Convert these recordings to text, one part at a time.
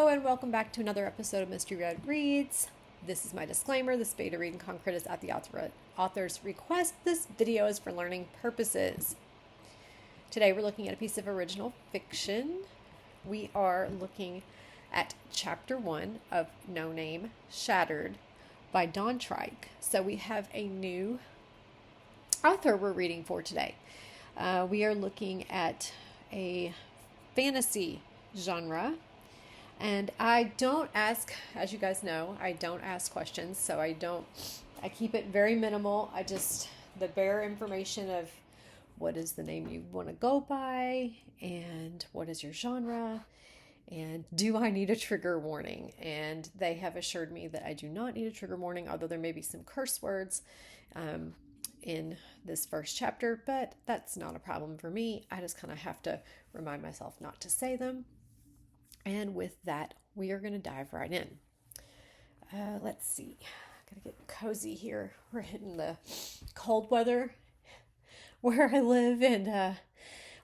Hello and welcome back to another episode of Mystery Read Reads. This is my disclaimer. This beta read and concrete is at the author's request. This video is for learning purposes. Today we're looking at a piece of original fiction. We are looking at chapter 1 of No Name Shattered by Dontrike. So we have a new author we're reading for today. We are looking at a fantasy genre. And I don't ask, as you guys know, I don't ask questions, so I keep it very minimal. The bare information of what is the name you want to go by, and what is your genre, and do I need a trigger warning? And they have assured me that I do not need a trigger warning, although there may be some curse words in this first chapter, but that's not a problem for me. I just kind of have to remind myself not to say them. And with that, we are going to dive right in. Let's see. Gotta get cozy here. We're hitting the cold weather where I live, and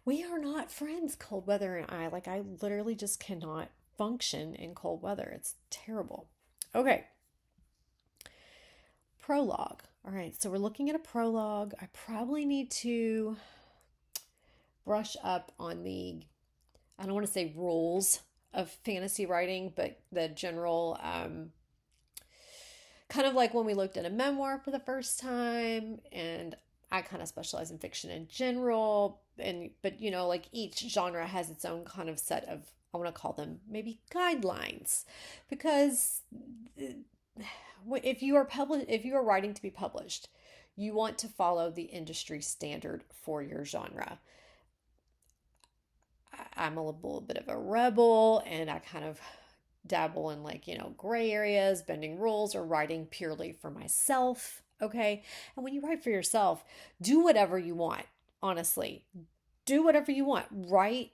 we are not friends, cold weather and I. Like, I literally just cannot function in cold weather. It's terrible. Okay. Prologue. All right, so we're looking at a prologue. I probably need to brush up on I don't want to say rules of fantasy writing, but the general, kind of like when we looked at a memoir for the first time, and I kind of specialize in fiction in general, but like each genre has its own kind of set of, I want to call them maybe guidelines, because if you are writing to be published, you want to follow the industry standard for your genre. I'm a little bit of a rebel, and I kind of dabble in gray areas, bending rules, or writing purely for myself. Okay. And when you write for yourself, do whatever you want. Honestly, do whatever you want. Write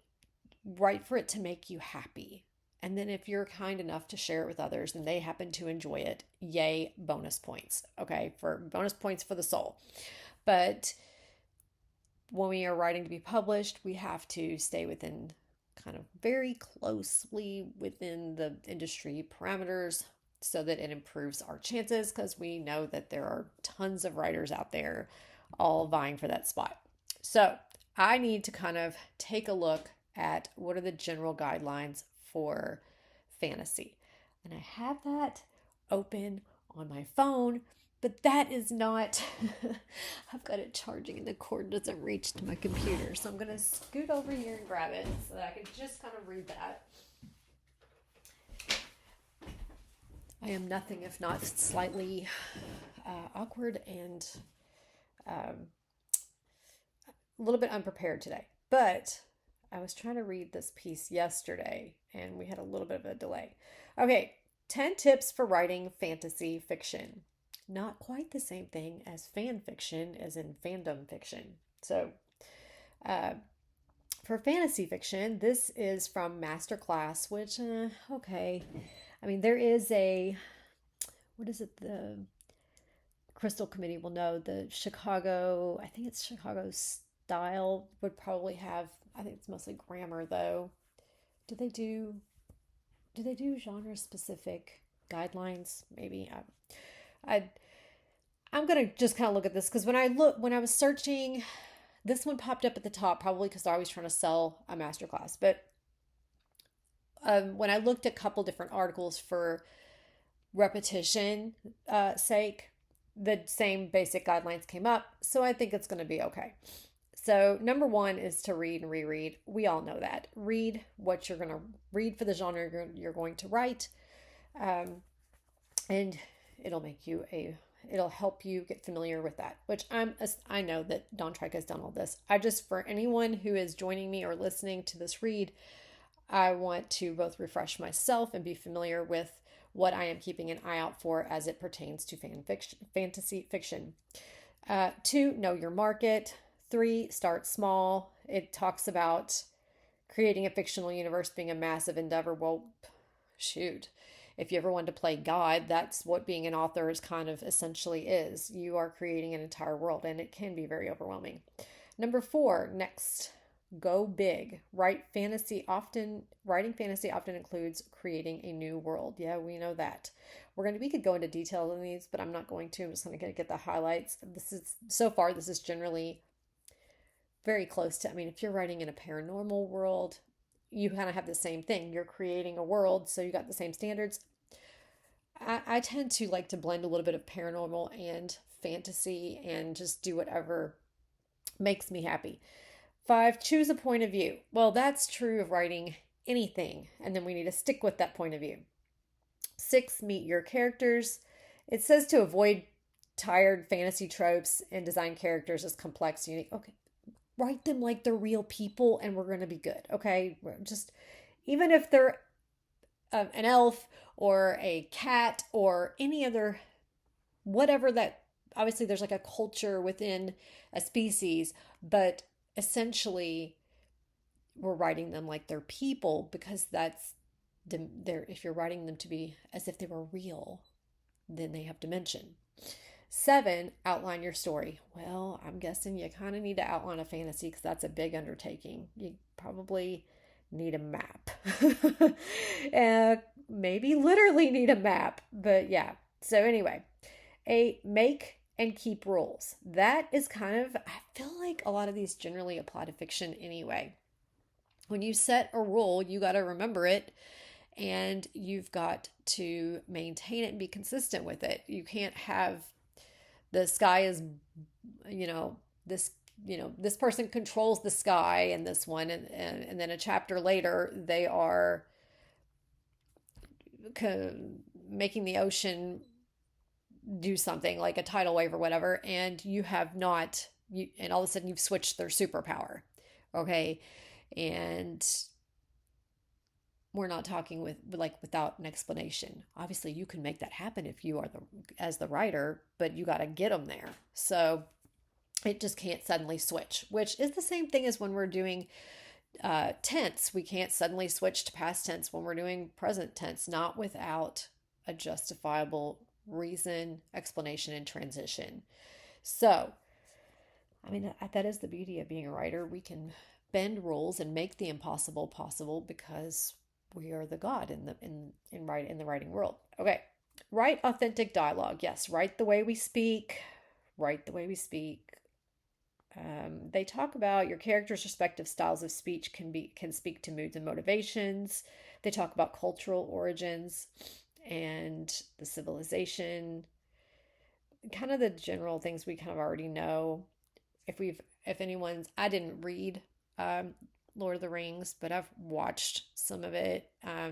for it to make you happy. And then if you're kind enough to share it with others and they happen to enjoy it, yay, bonus points. Okay. For bonus points for the soul. But when we are writing to be published, we have to stay within kind of very closely within the industry parameters so that it improves our chances, because we know that there are tons of writers out there all vying for that spot. So I need to kind of take a look at what are the general guidelines for fantasy. And I have that open on my phone, but that is not, I've got it charging and the cord doesn't reach to my computer. So I'm going to scoot over here and grab it so that I can just kind of read that. I am nothing if not slightly awkward and a little bit unprepared today. But I was trying to read this piece yesterday and we had a little bit of a delay. Okay, 10 tips for writing fantasy fiction. Not quite the same thing as fan fiction, as in fandom fiction. So, for fantasy fiction, this is from Masterclass, which, okay. I mean, there is the Crystal Committee will know, the Chicago, I think it's Chicago Style would probably have, I think it's mostly grammar though. Do they do genre specific guidelines? Maybe. I'm going to just kind of look at this, because when I was searching, this one popped up at the top, probably because they're always trying to sell a masterclass. But when I looked at a couple different articles for repetition sake, the same basic guidelines came up. So I think it's going to be okay. So number 1 is to read and reread. We all know that. Read what you're going to read for the genre you're going to write. And it'll help you get familiar with that, which I know that Dontrike has done all this. For anyone who is joining me or listening to this read, I want to both refresh myself and be familiar with what I am keeping an eye out for as it pertains to fantasy fiction. 2, know your market. 3, start small. It talks about creating a fictional universe being a massive endeavor. Well, shoot. If you ever wanted to play God, that's what being an author is kind of essentially is. You are creating an entire world, and it can be very overwhelming. Number 4, next Go big. Writing fantasy often includes creating a new world. Yeah, we know that. We could go into detail on these, but I'm not going to. I'm just going to get the highlights. This is generally very close to, I mean, if you're writing in a paranormal world, you kind of have the same thing. You're creating a world, so you got the same standards. I tend to like to blend a little bit of paranormal and fantasy and just do whatever makes me happy. 5, choose a point of view. Well, that's true of writing anything, and then we need to stick with that point of view. 6, meet your characters. It says to avoid tired fantasy tropes and design characters as complex, unique. Okay, write them like they're real people and we're going to be good. Okay, just even if they're an elf or a cat or any other, whatever that, obviously there's like a culture within a species, but essentially we're writing them like they're people because that's if you're writing them to be as if they were real, then they have dimension. 7, outline your story. Well, I'm guessing you kind of need to outline a fantasy because that's a big undertaking. You probably need a map. Maybe literally need a map, but yeah. So anyway, 8, make and keep rules. That is kind of, I feel like a lot of these generally apply to fiction anyway. When you set a rule, you got to remember it and you've got to maintain it and be consistent with it. You can't have the sky is, this person controls the sky in this one, and then a chapter later they are making the ocean do something like a tidal wave or whatever, and you have not, and all of a sudden you've switched their superpower. Okay, and we're not talking without an explanation. Obviously, you can make that happen if you are as the writer, but you got to get them there. So it just can't suddenly switch, which is the same thing as when we're doing tense. We can't suddenly switch to past tense when we're doing present tense, not without a justifiable reason, explanation, and transition. So, I mean, that is the beauty of being a writer. We can bend rules and make the impossible possible because we are the God in the writing world. Okay, write authentic dialogue. Yes, write the way we speak. Write the way we speak. They talk about your character's respective styles of speech can speak to moods and motivations. They talk about cultural origins and the civilization, kind of the general things we kind of already know. I didn't read Lord of the Rings, but I've watched some of it. I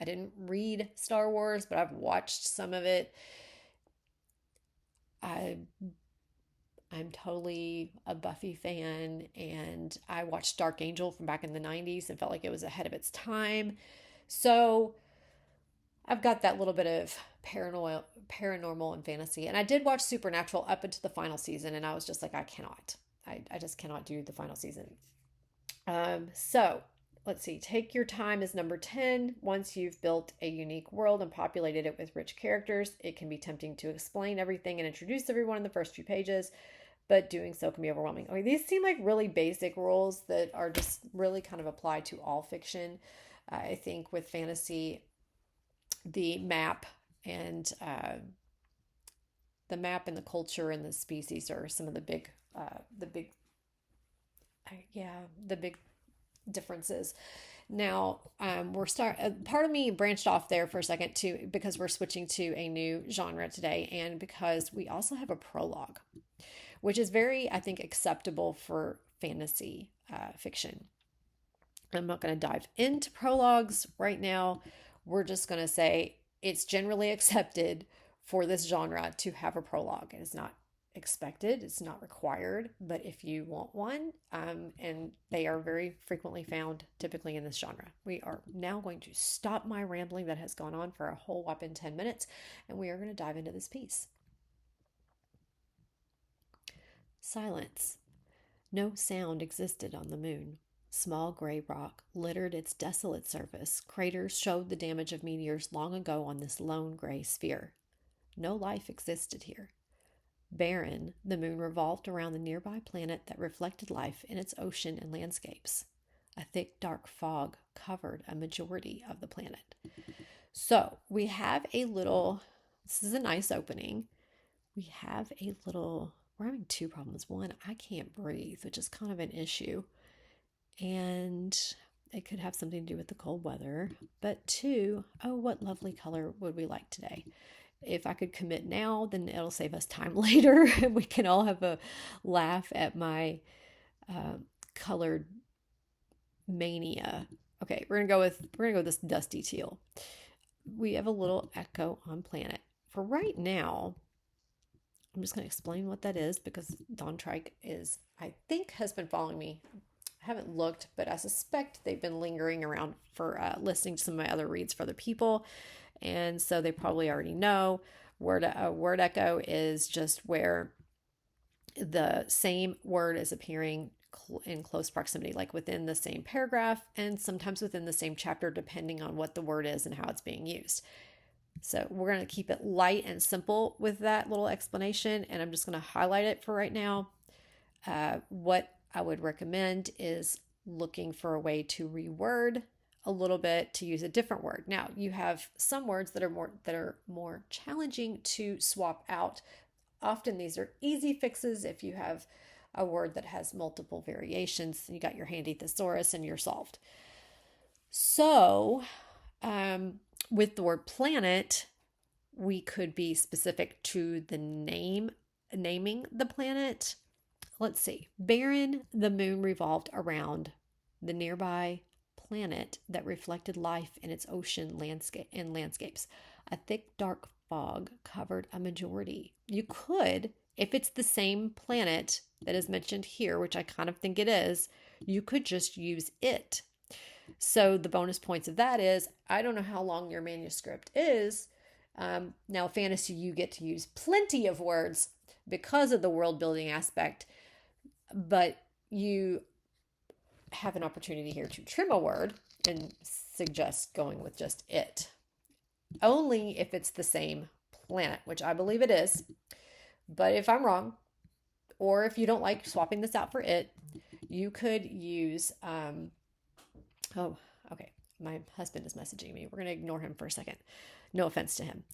didn't read Star Wars, but I've watched some of it. I'm totally a Buffy fan, and I watched Dark Angel from back in the 90s and felt like it was ahead of its time. So I've got that little bit of paranormal and fantasy. And I did watch Supernatural up into the final season, and I was just like, I cannot. I just cannot do the final season. So let's see. Take your time is number 10. Once you've built a unique world and populated it with rich characters, it can be tempting to explain everything and introduce everyone in the first few pages, but doing so can be overwhelming. Okay, these seem like really basic rules that are just really kind of applied to all fiction. I think with fantasy, the map and the culture and the species are some of the big differences. Now, part of me branched off there for a second too, because we're switching to a new genre today, and because we also have a prologue, which is very, I think, acceptable for fantasy fiction. I'm not going to dive into prologues right now. We're just going to say it's generally accepted for this genre to have a prologue. It is not expected, it's not required, but if you want one, and they are very frequently found typically in this genre. We are now going to stop my rambling that has gone on for a whole whopping 10 minutes, and we are going to dive into this piece. Silence. No sound existed on the moon. Small gray rock littered its desolate surface. Craters showed the damage of meteors long ago on this lone gray sphere. No life existed here. Barren, the moon revolved around the nearby planet that reflected life in its ocean and landscapes. A thick, dark fog covered a majority of the planet. So we have a little, this is a nice opening. We have a little, we're having two problems. One, I can't breathe, which is kind of an issue. And it could have something to do with the cold weather. But two, oh, what lovely color would we like today? If I could commit now, then it'll save us time later. We can all have a laugh at my colored mania. Okay, we're gonna go with this dusty teal. We have a little echo on planet. For right now, I'm just gonna explain what that is because Dontrike I think has been following me. I haven't looked, but I suspect they've been lingering around for listening to some of my other reads for other people. And so they probably already know. Word echo is just where the same word is appearing in close proximity, like within the same paragraph and sometimes within the same chapter, depending on what the word is and how it's being used. So we're going to keep it light and simple with that little explanation, and I'm just going to highlight it for right now. What I would recommend is looking for a way to reword a little bit to use a different word. Now, you have some words that are more challenging to swap out. Often these are easy fixes if you have a word that has multiple variations. You got your handy thesaurus and you're solved. So, with the word planet, we could be specific to the naming the planet. Let's see. Barren, the moon revolved around the nearby planet that reflected life in its ocean landscapes. A thick, dark fog covered a majority. You could, if it's the same planet that is mentioned here, which I kind of think it is, you could just use it. So the bonus points of that is, I don't know how long your manuscript is. Now, fantasy, you get to use plenty of words because of the world building aspect, but you have an opportunity here to trim a word and suggest going with just it. Only if it's the same planet, which I believe it is. But if I'm wrong, or if you don't like swapping this out for it, you could use, oh, okay. My husband is messaging me. We're going to ignore him for a second. No offense to him.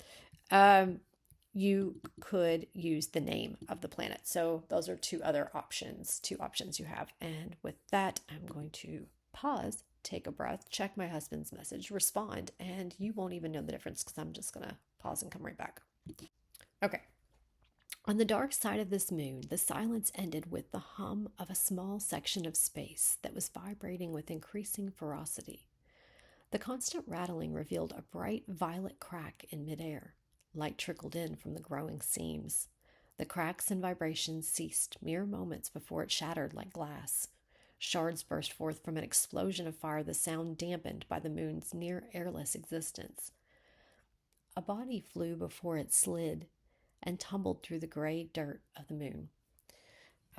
You could use the name of the planet. So those are two options you have. And with that, I'm going to pause, take a breath, check my husband's message, respond, and you won't even know the difference because I'm just going to pause and come right back. Okay. On the dark side of this moon, the silence ended with the hum of a small section of space that was vibrating with increasing ferocity. The constant rattling revealed a bright violet crack in midair. Light trickled in from the growing seams. The cracks and vibrations ceased mere moments before it shattered like glass. Shards burst forth from an explosion of fire, the sound dampened by the moon's near airless existence. A body flew before it slid and tumbled through the gray dirt of the moon.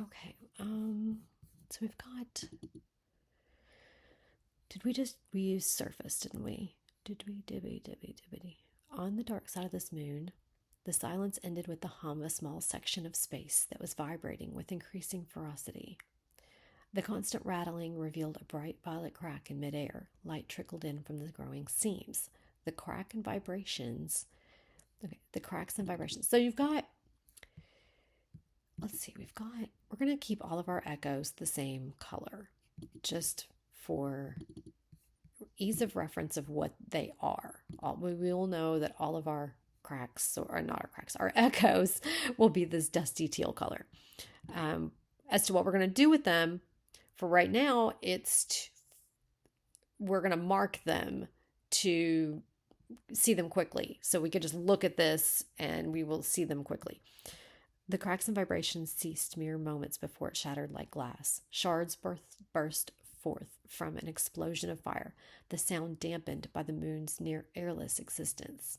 Okay, so we've got... we used surface, didn't we? Did we? On the dark side of this moon, the silence ended with the hum of a small section of space that was vibrating with increasing ferocity. The constant rattling revealed a bright violet crack in midair. Light trickled in from the growing seams. The cracks and vibrations. So you've got, we're going to keep all of our echoes the same color, just for ease of reference of what they are. We will know that all of our our echoes will be this dusty teal color. As to what we're going to do with them, for right now, we're going to mark them to see them quickly. So we could just look at this and we will see them quickly. The cracks and vibrations ceased mere moments before it shattered like glass. Shards burst forth from an explosion of fire, the sound dampened by the moon's near airless existence.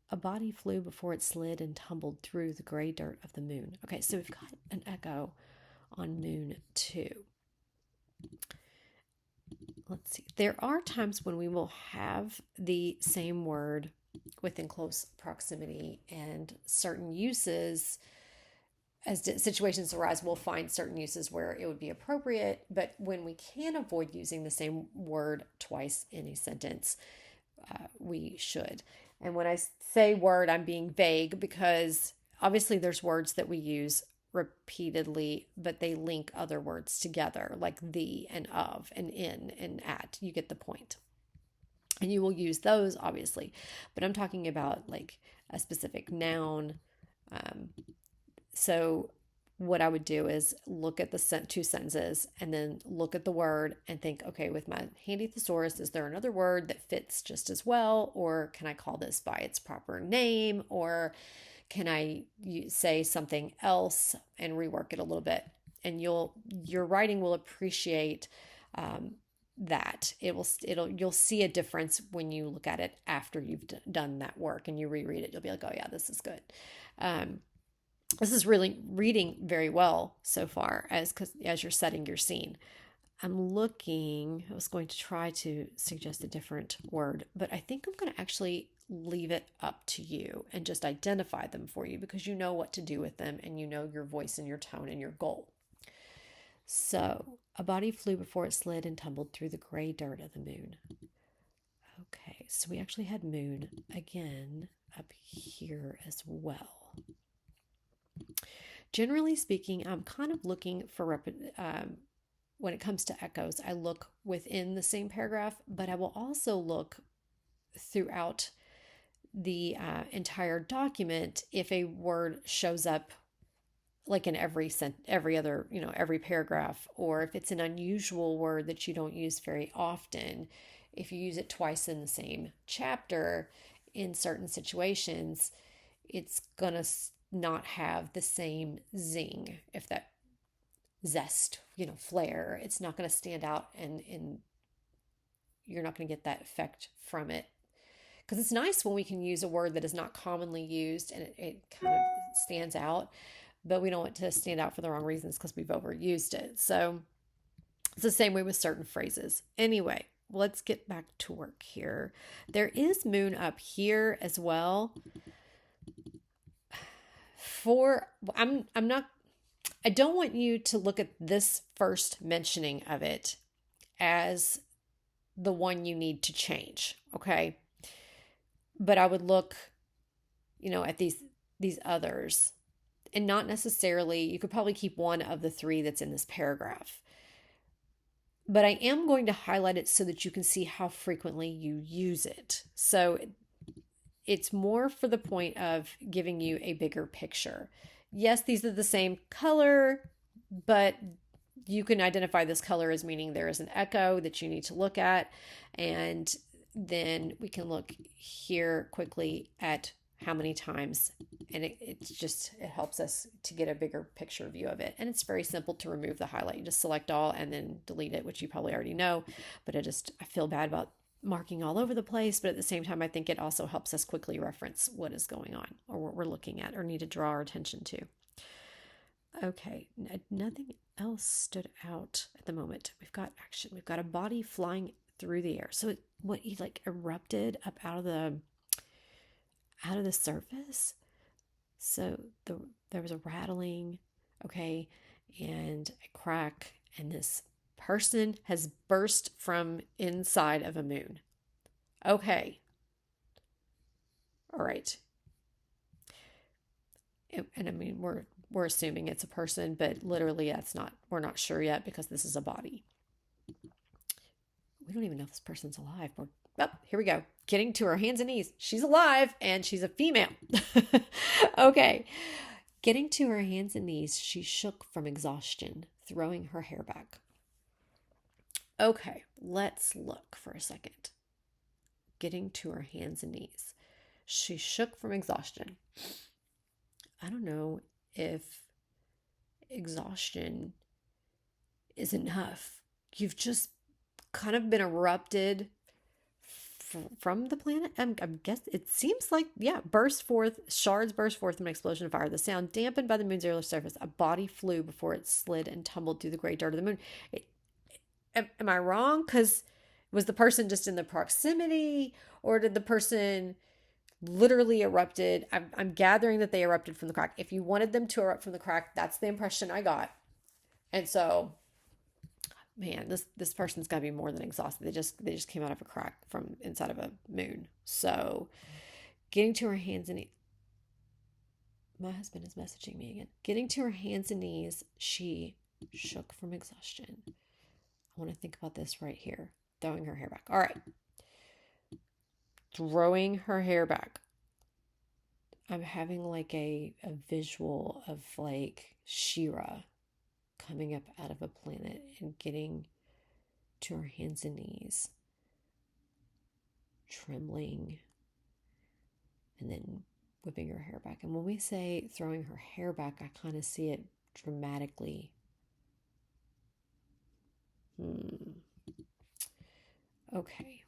A body flew before it slid and tumbled through the gray dirt of the moon. Okay, so we've got an echo on moon 2. Let's see. There are times when we will have the same word within close proximity, and certain uses, as situations arise, we'll find certain uses where it would be appropriate. But when we can avoid using the same word twice in a sentence, we should. And when I say word, I'm being vague because obviously there's words that we use repeatedly, but they link other words together, like the and of and in and at. You get the point. And you will use those, obviously. But I'm talking about like a specific noun. So what I would do is look at the two sentences and then look at the word and think, okay, with my handy thesaurus, is there another word that fits just as well? Or can I call this by its proper name? Or can I say something else and rework it a little bit? And your writing will appreciate that. You'll see a difference when you look at it after you've done that work and you reread it. You'll be like, oh yeah, this is good. This is really reading very well so far as you're setting your scene. I was going to try to suggest a different word, but I think I'm going to actually leave it up to you and just identify them for you because you know what to do with them and you know your voice and your tone and your goal. So, a body flew before it slid and tumbled through the gray dirt of the moon. Okay, so we actually had moon again up here as well. Generally speaking, I'm kind of looking for when it comes to echoes, I look within the same paragraph, but I will also look throughout the entire document if a word shows up like in every other, every paragraph, or if it's an unusual word that you don't use very often. If you use it twice in the same chapter in certain situations, it's gonna not have the same zing, if that zest, flair. It's not going to stand out and you're not going to get that effect from it. Because it's nice when we can use a word that is not commonly used and it kind of stands out, but we don't want to stand out for the wrong reasons because we've overused it. So it's the same way with certain phrases. Anyway, let's get back to work here. There is moon up here as well. I don't want you to look at this first mentioning of it as the one you need to change, okay? But I would look, at these others, and not necessarily, you could probably keep one of the three that's in this paragraph. But I am going to highlight it so that you can see how frequently you use it. So it's more for the point of giving you a bigger picture. Yes, these are the same color, but you can identify this color as meaning there is an echo that you need to look at. And then we can look here quickly at how many times. And it helps us to get a bigger picture view of it. And it's very simple to remove the highlight. You just select all and then delete it, which you probably already know. But I feel bad about marking all over the place, but at the same time, I think it also helps us quickly reference what is going on or what we're looking at or need to draw our attention to. Okay, nothing else stood out at the moment. We've got action. We've got a body flying through the air. So he like erupted up out of the surface. So there was a rattling, okay, and a crack, and this person has burst from inside of a moon. Okay. All right. And I mean, we're assuming it's a person, but literally we're not sure yet because this is a body. We don't even know if this person's alive. Here we go. Getting to her hands and knees. She's alive and she's a female. Okay. Getting to her hands and knees, she shook from exhaustion, throwing her hair back. Okay, let's look for a second. Getting to her hands and knees. She shook from exhaustion. I don't know if exhaustion is enough. You've just kind of been erupted from the planet. I guess it seems like, shards burst forth from an explosion of fire. The sound dampened by the moon's airless surface. A body flew before it slid and tumbled through the gray dirt of the moon. Am I wrong? Because was the person just in the proximity, or did the person literally erupted. I'm gathering that they erupted from the crack. If you wanted them to erupt from the crack, that's the impression I got. And so, man, this person's got to be more than exhausted. They just came out of a crack from inside of a moon. So, getting to her hands and knees. My husband is messaging me again. Getting to her hands and knees, she shook from exhaustion. I want to think about this right here. Throwing her hair back. All right. Throwing her hair back. I'm having like a visual of like She-Ra coming up out of a planet and getting to her hands and knees, trembling, and then whipping her hair back. And when we say throwing her hair back, I kind of see it dramatically. Okay.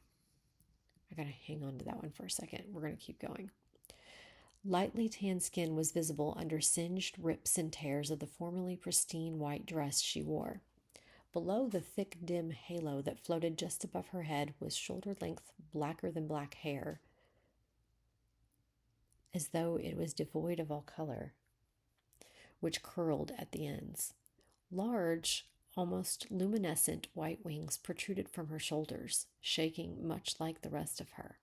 I gotta hang on to that one for a second. We're gonna keep going. Lightly tanned skin was visible under singed rips and tears of the formerly pristine white dress she wore. Below the thick, dim halo that floated just above her head was shoulder-length, blacker than black hair, as though it was devoid of all color, which curled at the ends. Large, almost luminescent white wings protruded from her shoulders, shaking much like the rest of her.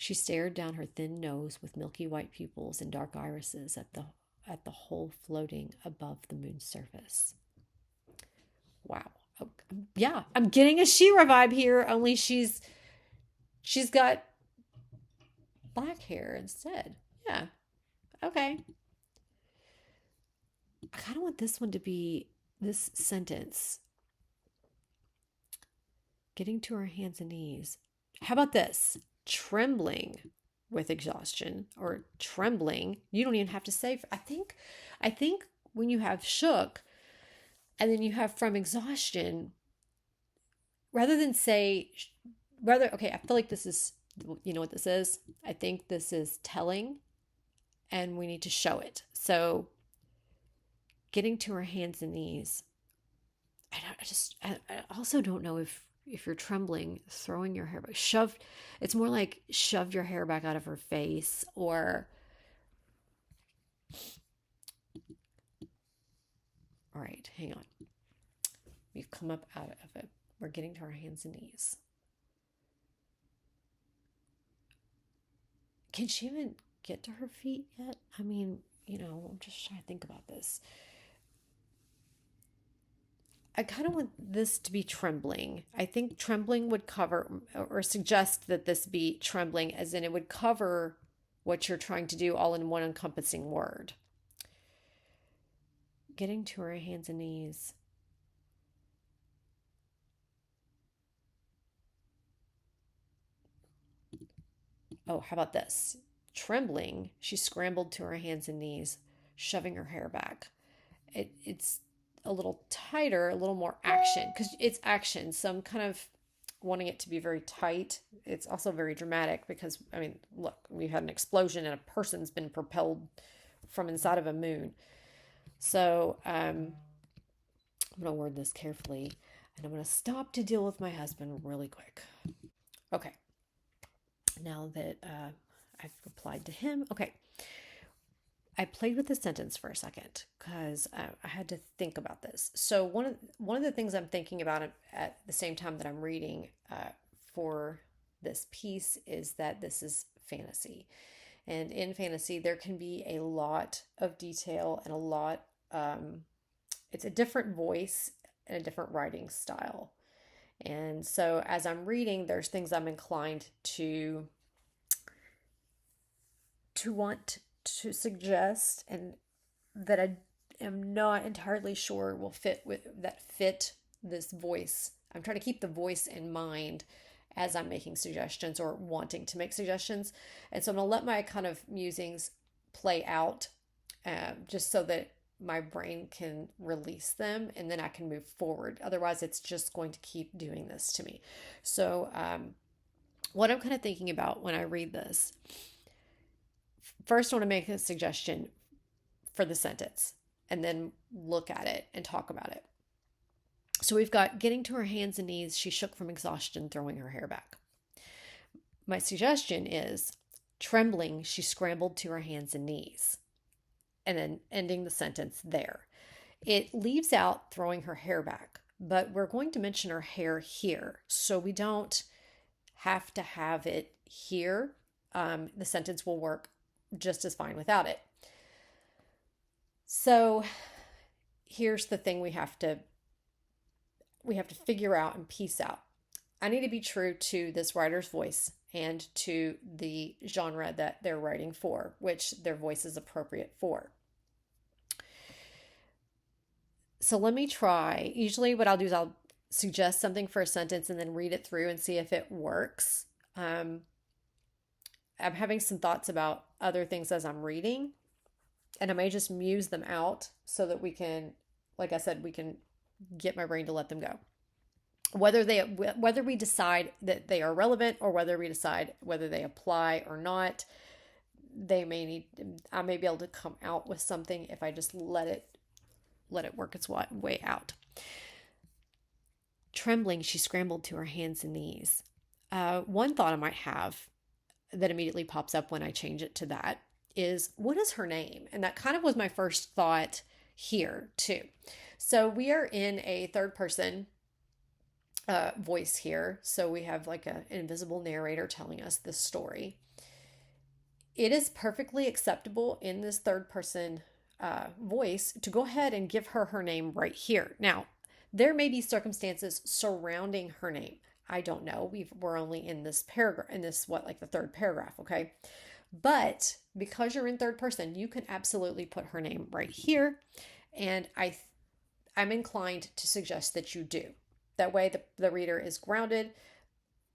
She stared down her thin nose with milky white pupils and dark irises at the whole floating above the moon's surface. Wow. Oh, yeah, I'm getting a She-Ra vibe here, only she's got black hair instead. Yeah. Okay. I kind of want this one to be this sentence. Getting to her hands and knees. How about this? Trembling with exhaustion or trembling. You don't even have to say. I think when you have shook and then you have from exhaustion, okay, I feel like this is, you know what this is? I think this is telling and we need to show it. So getting to her hands and knees. I also don't know if you're trembling, throwing your hair back, it's more like shoved your hair back out of her face, or, all right, hang on. We've come up out of it. We're getting to our hands and knees. Can she even get to her feet yet? I mean, I'm just trying to think about this. I kind of want this to be trembling. I think trembling would cover or suggest that this be trembling, as in it would cover what you're trying to do all in one encompassing word. Getting to her hands and knees. Oh, how about this? Trembling, she scrambled to her hands and knees, shoving her hair back. It's a little tighter, a little more action, because it's action. So I'm kind of wanting it to be very tight. It's also very dramatic because, I mean, look, we've had an explosion and a person's been propelled from inside of a moon. So I'm going to word this carefully, and I'm going to stop to deal with my husband really quick. Okay. Now that I've replied to him. Okay. I played with the sentence for a second because I had to think about this. So one of the things I'm thinking about at the same time that I'm reading for this piece is that this is fantasy. And in fantasy, there can be a lot of detail and a lot, it's a different voice and a different writing style. And so as I'm reading, there's things I'm inclined to want to suggest, and that I am not entirely sure will fit this voice. I'm trying to keep the voice in mind as I'm making suggestions or wanting to make suggestions. And so I'm going to let my kind of musings play out just so that my brain can release them and then I can move forward. Otherwise, it's just going to keep doing this to me. So what I'm kind of thinking about when I read this, first I want to make a suggestion for the sentence and then look at it and talk about it. So we've got getting to her hands and knees, she shook from exhaustion, throwing her hair back. My suggestion is Trembling, she scrambled to her hands and knees. And then ending the sentence there. It leaves out throwing her hair back, but we're going to mention her hair here, so we don't have to have it here. The sentence will work just as fine without it. So here's the thing we have to figure out and piece out. I need to be true to this writer's voice and to the genre that they're writing for, which their voice is appropriate for. So let me try. Usually what I'll do is I'll suggest something for a sentence and then read it through and see if it works. I'm having some thoughts about other things as I'm reading, and I may just muse them out so that we can, like I said, we can get my brain to let them go. Whether we decide that they are relevant or whether we decide whether they apply or not, I may be able to come out with something if I just let it work its way out. Trembling, she scrambled to her hands and knees. One thought I might have that immediately pops up when I change it to that is, what is her name? And that kind of was my first thought here too. So we are in a third person voice here. So we have like an invisible narrator telling us this story. It is perfectly acceptable in this third person voice to go ahead and give her name right here. Now, there may be circumstances surrounding her name. I don't know. We're only in this paragraph, the third paragraph, okay? But because you're in third person, you can absolutely put her name right here. And I'm inclined to suggest that you do. That way the reader is grounded.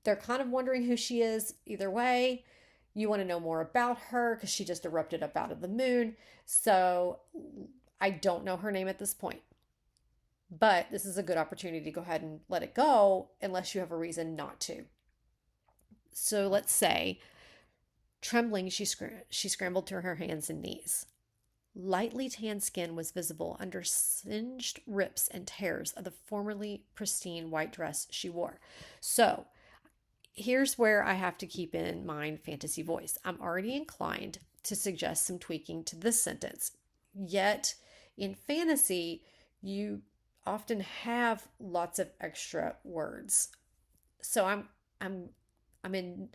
They're kind of wondering who she is either way. You want to know more about her because she just erupted up out of the moon. So I don't know her name at this point. But this is a good opportunity to go ahead and let it go unless you have a reason not to. So let's say, trembling, she scrambled to her hands and knees. Lightly tanned skin was visible under singed rips and tears of the formerly pristine white dress she wore. So here's where I have to keep in mind fantasy voice. I'm already inclined to suggest some tweaking to this sentence. Yet in fantasy, you often have lots of extra words. So I'm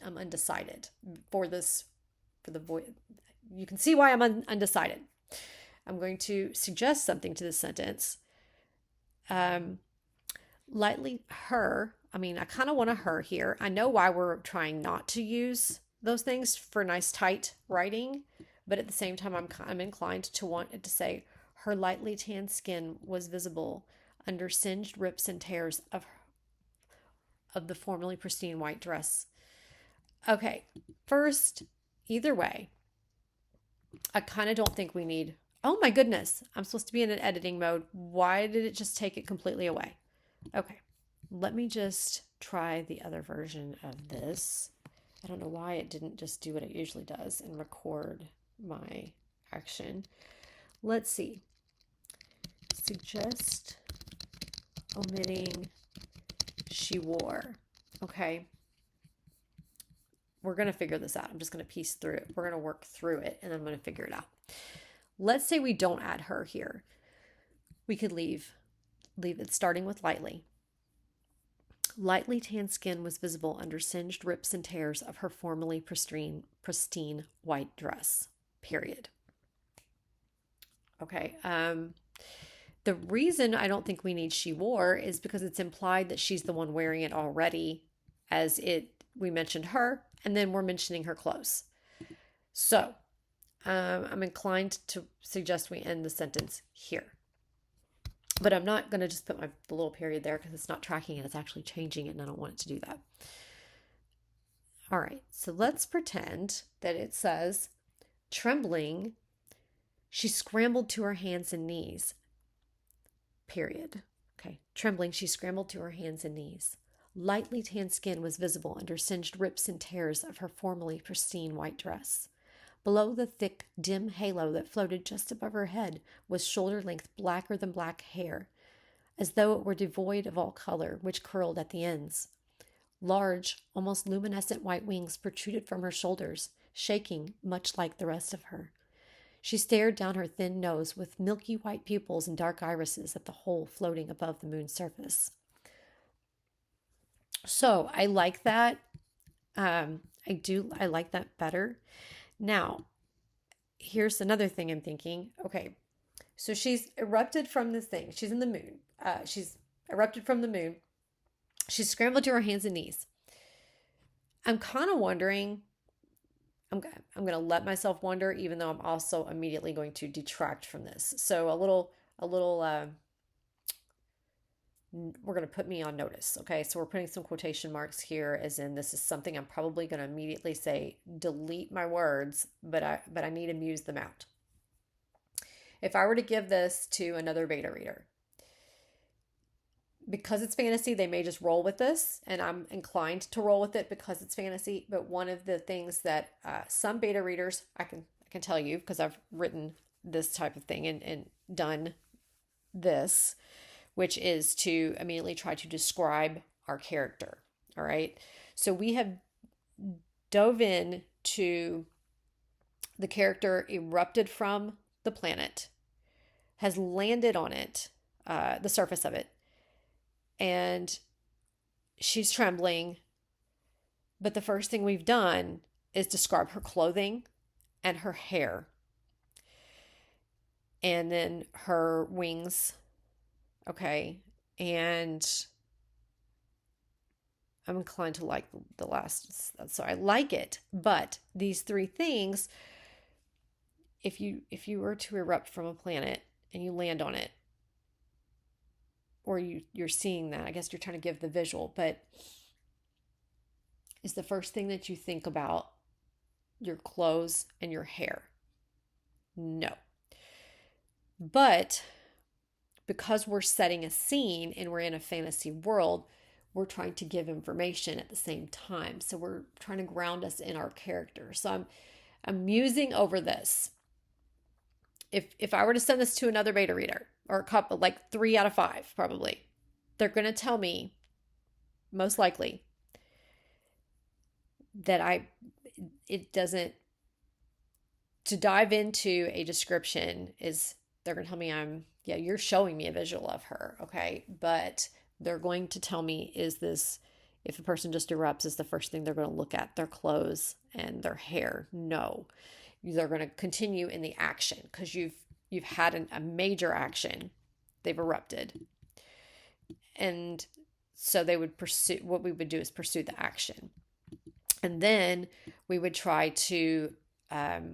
undecided for the voice. You can see why I'm undecided. I'm going to suggest something to this sentence. Lightly her. I kind of want a her here. I know why we're trying not to use those things for nice tight writing, but at the same time, I'm inclined to want it to say her lightly tanned skin was visible under singed rips and tears of the formerly pristine white dress. Okay, first, either way, I kind of don't think we need. Oh my goodness, I'm supposed to be in an editing mode. Why did it just take it completely away? Okay, let me just try the other version of this. I don't know why it didn't just do what it usually does and record my action. Let's see. Suggest omitting she wore. Okay. We're going to figure this out. I'm just going to piece through it. We're going to work through it and I'm going to figure it out. Let's say we don't add her here. We could leave it starting with lightly. Lightly tanned skin was visible under singed rips and tears of her formerly pristine white dress. Period. Okay. The reason I don't think we need she wore is because it's implied that she's the one wearing it already, we mentioned her, and then we're mentioning her clothes. So I'm inclined to suggest we end the sentence here. But I'm not going to just put the little period there because it's not tracking it. It's actually changing it, and I don't want it to do that. All right, so let's pretend that it says, trembling, she scrambled to her hands and knees. Period. Okay, trembling, she scrambled to her hands and knees. Lightly tanned skin was visible under singed rips and tears of her formerly pristine white dress. Below the thick, dim halo that floated just above her head was shoulder-length blacker than black hair, as though it were devoid of all color, which curled at the ends. Large, almost luminescent white wings protruded from her shoulders, shaking much like the rest of her. She stared down her thin nose with milky white pupils and dark irises at the hole floating above the moon's surface. So I like that. I like that better. Now, here's another thing I'm thinking. Okay, so she's erupted from this thing. She's in the moon. She's erupted from the moon. She's scrambled to her hands and knees. I'm kind of wondering. I'm going to let myself wonder, even though I'm also immediately going to detract from this. So we're going to put me on notice. Okay. So we're putting some quotation marks here, as in this is something I'm probably going to immediately say, delete my words, but I need to muse them out. If I were to give this to another beta reader, because it's fantasy, they may just roll with this, and I'm inclined to roll with it because it's fantasy. But one of the things that some beta readers, I can tell you, because I've written this type of thing and done this, which is to immediately try to describe our character. All right. So we have dove in to the character erupted from the planet, has landed on it, the surface of it, and she's trembling. But the first thing we've done is describe her clothing and her hair, and then her wings. Okay. And I'm inclined to like the last. So I like it. But these three things, if you were to erupt from a planet and you land on it, or you're seeing that, I guess you're trying to give the visual, but is the first thing that you think about your clothes and your hair? No. But because we're setting a scene and we're in a fantasy world, we're trying to give information at the same time. So we're trying to ground us in our character. So I'm musing over this. If I were to send this to another beta reader, or a couple, like 3 out of 5, probably, they're going to tell me, most likely, that it doesn't, to dive into a description is, they're going to tell me you're showing me a visual of her. Okay. But they're going to tell me, is this, if a person just erupts, is the first thing they're going to look at their clothes and their hair? No, they're going to continue in the action, because you've had a major action. They've erupted. And so they would pursue, what we would do is pursue the action. And then we would try to, as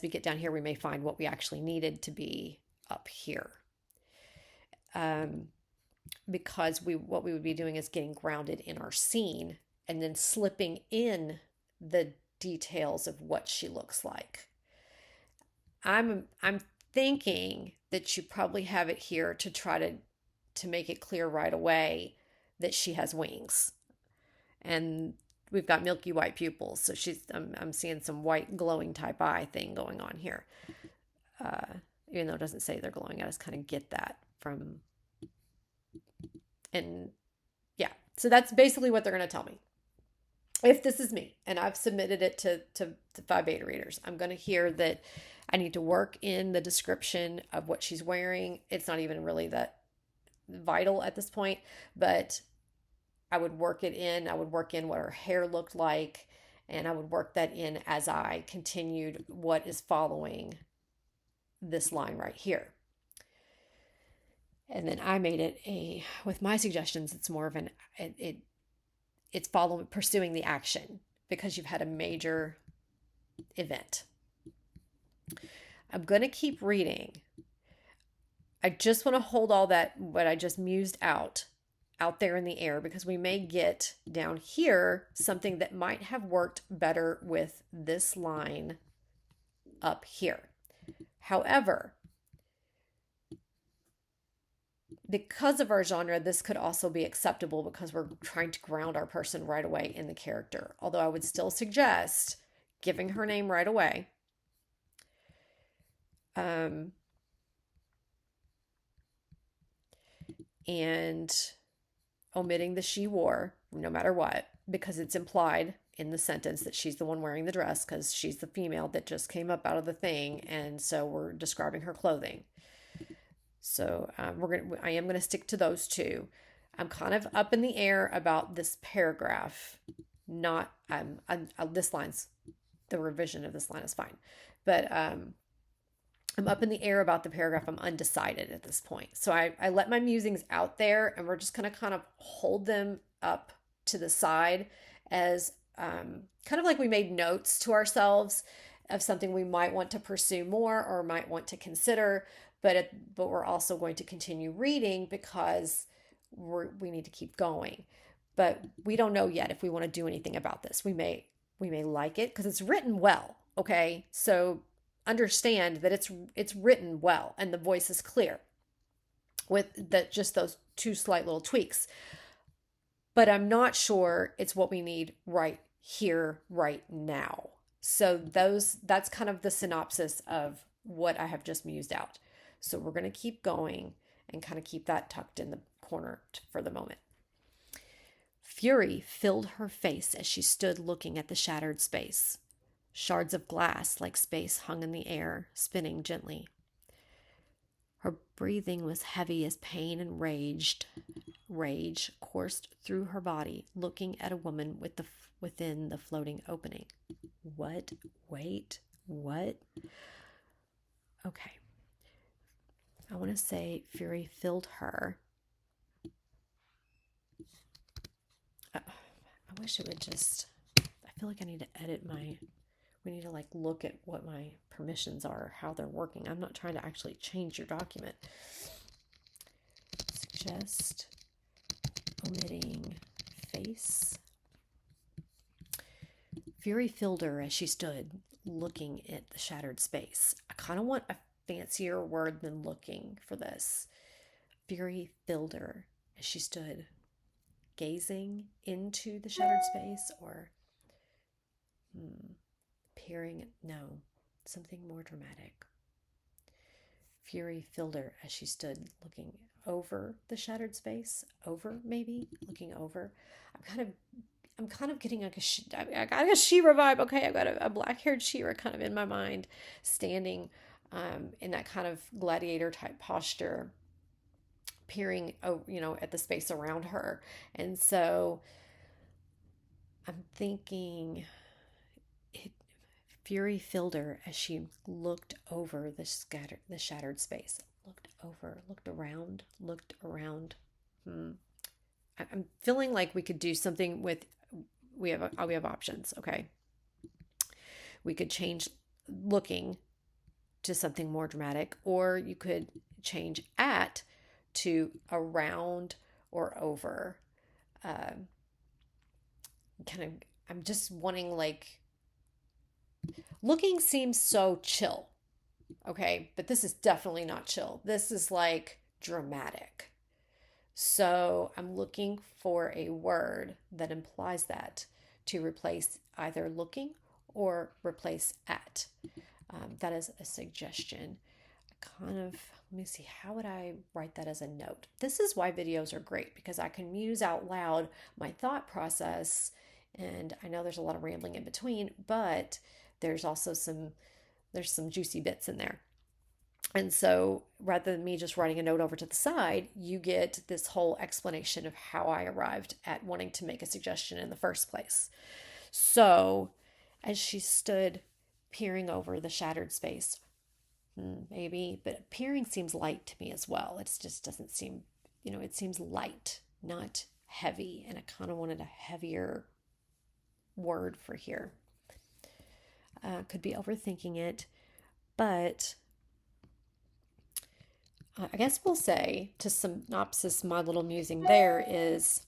we get down here, we may find what we actually needed to be up here. Because what we would be doing is getting grounded in our scene and then slipping in the details of what she looks like. I'm thinking that you probably have it here to try to make it clear right away that she has wings, and we've got milky white pupils. So I'm seeing some white glowing type eye thing going on here. Even though it doesn't say they're glowing, I just kind of get that from, and yeah. So that's basically what they're going to tell me. If this is me and I've submitted it to 5 beta readers, I'm going to hear that I need to work in the description of what she's wearing. It's not even really that vital at this point, but I would work it in. I would work in what her hair looked like, and I would work that in as I continued what is following this line right here. And then I made it with my suggestions, it's more of it's pursuing the action, because you've had a major event. I'm going to keep reading. I just want to hold all that, what I just mused out there in the air, because we may get down here something that might have worked better with this line up here. However, because of our genre, this could also be acceptable, because we're trying to ground our person right away in the character. Although I would still suggest giving her name right away. And omitting the she wore, no matter what, because it's implied in the sentence that she's the one wearing the dress because she's the female that just came up out of the thing, and so we're describing her clothing. So I am gonna stick to those two. I'm kind of up in the air about this paragraph. Not this line's the revision of this line is fine, but I'm up in the air about the paragraph. I'm undecided at this point. So I let my musings out there, and we're just gonna kind of hold them up to the side as kind of like we made notes to ourselves of something we might want to pursue more or might want to consider, but we're also going to continue reading because we need to keep going. But we don't know yet if we want to do anything about this. We may like it because it's written well, okay? So understand that it's written well and the voice is clear with just those two slight little tweaks. But I'm not sure it's what we need right here, right now. So that's kind of the synopsis of what I have just mused out. So we're going to keep going and kind of keep that tucked in the corner for the moment. Fury filled her face as she stood looking at the shattered space. Shards of glass like space hung in the air, spinning gently. Her breathing was heavy as pain and rage coursed through her body, looking at a woman within the floating opening. What? Wait, what? Okay. I want to say Fury filled her. I wish it would just, I feel like I need to edit we need to like look at what my permissions are, how they're working. I'm not trying to actually change your document. Suggest omitting face. Fury filled her as she stood looking at the shattered space. I kind of want a fancier word than looking for this. Fury filled her as she stood gazing into the shattered space, or peering, no, something more dramatic. Fury filled her as she stood looking over the shattered space, looking over. I'm kind of getting like I got a She-Ra vibe. Okay, I've got a black-haired She-Ra kind of in my mind, standing in that kind of gladiator type posture, peering, at the space around her. And so I'm thinking Fury filled her as she looked over the shattered space. Looked over, looked around. I'm feeling like we could do something with, we have options, okay? We could change looking to something more dramatic, or you could change at to around or over. I'm just wanting, like, looking seems so chill, okay? But this is definitely not chill. This is like dramatic. So I'm looking for a word that implies that to replace either looking or replace at. That is a suggestion. Let me see, how would I write that as a note? This is why videos are great, because I can muse out loud my thought process. And I know there's a lot of rambling in between, but there's also some juicy bits in there. And so rather than me just writing a note over to the side, you get this whole explanation of how I arrived at wanting to make a suggestion in the first place. So as she stood peering over the shattered space, maybe, but peering seems light to me as well. It just doesn't seem, it seems light, not heavy. And I kind of wanted a heavier word for here. Could be overthinking it, but I guess we'll say, to synopsis my little musing there, is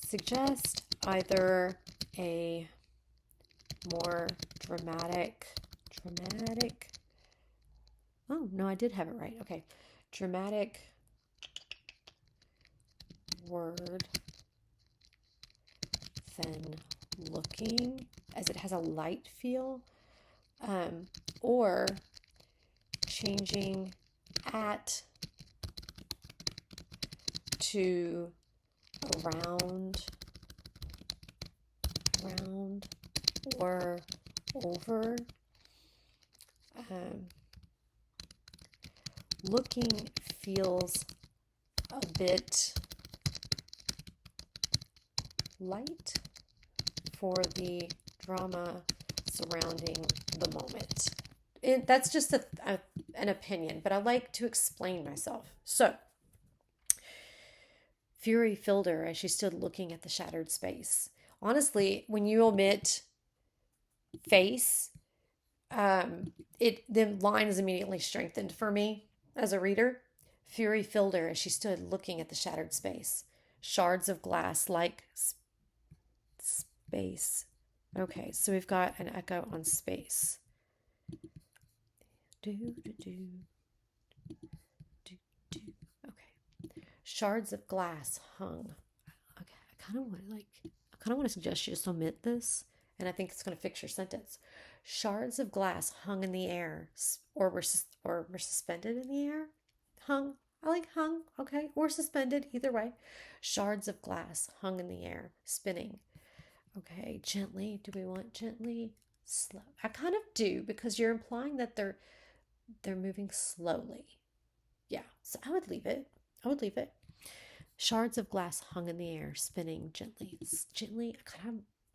suggest either a more dramatic, oh no, I did have it right, okay, dramatic word than looking, as it has a light feel, or changing at to around around or over. Looking feels a bit light for the drama surrounding the moment. That's just an opinion, but I like to explain myself. So, fury filled her as she stood looking at the shattered space. Honestly, when you omit face, the line is immediately strengthened for me as a reader. Fury filled her as she stood looking at the shattered space. Shards of glass like space. Okay, so we've got an echo on space. Okay. Shards of glass hung. Okay, I kind of want to suggest you just omit this, and I think it's going to fix your sentence. Shards of glass hung in the air, or were suspended in the air. Hung. I like hung. Okay, or suspended. Either way. Shards of glass hung in the air, spinning. Okay, gently. Do we want gently? Slow. I kind of do, because you're implying that they're moving slowly. Yeah, so I would leave it. Shards of glass hung in the air, spinning gently. Gently,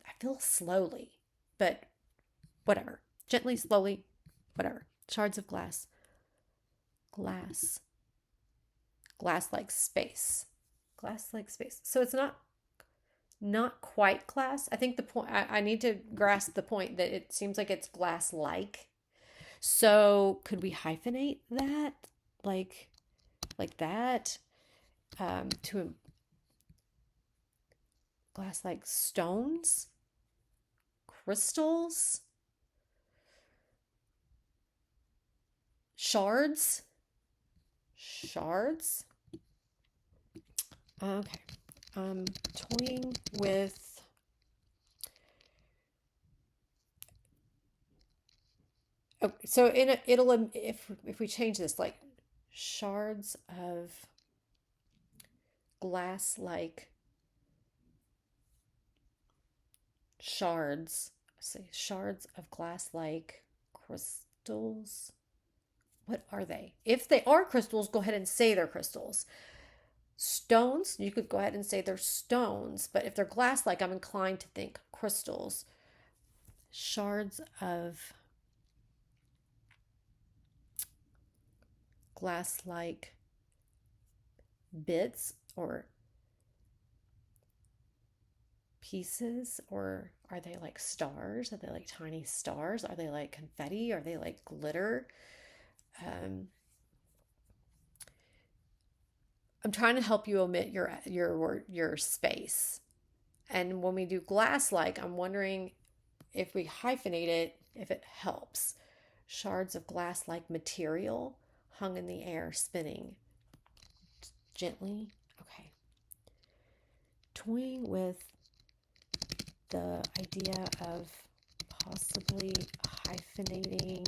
I feel slowly, but whatever. Gently, slowly, whatever. Shards of glass. Glass like space. Glass like space. So it's not quite glass. I think the point, I need to grasp the point that it seems like it's glass like. So could we hyphenate that? Like that? To glass like stones? Crystals? Shards? Okay. Toying with so it'll if we change this, like shards of glass like shards. Say shards of glass like crystals. What are they? If they are crystals, go ahead and say they're crystals. Stones, you could go ahead and say they're stones, but if they're glass like, I'm inclined to think crystals. Shards of glass like bits or pieces, or are they like stars? Are they like tiny stars? Are they like confetti? Are they like glitter? I'm trying to help you omit your space. And when we do glass like, I'm wondering if we hyphenate it, if it helps. Shards of glass like material hung in the air, spinning gently. Okay. Toying with the idea of possibly hyphenating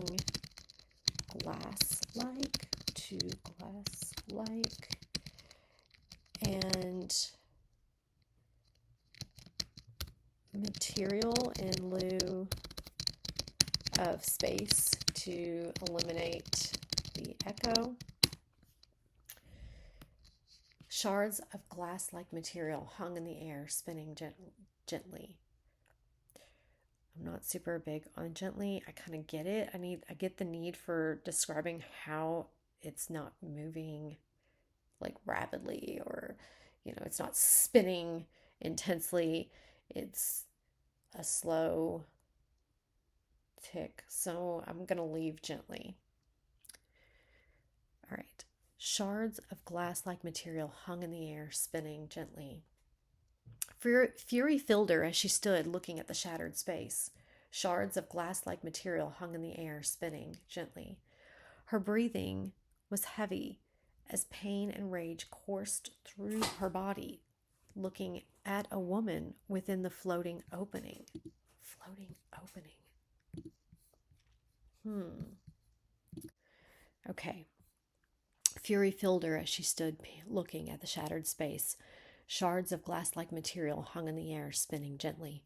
glass like to glass like, and material in lieu of space to eliminate the echo. Shards of glass like material hung in the air, spinning gently. I'm not super big on gently. I kind of get it. I get the need for describing how it's not moving like rapidly, or it's not spinning intensely. It's a slow tick. So I'm going to leave gently. All right. Shards of glass-like material hung in the air, spinning gently. Fury filled her as she stood looking at the shattered space. Shards of glass-like material hung in the air, spinning gently. Her breathing was heavy as pain and rage coursed through her body, looking at a woman within the floating opening. Okay. Fury filled her as she stood looking at the shattered space. Shards of glass-like material hung in the air, spinning gently.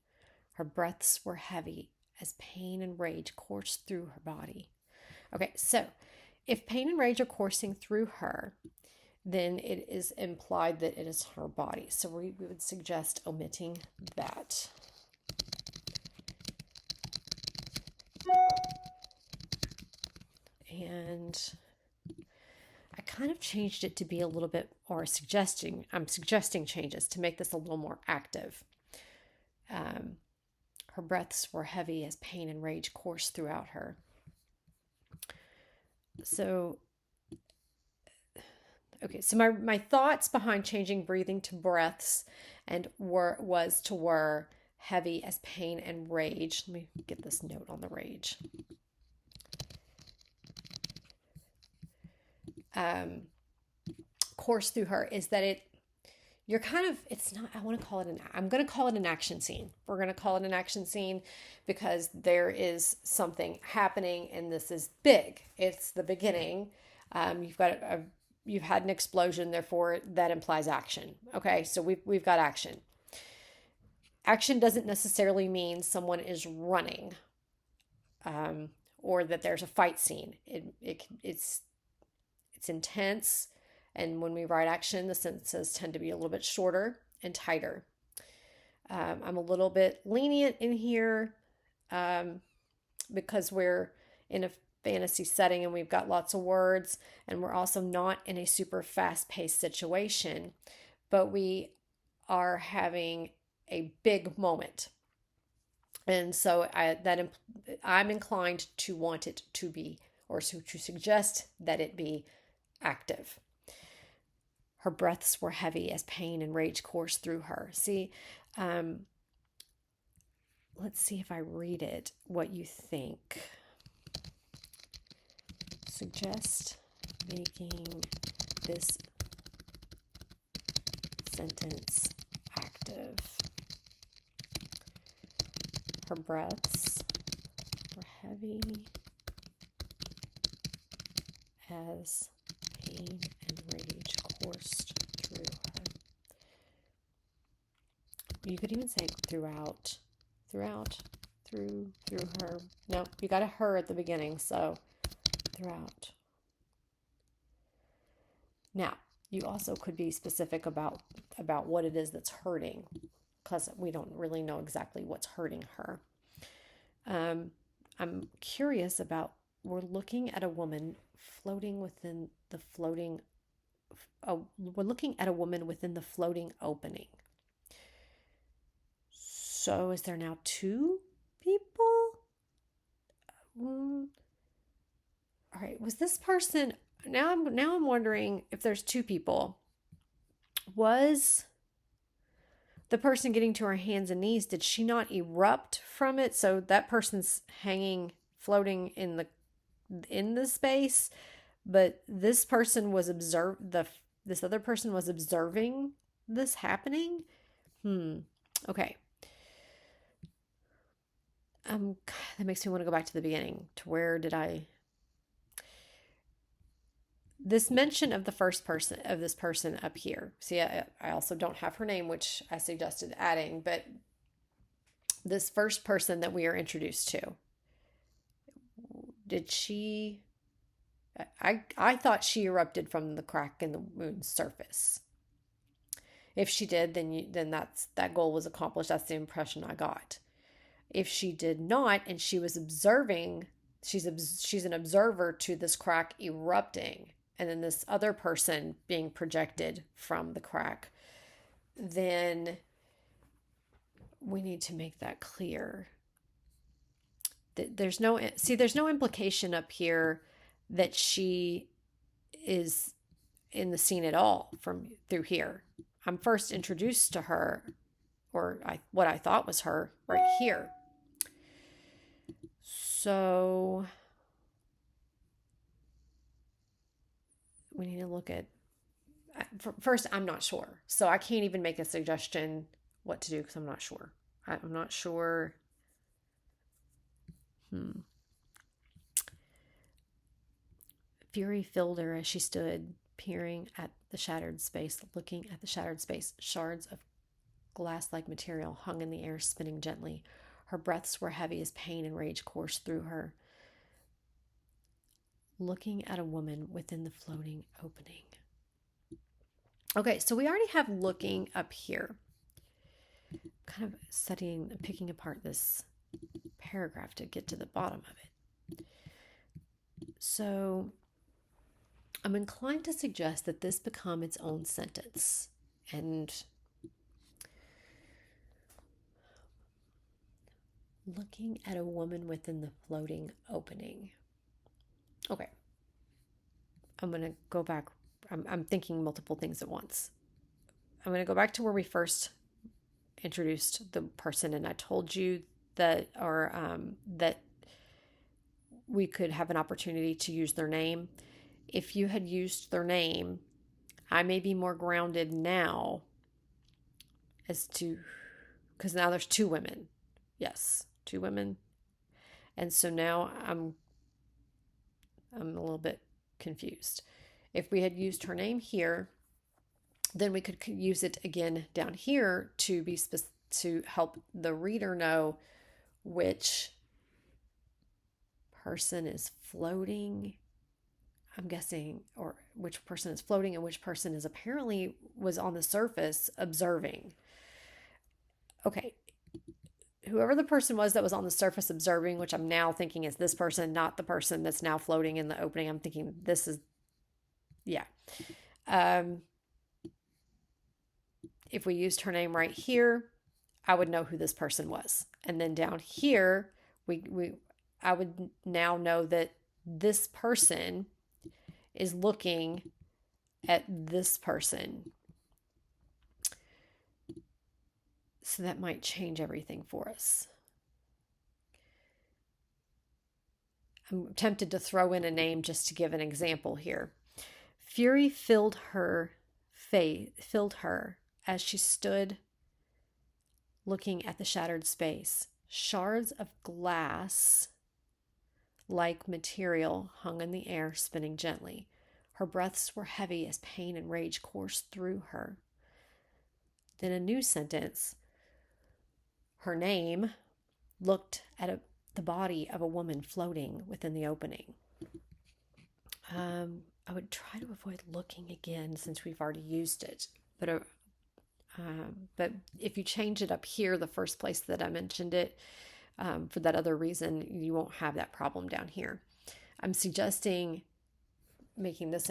Her breaths were heavy as pain and rage coursed through her body. Okay, so if pain and rage are coursing through her, then it is implied that it is her body. So we would suggest omitting that. And I kind of changed it to be a little bit, or I'm suggesting changes to make this a little more active. Her breaths were heavy as pain and rage coursed throughout her. So, okay, so my thoughts behind changing breathing to breaths and were heavy as pain and rage. Let me get this note on the rage. Course through her is that I'm going to call it an action scene. We're going to call it an action scene because there is something happening and this is big. It's the beginning. You've had an explosion, therefore that implies action. Okay, so we've got action. Action doesn't necessarily mean someone is running, or that there's a fight scene. It's intense, and when we write action, the sentences tend to be a little bit shorter and tighter. I'm a little bit lenient in here because we're in a fantasy setting and we've got lots of words, and we're also not in a super fast-paced situation, but we are having a big moment. And so I'm inclined to want it to be, or to suggest that it be active. Her breaths were heavy as pain and rage coursed through her. See, let's see if I read it, what you think. Suggest making this sentence active. Her breaths were heavy as pain and rage coursed through her. You could even say throughout, through her. No, you got a her at the beginning, so throughout. Now, you also could be specific about what it is that's hurting, because we don't really know exactly what's hurting her. I'm curious about, we're looking at a woman floating within the floating, we're looking at a woman within the floating opening. So is there now two people? All right, was this person, now I'm wondering if there's two people. Was the person getting to her hands and knees, did she not erupt from it? So that person's floating in the space, but this person was this other person was observing this happening. Okay. That makes me want to go back to the beginning. To where did this mention of this person up here. See, I also don't have her name, which I suggested adding, but this first person that we are introduced to, did she, I thought she erupted from the crack in the moon's surface. If she did, then that goal was accomplished. That's the impression I got. If she did not, and she was observing, she's an observer to this crack erupting, and then this other person being projected from the crack, then we need to make that clear. There's no implication up here that she is in the scene at all through here. I'm first introduced to her, or what I thought was her, right here. So we need to look at, first, I'm not sure. So I can't even make a suggestion what to do because I'm not sure. I'm not sure. Fury filled her as she stood, peering at the shattered space, looking at the shattered space. Shards of glass-like material hung in the air, spinning gently. Her breaths were heavy as pain and rage coursed through her. Looking at a woman within the floating opening. Okay, so we already have looking up here. Kind of studying, picking apart this paragraph to get to the bottom of it. So I'm inclined to suggest that this become its own sentence. And looking at a woman within the floating opening. Okay. I'm going to go back. I'm thinking multiple things at once. I'm going to go back to where we first introduced the person, and I told you that, that we could have an opportunity to use their name. If you had used their name, I may be more grounded now as to, because now there's two women. Yes, two women. And so now I'm a little bit confused. If we had used her name here, then we could use it again down here to be to help the reader know which person is floating, I'm guessing, or which person is floating and which person is apparently was on the surface observing. Okay. Whoever the person was that was on the surface observing, which I'm now thinking is this person, not the person that's now floating in the opening. I'm thinking this is, yeah. If we used her name right here, I would know who this person was. And then down here, I would now know that this person is looking at this person. So that might change everything for us. I'm tempted to throw in a name just to give an example here. Fury filled her as she stood looking at the shattered space. Shards of glass like material hung in the air, spinning gently. Her breaths were heavy as pain and rage coursed through her. Then a new sentence. Her name looked at the body of a woman floating within the opening. I would try to avoid looking again since we've already used it. But if you change it up here, the first place that I mentioned it, for that other reason, you won't have that problem down here. I'm suggesting making this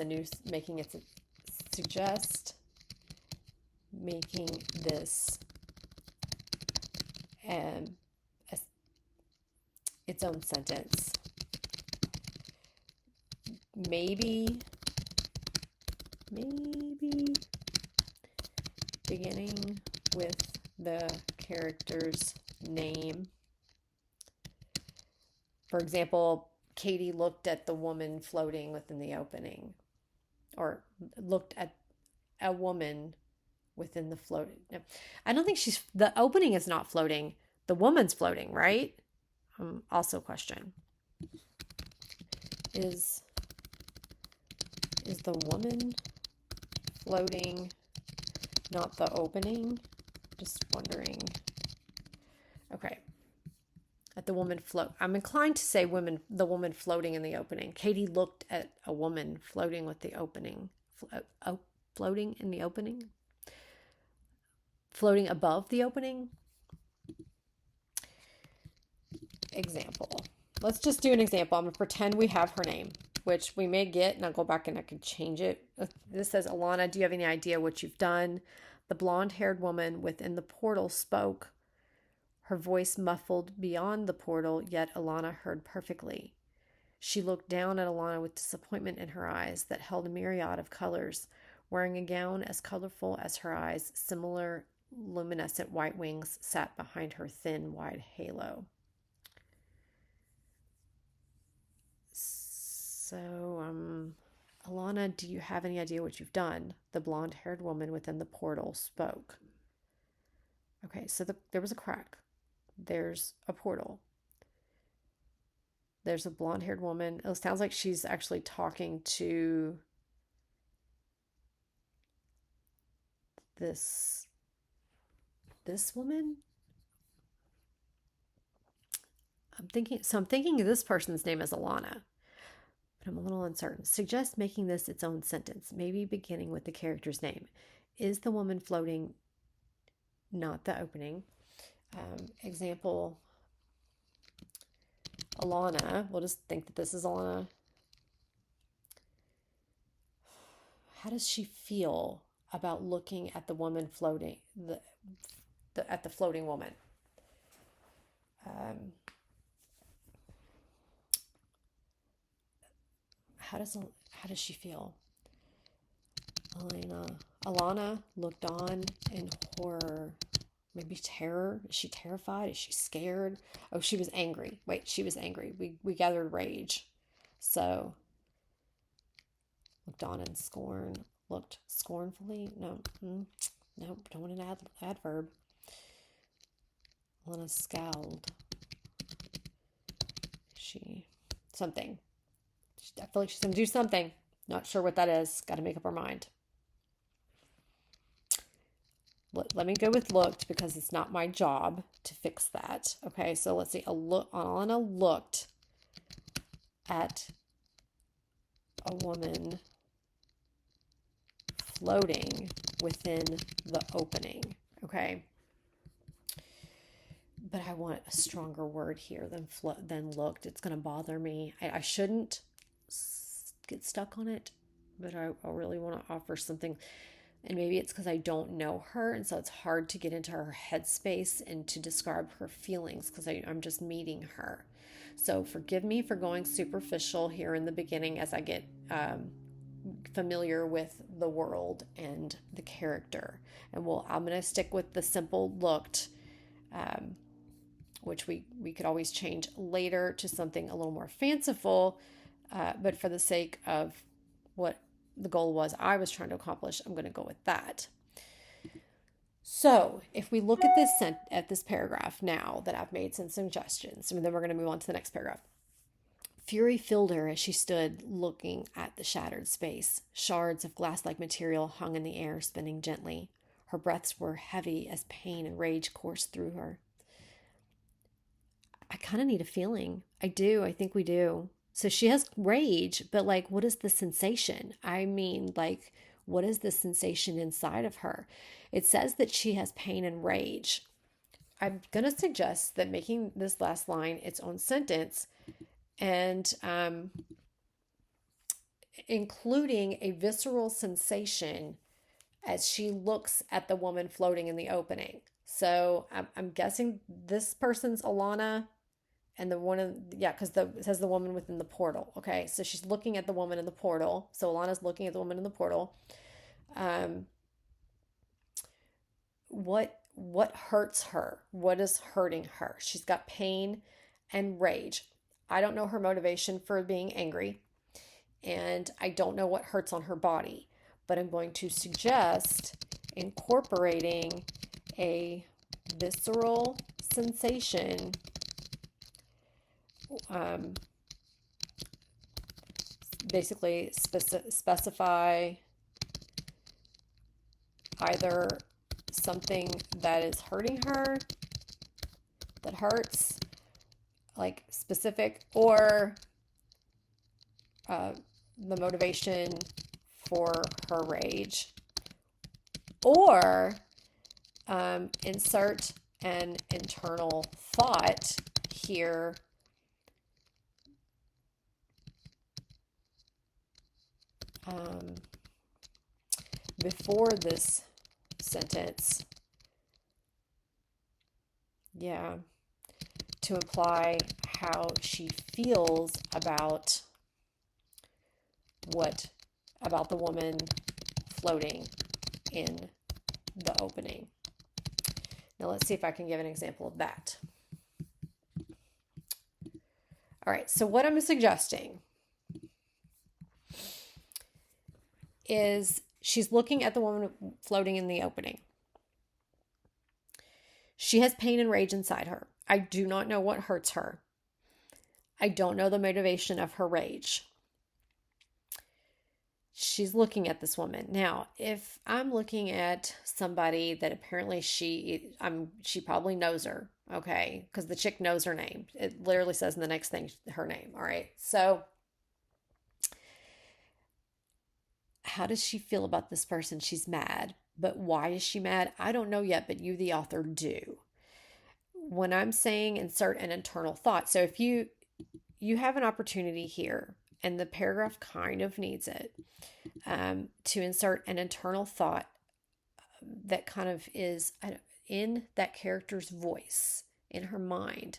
its own sentence. Maybe beginning with the character's name. For example, Katie looked at the woman floating within the opening, or looked at a woman within the floating. No, I don't think the opening is not floating. The woman's floating, right? Also question. Is the woman floating, not the opening? Just wondering. Okay. At the woman float. I'm inclined to say the woman floating in the opening. Katie looked at a woman floating with the opening. Floating in the opening? Floating above the opening? Example. Let's just do an example. I'm going to pretend we have her name, which we may get, and I'll go back and I can change it. This says, Alana, do you have any idea what you've done? The blonde-haired woman within the portal spoke, her voice muffled beyond the portal, yet Alana heard perfectly. She looked down at Alana with disappointment in her eyes that held a myriad of colors. Wearing a gown as colorful as her eyes, similar luminescent white wings sat behind her thin, wide halo. So, Alana, do you have any idea what you've done? The blonde-haired woman within the portal spoke. Okay, so there was a crack. There's a portal. There's a blonde-haired woman. It sounds like she's actually talking to this woman. I'm thinking this person's name is Alana, but I'm a little uncertain. Suggest making this its own sentence, maybe beginning with the character's name. Is the woman floating not the opening? Example, Alana. We'll just think that this is Alana. How does she feel about looking at the woman floating, at the floating woman? How does she feel? Alana looked on in horror. Maybe terror. Is she terrified? Is she scared? Oh, she was angry. Wait, she was angry. We gathered rage. So, looked on in scorn. Looked scornfully. No. No, don't want an adverb. Alana scowled. Something. I feel like she's going to do something. Not sure what that is. Got to make up her mind. Let me go with looked because it's not my job to fix that. Okay, so let's see. Alana looked at a woman floating within the opening. Okay. But I want a stronger word here than looked. It's going to bother me. I shouldn't get stuck on it, but I really want to offer something. And maybe it's because I don't know her, and so it's hard to get into her headspace and to describe her feelings because I'm just meeting her. So forgive me for going superficial here in the beginning as I get familiar with the world and the character. And I'm going to stick with the simple looked, which we could always change later to something a little more fanciful. But for the sake of what the goal was I was trying to accomplish, I'm going to go with that. So if we look at this paragraph now that I've made some suggestions, and then we're going to move on to the next paragraph. Fury filled her as she stood looking at the shattered space. Shards of glass-like material hung in the air, spinning gently. Her breaths were heavy as pain and rage coursed through her. I kind of need a feeling. I do. I think we do. So she has rage, but like, what is the sensation? I mean, like, what is the sensation inside of her? It says that she has pain and rage. I'm going to suggest that making this last line its own sentence and including a visceral sensation as she looks at the woman floating in the opening. So I'm guessing this person's Alana. And because it says the woman within the portal. Okay, so she's looking at the woman in the portal. So Alana's looking at the woman in the portal. What hurts her? What is hurting her? She's got pain and rage. I don't know her motivation for being angry, and I don't know what hurts on her body. But I'm going to suggest incorporating a visceral sensation. Basically specify either something that is hurting her, that hurts, like specific, or the motivation for her rage, or insert an internal thought here. Before this sentence, to imply how she feels about the woman floating in the opening. Now let's see if I can give an example of that. All right, so what I'm suggesting is she's looking at the woman floating in the opening. She has pain and rage inside her. I do not know what hurts her. I don't know the motivation of her rage. She's looking at this woman. Now, if I'm looking at somebody that apparently she probably knows her, Okay, because the chick knows her name. It literally says in the next thing her name. All right. So, how does she feel about this person? She's mad. But why is she mad? I don't know yet, but you, the author, do. When I'm saying insert an internal thought, so if you have an opportunity here, and the paragraph kind of needs it, to insert an internal thought that kind of is in that character's voice, in her mind.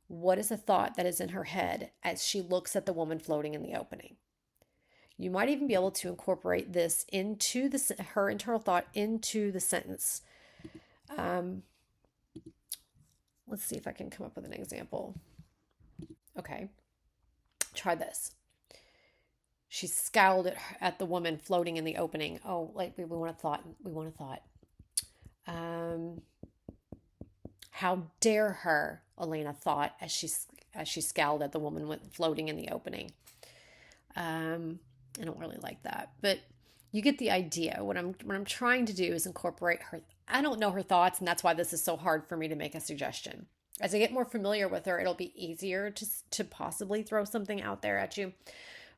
What is a thought that is in her head as she looks at the woman floating in the opening? You might even be able to incorporate this into her internal thought into the sentence. Let's see if I can come up with an example. Okay, try this. She scowled at the woman floating in the opening. Oh, like we want a thought. We want a thought. How dare her? Elena thought as she scowled at the woman floating in the opening. I don't really like that, but you get the idea. What I'm trying to do is incorporate her. I don't know her thoughts, and that's why this is so hard for me to make a suggestion. As I get more familiar with her, it'll be easier to possibly throw something out there at you.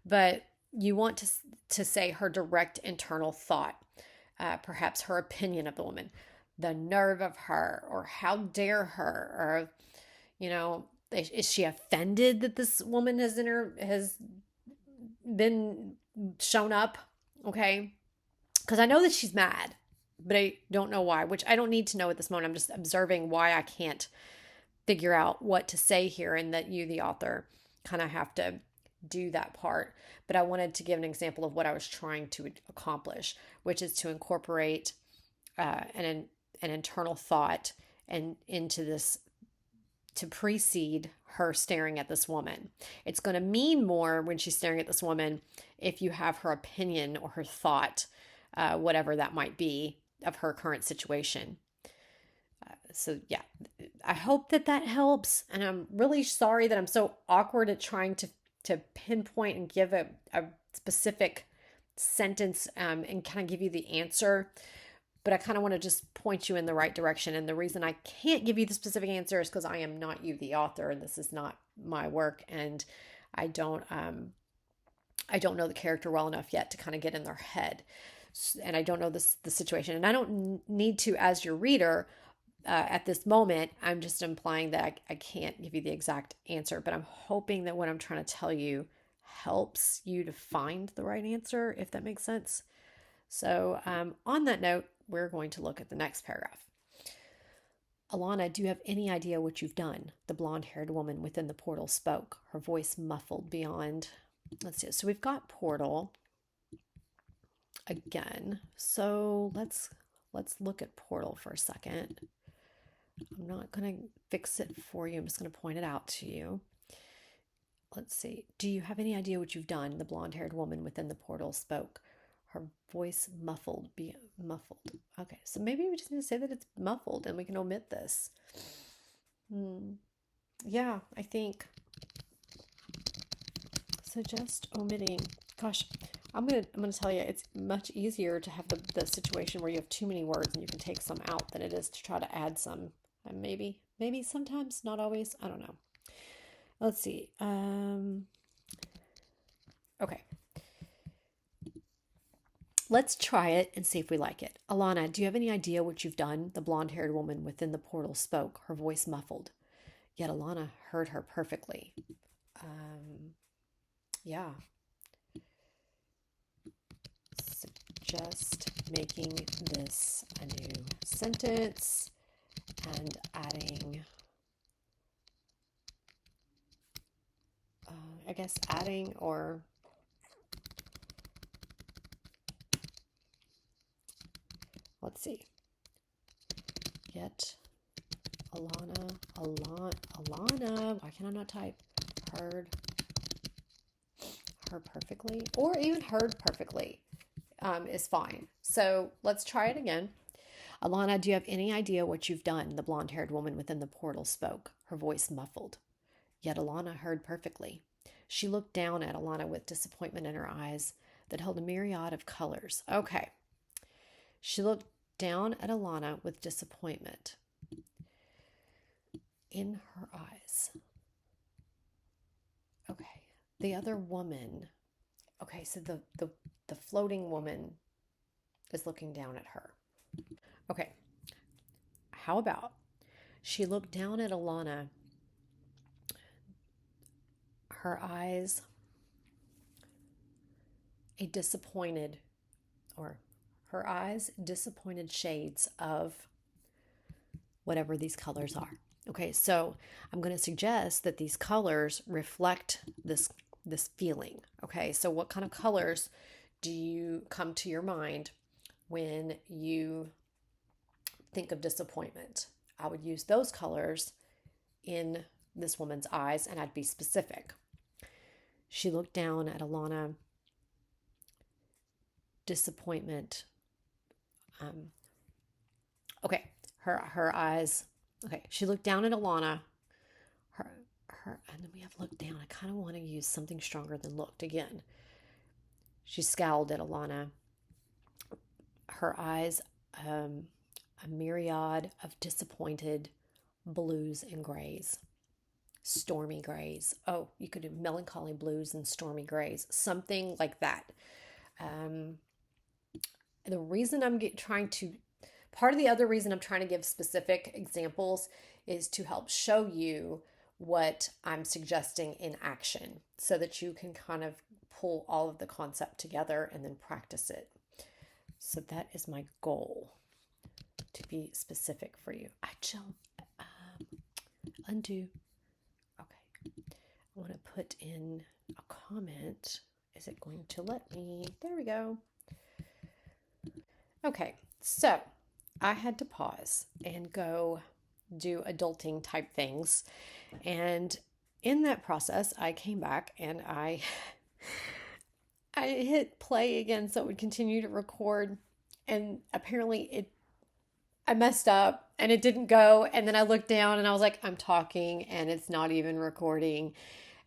But you want to say her direct internal thought, perhaps her opinion of the woman, the nerve of her, or how dare her, or is she offended that this woman has been shown up? Okay, because I know that she's mad, but I don't know why, which I don't need to know at this moment. I'm just observing why I can't figure out what to say here, and that you, the author, kind of have to do that part. But I wanted to give an example of what I was trying to accomplish, which is to incorporate an internal thought and into this, to precede her staring at this woman. It's going to mean more when she's staring at this woman if you have her opinion or her thought, whatever that might be, of her current situation. So yeah, I hope that helps. And I'm really sorry that I'm so awkward at trying to pinpoint and give a specific sentence and kind of give you the answer. But I kind of want to just point you in the right direction. And the reason I can't give you the specific answer is because I am not you, the author, and this is not my work. And I don't know the character well enough yet to kind of get in their head. And I don't know the situation. And I don't need to, as your reader, at this moment. I'm just implying that I can't give you the exact answer. But I'm hoping that what I'm trying to tell you helps you to find the right answer, if that makes sense. So on that note, we're going to look at the next paragraph. Alana, do you have any idea what you've done? The blonde-haired woman within the portal spoke, her voice muffled beyond. Let's see. So we've got portal again. So let's look at portal for a second. I'm not going to fix it for you. I'm just going to point it out to you. Let's see. Do you have any idea what you've done? The blonde-haired woman within the portal spoke, her voice muffled. Okay, so maybe we just need to say that it's muffled and we can omit this. Yeah, I think. So just omitting. Gosh, I'm gonna tell you, it's much easier to have the situation where you have too many words and you can take some out than it is to try to add some. And maybe sometimes, not always. I don't know. Let's see. Okay. Let's try it and see if we like it. Alana, do you have any idea what you've done? The blonde-haired woman within the portal spoke, her voice muffled. Yet Alana heard her perfectly. Yeah. Suggest making this a new sentence and adding, or let's see. Yet Alana, why can I not type? Heard her perfectly, or even heard perfectly is fine. So let's try it again. Alana, do you have any idea what you've done? The blonde-haired woman within the portal spoke, her voice muffled. Yet Alana heard perfectly. She looked down at Alana with disappointment in her eyes that held a myriad of colors. Okay. She looked down at Alana with disappointment. in her eyes. Okay. The other woman. Okay, so the floating woman is looking down at her. Okay. How about she looked down at Alana, her eyes her eyes disappointed shades of whatever these colors are. Okay, so I'm going to suggest that these colors reflect this feeling. Okay, so what kind of colors do you come to your mind when you think of disappointment? I would use those colors in this woman's eyes, and I'd be specific. She looked down at Alana, disappointment. Okay, her eyes. Okay, she looked down at Alana. And then we have looked down. I kind of want to use something stronger than looked again. She scowled at Alana. Her eyes, a myriad of disappointed blues and grays, stormy grays. Oh, you could do melancholy blues and stormy grays, something like that. The reason part of the other reason I'm trying to give specific examples is to help show you what I'm suggesting in action so that you can kind of pull all of the concept together and then practice it. So that is my goal, to be specific for you. Undo. Okay. I want to put in a comment. Is it going to let me? There we go. Okay, so I had to pause and go do adulting type things. And in that process, I came back and I hit play again so it would continue to record. And apparently I messed up and it didn't go. And then I looked down and I was like, I'm talking and it's not even recording.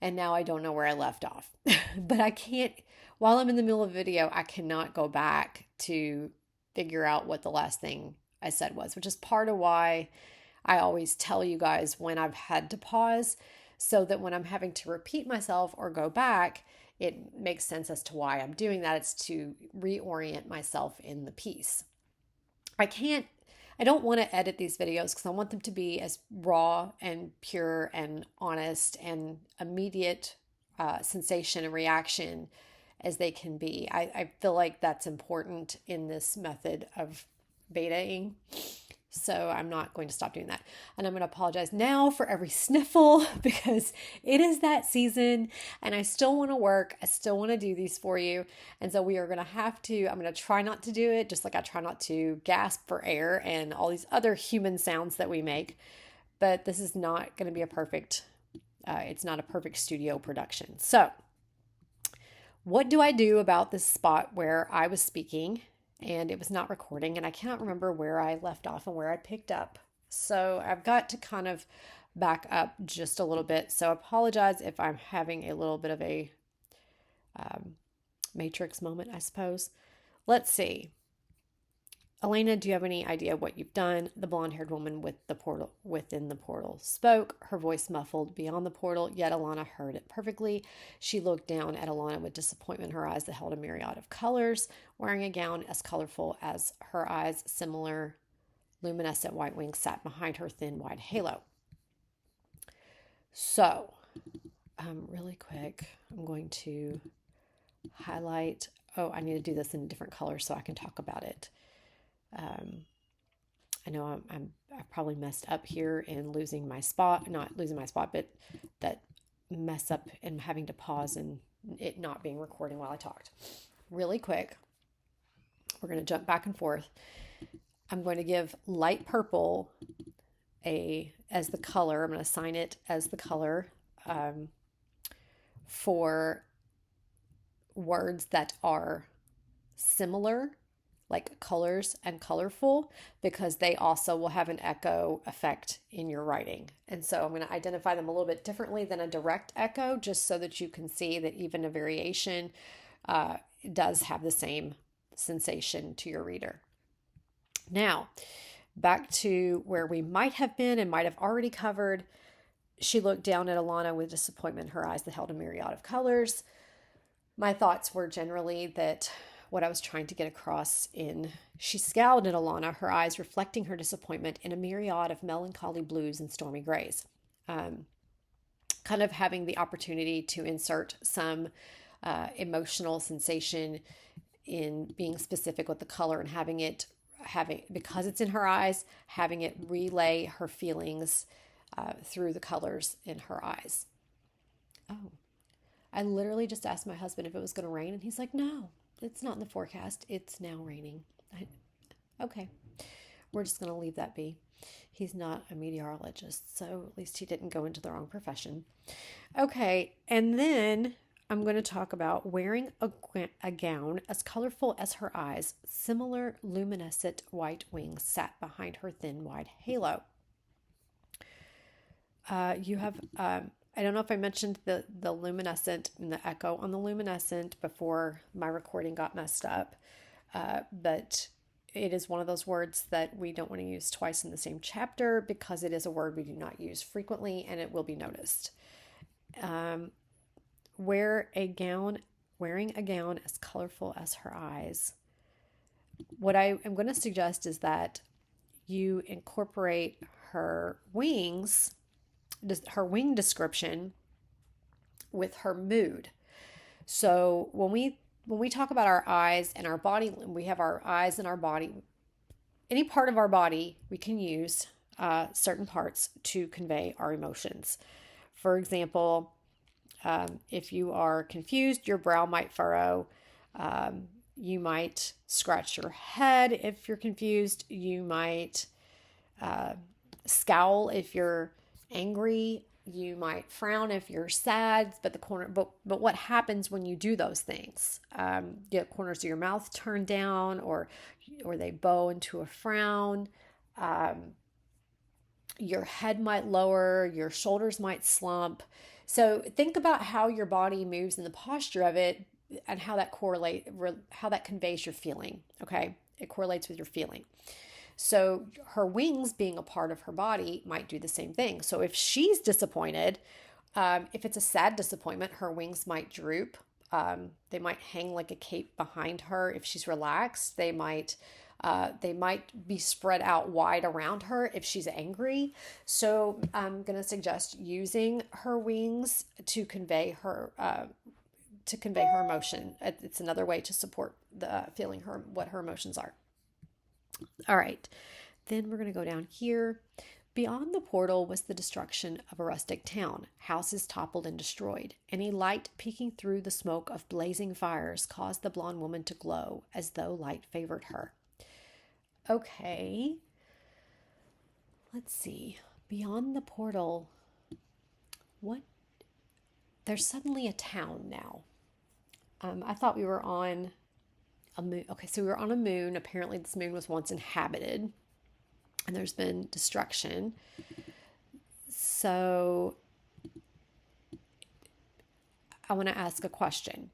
And now I don't know where I left off. But I can't, while I'm in the middle of a video, I cannot go back to figure out what the last thing I said was, which is part of why I always tell you guys when I've had to pause, so that when I'm having to repeat myself or go back, it makes sense as to why I'm doing that. It's to reorient myself in the piece. I don't want to edit these videos because I want them to be as raw and pure and honest and immediate sensation and reaction as they can be. I feel like that's important in this method of betaing. So I'm not going to stop doing that. And I'm going to apologize now for every sniffle because it is that season and I still want to work. I still want to do these for you. And so I'm going to try not to do it, just like I try not to gasp for air and all these other human sounds that we make. But this is not going to be it's not a perfect studio production. So what do I do about this spot where I was speaking and it was not recording, and I cannot remember where I left off and where I picked up. So I've got to kind of back up just a little bit. So I apologize if I'm having a little bit of a matrix moment, I suppose. Let's see. Elena, do you have any idea what you've done? The blonde-haired woman within the portal spoke, her voice muffled beyond the portal, yet Alana heard it perfectly. She looked down at Alana with disappointment in her eyes that held a myriad of colors, wearing a gown as colorful as her eyes. Similar luminescent white wings sat behind her thin, wide halo. So, really quick, I'm going to highlight. Oh, I need to do this in a different color so I can talk about it. I know I probably messed up here in not losing my spot, but that mess up and having to pause and it not being recording while I talked. Really quick, we're going to jump back and forth. I'm going to give light purple as the color. I'm going to assign it as the color for words that are similar, like colors and colorful, because they also will have an echo effect in your writing. And so I'm going to identify them a little bit differently than a direct echo, just so that you can see that even a variation does have the same sensation to your reader. Now, back to where we might have been and might have already covered. She looked down at Alana with disappointment in her eyes that held a myriad of colors. My thoughts were generally that what I was trying to get across she scowled at Alana, her eyes reflecting her disappointment in a myriad of melancholy blues and stormy grays. Kind of having the opportunity to insert some emotional sensation in being specific with the color and because it's in her eyes, having it relay her feelings through the colors in her eyes. Oh, I literally just asked my husband if it was going to rain, and he's like, no, it's not in the forecast. It's now raining. Okay, we're just going to leave that be. He's not a meteorologist, so at least he didn't go into the wrong profession. Okay, and then I'm going to talk about wearing a gown as colorful as her eyes. Similar luminescent white wings sat behind her thin, wide halo. You have... I don't know if I mentioned the luminescent and the echo on the luminescent before my recording got messed up, but it is one of those words that we don't want to use twice in the same chapter because it is a word we do not use frequently and it will be noticed. Wearing a gown as colorful as her eyes. What I am going to suggest is that you incorporate her wing description with her mood. So when we talk about our eyes and our body, we have our eyes and our body. Any part of our body, we can use certain parts to convey our emotions. For example, if you are confused, your brow might furrow. You might scratch your head if you're confused. You might scowl if you're angry. You might frown if you're sad, but what happens when you do those things? The corners of your mouth turn down, or they bow into a frown. Your head might lower, your shoulders might slump. So think about how your body moves and the posture of it, and how that conveys your feeling. Okay, it correlates with your feeling. So her wings being a part of her body might do the same thing. So if she's disappointed, if it's a sad disappointment, her wings might droop. They might hang like a cape behind her. If she's relaxed, they might be spread out wide around her if she's angry. So I'm going to suggest using her wings to convey her emotion. It's another way to support the feeling what her emotions are. All right, then we're going to go down here. Beyond the portal was the destruction of a rustic town. Houses toppled and destroyed. Any light peeking through the smoke of blazing fires caused the blonde woman to glow as though light favored her. Okay, let's see. Beyond the portal, there's suddenly a town now. I thought we were on a moon. Okay, so we were on a moon. Apparently this moon was once inhabited and there's been destruction. So I want to ask a question.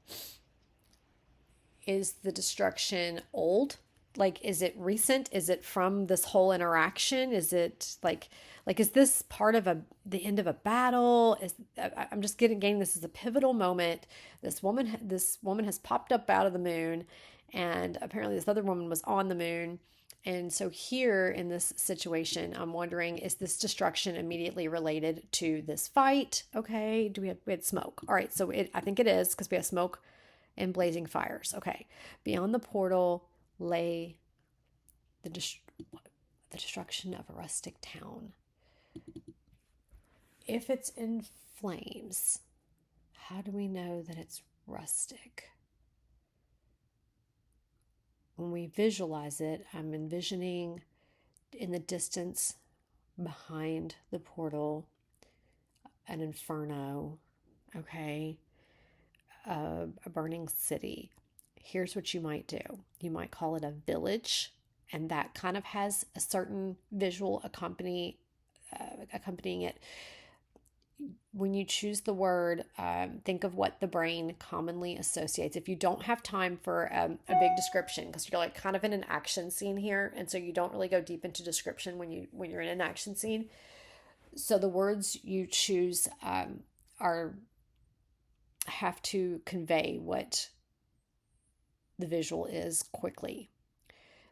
Is the destruction old? Like, is it recent? Is it from this whole interaction? Is it like is this part of the end of a battle? I'm just getting this as a pivotal moment. This woman has popped up out of the moon, and apparently this other woman was on the moon. And so here in this situation, I'm wondering, is this destruction immediately related to this fight? Okay, we had smoke. All right, so I think it is, because we have smoke and blazing fires. Okay, beyond the portal lay the destruction of a rustic town. If it's in flames, how do we know that it's rustic? When we visualize it, I'm envisioning in the distance behind the portal an inferno, okay, a burning city. Here's what you might do. You might call it a village, and that kind of has a certain visual accompanying it. when you choose the word, think of what the brain commonly associates. If you don't have time for a big description, because you're like kind of in an action scene here, and so you don't really go deep into description when you're in an action scene. So the words you choose are have to convey what the visual is quickly.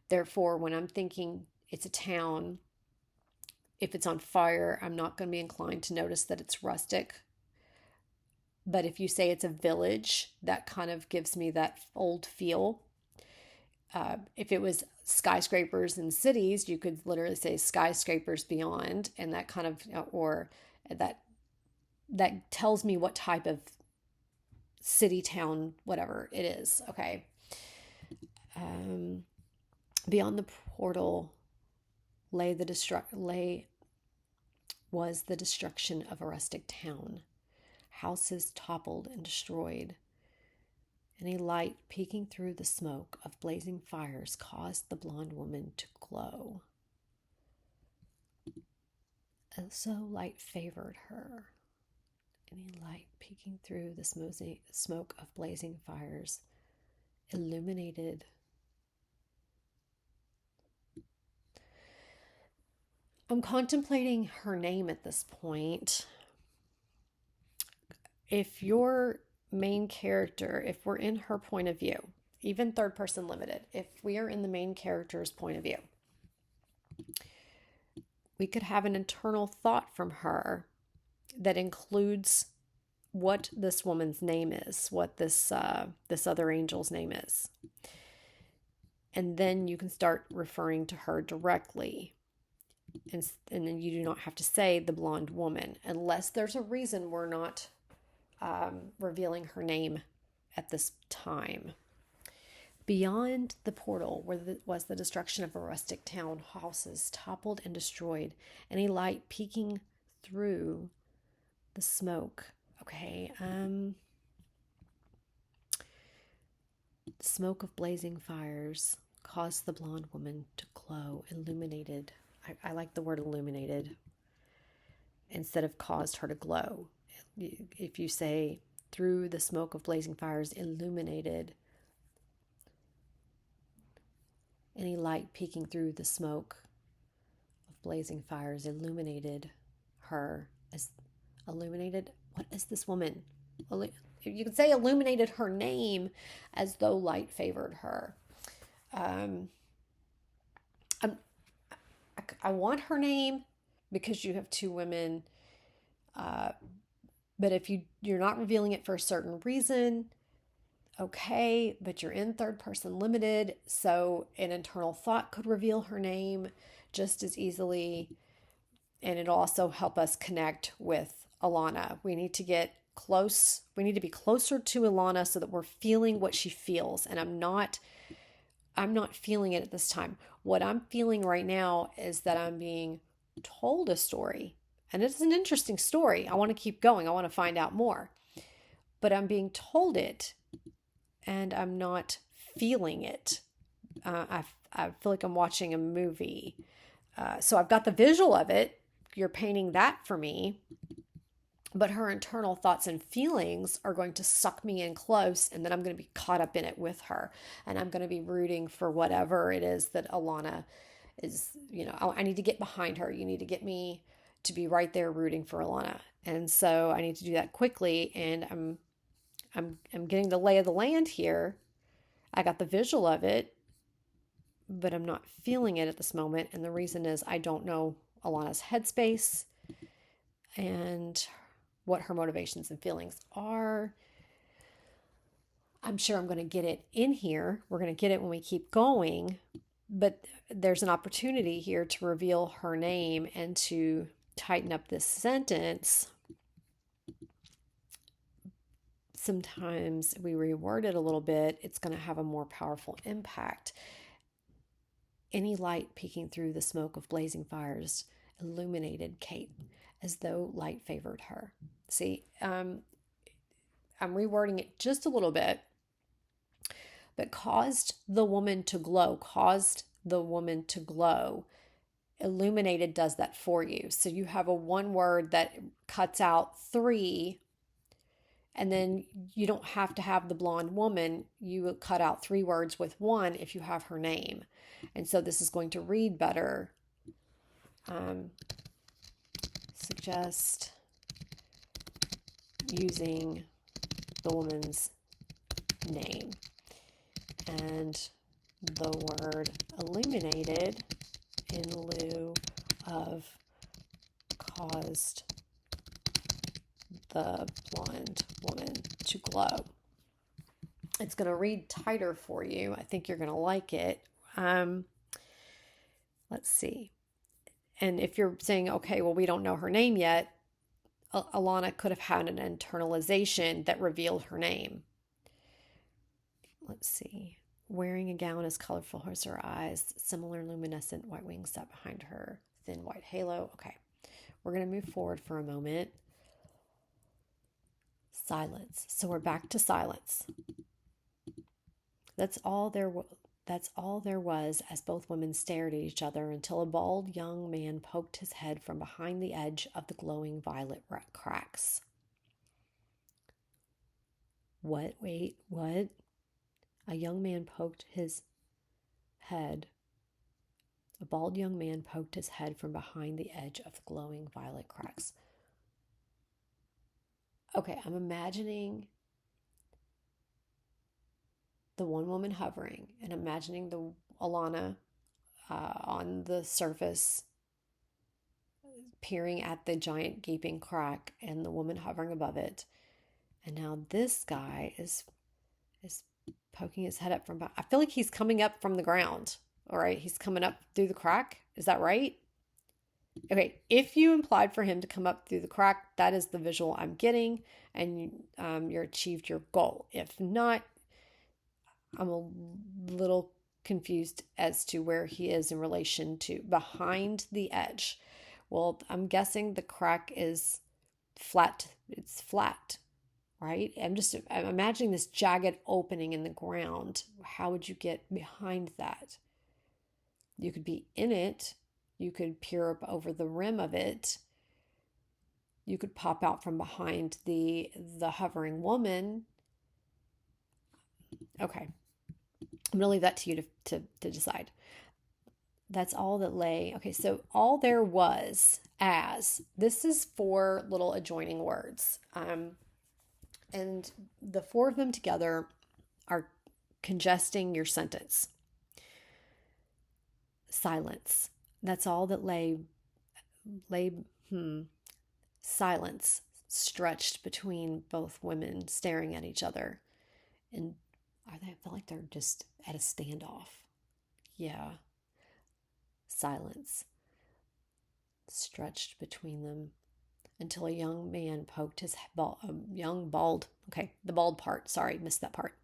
Therefore, when I'm thinking it's a town, if it's on fire, I'm not going to be inclined to notice that it's rustic. But if you say it's a village, that kind of gives me that old feel. If it was skyscrapers and cities, you could literally say skyscrapers beyond, and that kind of, or that tells me what type of city, town, whatever it is. Okay. Beyond the portal was the destruction of a rustic town. Houses toppled and destroyed. Any light peeking through the smoke of blazing fires caused the blonde woman to glow. And so light favored her. Any light peeking through the smoke of blazing fires illuminated. I'm contemplating her name at this point. If your main character, if we're in her point of view, even third person limited, if we are in the main character's point of view, we could have an internal thought from her that includes what this woman's name is, what this other angel's name is. And then you can start referring to her directly. And then you do not have to say the blonde woman, unless there's a reason we're not revealing her name at this time. Beyond the portal was the destruction of a rustic town, houses toppled and destroyed, any light peeking through the smoke. Okay. Smoke of blazing fires caused the blonde woman to glow, illuminated. I like the word illuminated instead of caused her to glow. If you say through the smoke of blazing fires illuminated, any light peeking through the smoke of blazing fires illuminated her as illuminated. What is this woman? You could say illuminated her name as though light favored her. I want her name because you have two women. But if you're not revealing it for a certain reason, okay, but you're in third person limited, so an internal thought could reveal her name just as easily, and it'll also help us connect with Alana. We need to get close. We need to be closer to Alana so that we're feeling what she feels, and I'm not feeling it at this time. What I'm feeling right now is that I'm being told a story, and it's an interesting story. I want to keep going. I want to find out more, but I'm being told it, and I'm not feeling it. I feel like I'm watching a movie. So I've got the visual of it. You're painting that for me. But her internal thoughts and feelings are going to suck me in close, and then I'm going to be caught up in it with her. And I'm going to be rooting for whatever it is that Alana is, I need to get behind her. You need to get me to be right there rooting for Alana. And so I need to do that quickly, and I'm getting the lay of the land here. I got the visual of it, but I'm not feeling it at this moment. And the reason is I don't know Alana's headspace and what her motivations and feelings are. I'm sure I'm going to get it in here. We're going to get it when we keep going, but there's an opportunity here to reveal her name and to tighten up this sentence. Sometimes we reword it a little bit, it's going to have a more powerful impact. Any light peeking through the smoke of blazing fires illuminated Kate as though light favored her. See, I'm rewording it just a little bit, but caused the woman to glow. Illuminated does that for you. So you have a one word that cuts out three, and then you don't have to have the blonde woman. You cut out three words with one if you have her name. And so this is going to read better. Suggest using the woman's name. And the word illuminated in lieu of caused the blonde woman to glow. It's going to read tighter for you. I think you're going to like it. Let's see. And if you're saying, okay, well, we don't know her name yet, Alana could have had an internalization that revealed her name. Let's see. Wearing a gown as colorful as her eyes, similar luminescent white wings sat behind her, thin white halo. Okay, we're going to move forward for a moment. Silence. So we're back to silence. That's all there was as both women stared at each other until a bald young man poked his head from behind the edge of the glowing violet cracks. What? Wait, what? A young man poked his head. A bald young man poked his head from behind the edge of the glowing violet cracks. Okay, I'm imagining the one woman hovering and imagining the Alana on the surface peering at the giant gaping crack and the woman hovering above it. And now this guy is poking his head up from behind. I feel like he's coming up from the ground. All right, he's coming up through the crack. Is that right? Okay, if you implied for him to come up through the crack, that is the visual I'm getting, and you achieved your goal. If not, I'm a little confused as to where he is in relation to behind the edge. Well, I'm guessing the crack is flat. It's flat, right? I'm imagining this jagged opening in the ground. How would you get behind that? You could be in it. You could peer up over the rim of it. You could pop out from behind the hovering woman. Okay. I'm going to leave that to you to decide. That's all that lay. Okay, so all there was as. This is 4 little adjoining words. And the 4 of them together are congesting your sentence. Silence. That's all that lay. Silence stretched between both women staring at each other. And I feel like they're just at a standoff. Yeah. Silence stretched between them until a young man poked his the bald part. Sorry, missed that part.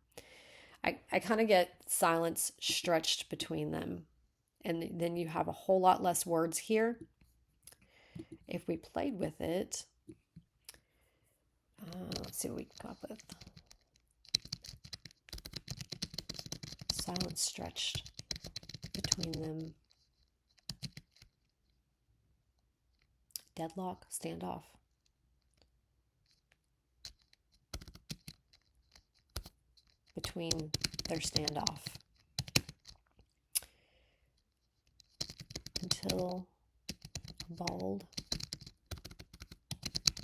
I kind of get silence stretched between them. And then you have a whole lot less words here. If we played with it, let's see what we can come up with. Silence stretched between them. Deadlock, standoff. Between their standoff. Until a bald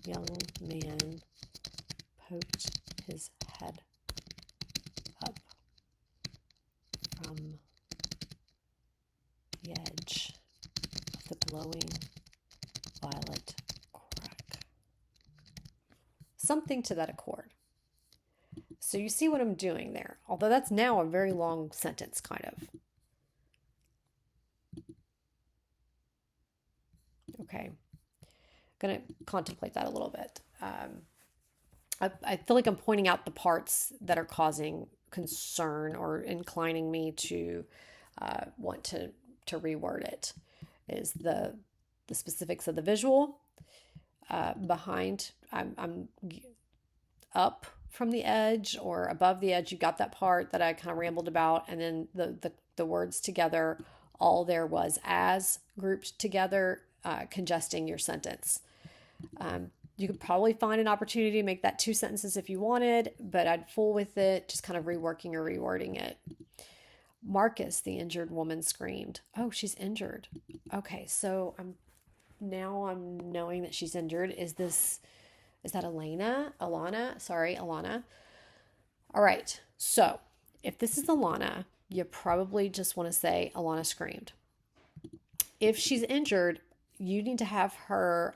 young man poked his head up from the edge of the glowing violet crack. Something to that accord. So you see what I'm doing there, although that's now a very long sentence, kind of. Okay, I'm going to contemplate that a little bit. I feel like I'm pointing out the parts that are causing concern or inclining me to want to reword it. Is the specifics of the visual. Behind, I'm up from the edge or above the edge. You got that part that I kind of rambled about, and then the words together all there was as grouped together, congesting your sentence. You could probably find an opportunity to make that 2 sentences if you wanted, but I'd fool with it, just kind of reworking or rewording it. Marcus, the injured woman, screamed. Oh, she's injured. Okay, so I'm knowing that she's injured. Is that Alana? Sorry, Alana. All right, so if this is Alana, you probably just want to say Alana screamed. If she's injured, you need to have her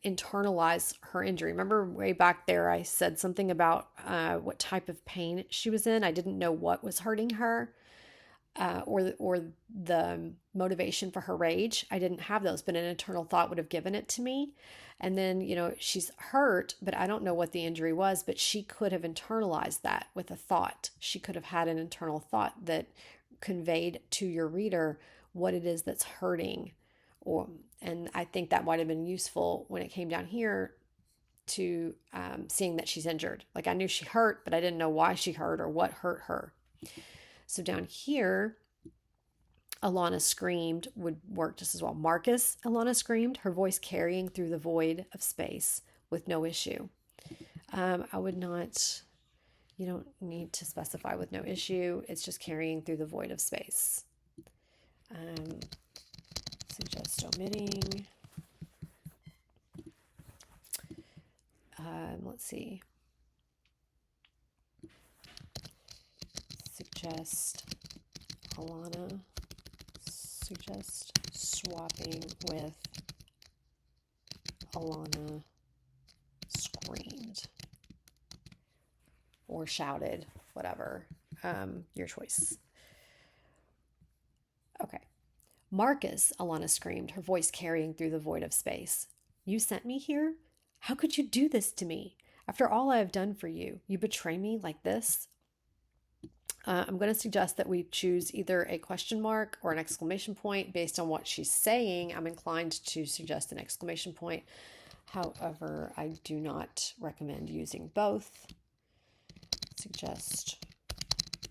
internalize her injury. Remember way back there I said something about what type of pain she was in. I didn't know what was hurting her or the motivation for her rage. I didn't have those, but an internal thought would have given it to me. And then, she's hurt, but I don't know what the injury was, but she could have internalized that with a thought. She could have had an internal thought that conveyed to your reader what it is that's hurting. And I think that might have been useful when it came down here to seeing that she's injured. Like I knew she hurt, but I didn't know why she hurt or what hurt her. So down here, Alana screamed would work just as well. Marcus, Alana screamed, her voice carrying through the void of space with no issue. I would not, you don't need to specify with no issue. It's just carrying through the void of space. Suggest omitting. Let's see. Alana suggest swapping with Alana screamed or shouted, whatever, your choice. Okay. Marcus, Alana screamed, her voice carrying through the void of space. You sent me here? How could you do this to me? After all I have done for you, you betray me like this? I'm going to suggest that we choose either a question mark or an exclamation point based on what she's saying. I'm inclined to suggest an exclamation point. However, I do not recommend using both. Suggest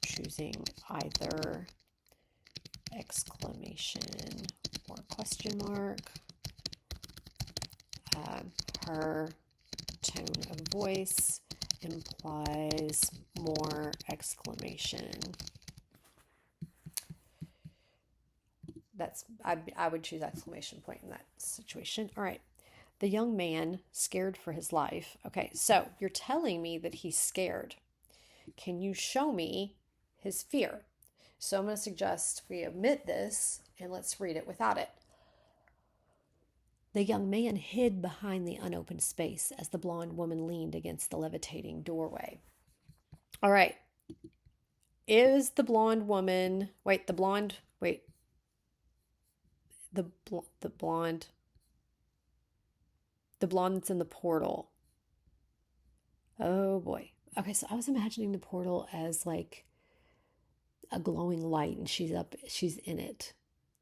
choosing either exclamation or question mark. Her tone of voice implies more exclamation. I would choose exclamation point in that situation. All right. The young man scared for his life. Okay, so you're telling me that he's scared. Can you show me his fear? So I'm going to suggest we omit this and let's read it without it. The young man hid behind the unopened space as the blonde woman leaned against the levitating doorway. All right. Is the blonde woman... the blonde that's in the portal. Oh boy. Okay, so I was imagining the portal as like a glowing light and she's in it.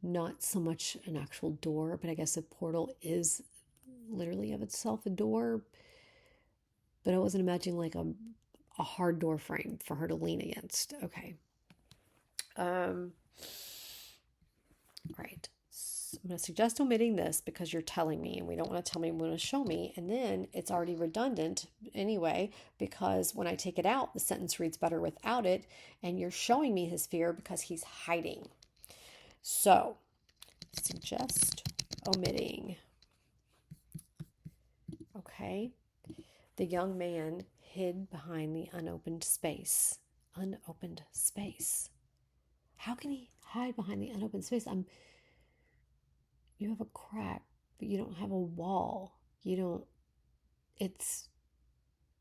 Not so much an actual door, but I guess a portal is literally of itself a door. But I wasn't imagining like a hard door frame for her to lean against. Okay. Right. So I'm going to suggest omitting this because you're telling me and we don't want to tell me, we want to show me. And then it's already redundant anyway, because when I take it out, the sentence reads better without it. And you're showing me his fear because he's hiding. So, suggest omitting. Okay. The young man hid behind the unopened space. Unopened space. How can he hide behind the unopened space? You have a crack, but you don't have a wall.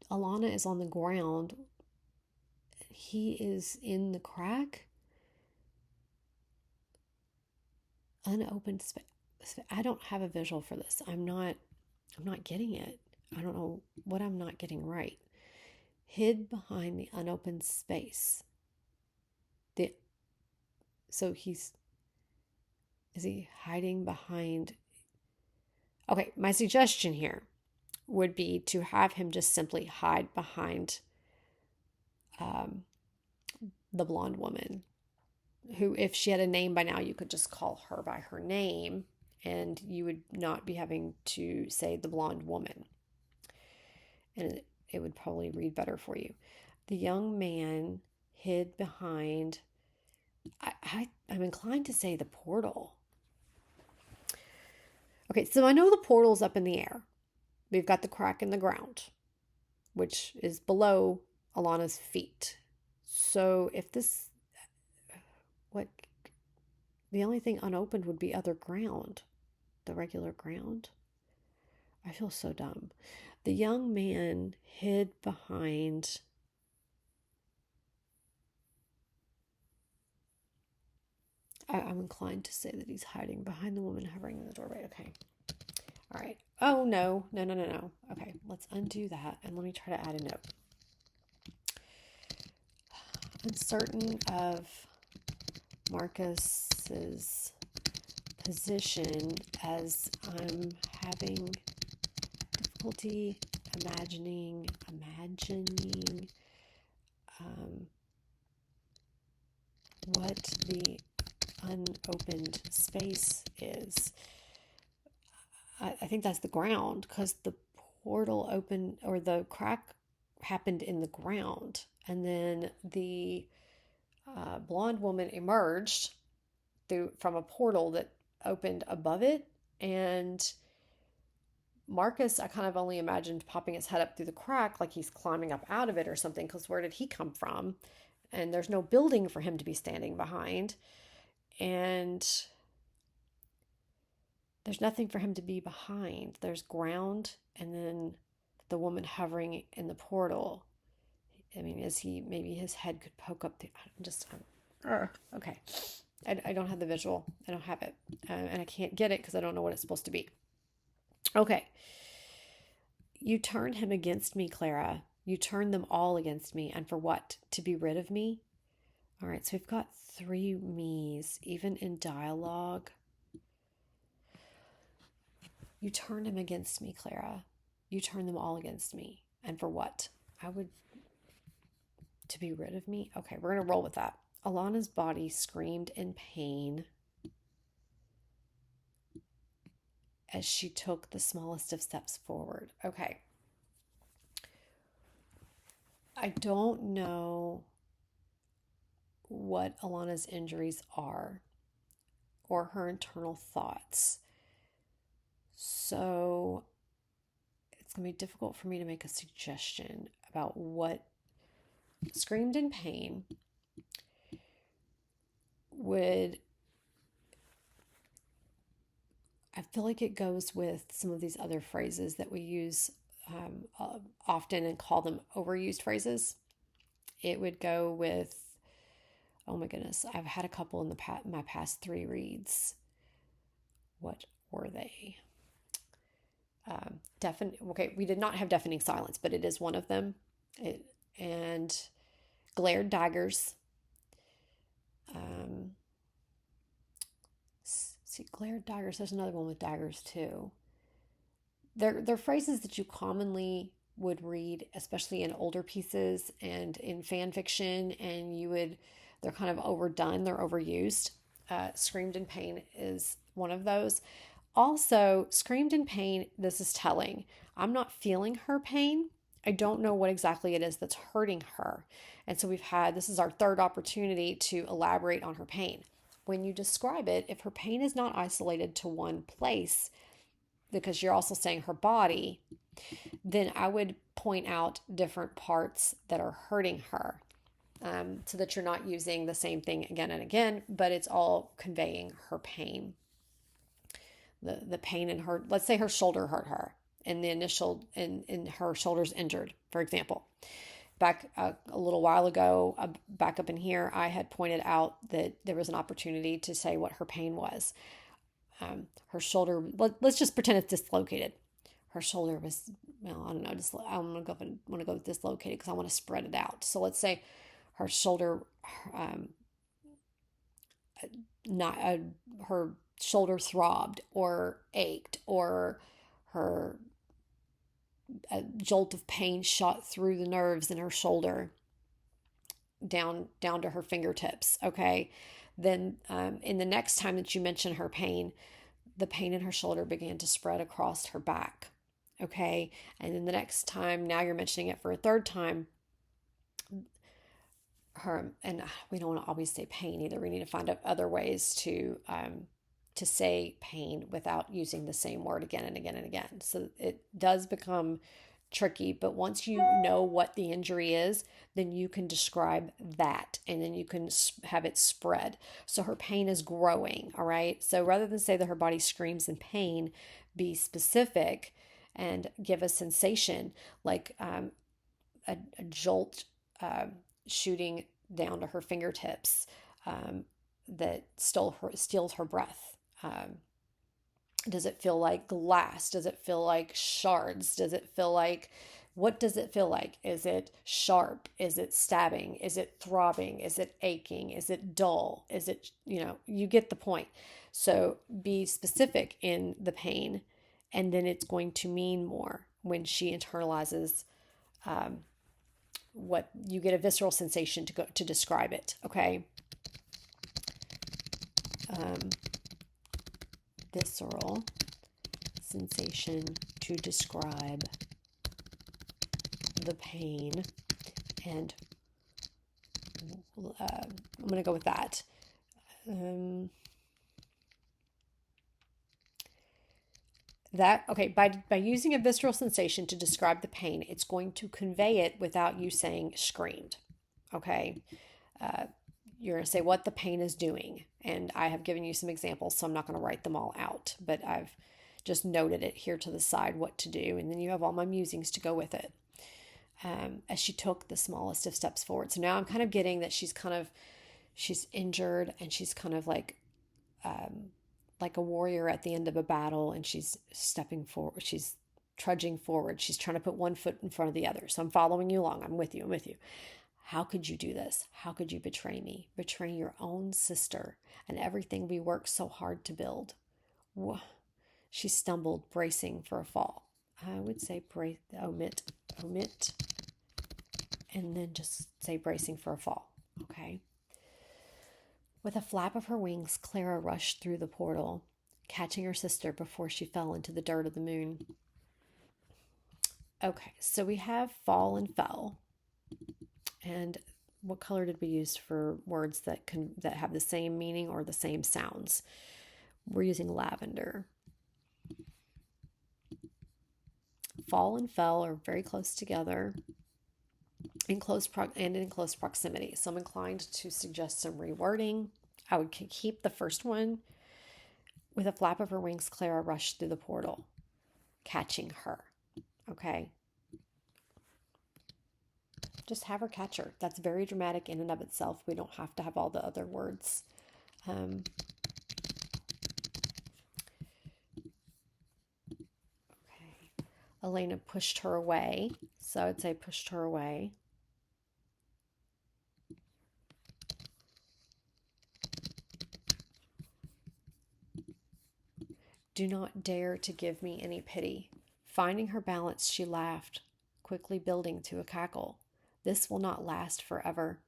Alana is on the ground. He is in the crack. Unopened space. I don't have a visual for this. I'm not getting it. I don't know what I'm not getting right. Hid behind the unopened space. Is he hiding behind? Okay, my suggestion here would be to have him just simply hide behind the blonde woman. who, if she had a name by now, you could just call her by her name and you would not be having to say the blonde woman. And it would probably read better for you. The young man hid behind, I'm inclined to say the portal. Okay, so I know the portal's up in the air. We've got the crack in the ground, which is below Alana's feet. So if this, what, the only thing unopened would be other ground, the regular ground. I feel so dumb. The young man hid behind, I'm inclined to say that he's hiding behind the woman hovering in the doorway. Okay. All right. Oh, no. No. Okay, let's undo that and let me try to add a note. I'm certain of Marcus's position as I'm having difficulty imagining what the unopened space is. I think that's the ground, because the portal opened, or the crack happened in the ground, and then the blonde woman emerged from a portal that opened above it, and Marcus, I kind of only imagined popping his head up through the crack like he's climbing up out of it or something, because where did he come from? And there's no building for him to be standing behind, and there's nothing for him to be behind. There's ground and then the woman hovering in the portal. I mean, maybe his head could poke up okay. I don't have the visual. I don't have it. And I can't get it because I don't know what it's supposed to be. Okay. You turned him against me, Clara. You turned them all against me. And for what? To be rid of me? All right. So we've got 3 me's, even in dialogue. You turned him against me, Clara. You turned them all against me. And for what? To be rid of me? Okay, we're going to roll with that. Alana's body screamed in pain as she took the smallest of steps forward. Okay. I don't know what Alana's injuries are or her internal thoughts. So it's going to be difficult for me to make a suggestion about what screamed in pain would. I feel like it goes with some of these other phrases that we use often and call them overused phrases. It would go with, oh my goodness, I've had a couple in my past 3 reads. What were they? Okay, we did not have deafening silence, but it is one of them. And glared daggers. See, glared daggers. There's another one with daggers too. They're phrases that you commonly would read, especially in older pieces and in fan fiction, and they're kind of overdone. They're overused. Screamed in pain is one of those. Also, screamed in pain, this is telling. I'm not feeling her pain. I don't know what exactly it is that's hurting her. And so this is our 3rd opportunity to elaborate on her pain. When you describe it, if her pain is not isolated to one place, because you're also saying her body, then I would point out different parts that are hurting her, so that you're not using the same thing again and again, but it's all conveying her pain. The pain in her, let's say her shoulder hurt her, and in her shoulder's injured, for example. Back a little while ago, back up in here, I had pointed out that there was an opportunity to say what her pain was. Her shoulder, let's just pretend it's dislocated. Her shoulder was, well, I don't know, I'm going to go with dislocated because I want to spread it out. So let's say her shoulder, her shoulder throbbed or ached, or a jolt of pain shot through the nerves in her shoulder down to her fingertips. Okay, Then in the next time that you mention her pain, the pain in her shoulder began to spread across her back. Okay. And then the next time, now you're mentioning it for a third time, her, and we don't want to always say pain either. We need to find out other ways to say pain without using the same word again and again and again. So it does become tricky, but once you know what the injury is, then you can describe that, and then you can have it spread. So her pain is growing, all right? So rather than say that her body screams in pain, be specific and give a sensation like a jolt shooting down to her fingertips that steals her breath. Does it feel like glass? Does it feel like shards? What does it feel like? Is it sharp? Is it stabbing? Is it throbbing? Is it aching? Is it dull? Is it, you get the point. So be specific in the pain, and then it's going to mean more when she internalizes what you get, a visceral sensation to describe it. Okay. Visceral sensation to describe the pain, and I'm going to go with that. By using a visceral sensation to describe the pain, it's going to convey it without you saying screamed. Okay. You're going to say what the pain is doing. And I have given you some examples, so I'm not going to write them all out, but I've just noted it here to the side what to do. And then you have all my musings to go with it. As she took the smallest of steps forward. So now I'm kind of getting that she's injured, and she's kind of like a warrior at the end of a battle, and she's stepping forward. She's trudging forward. She's trying to put one foot in front of the other. So I'm following you along. I'm with you. How could you do this? How could you betray me? Betray your own sister and everything we worked so hard to build. She stumbled, bracing for a fall. I would say omit, and then just say bracing for a fall. Okay. With a flap of her wings, Clara rushed through the portal, catching her sister before she fell into the dirt of the moon. Okay, so we have fall and fell. And what color did we use for words that have the same meaning or the same sounds? We're using lavender. Fall and fell are very close together, in close proximity. So I'm inclined to suggest some rewording. I would keep the first one. With a flap of her wings, Clara rushed through the portal, catching her. Okay. Just have her catch her. That's very dramatic in and of itself. We don't have to have all the other words. Okay. Elena pushed her away. So I would say pushed her away. Do not dare to give me any pity. Finding her balance, she laughed, quickly building to a cackle. This will not last forever.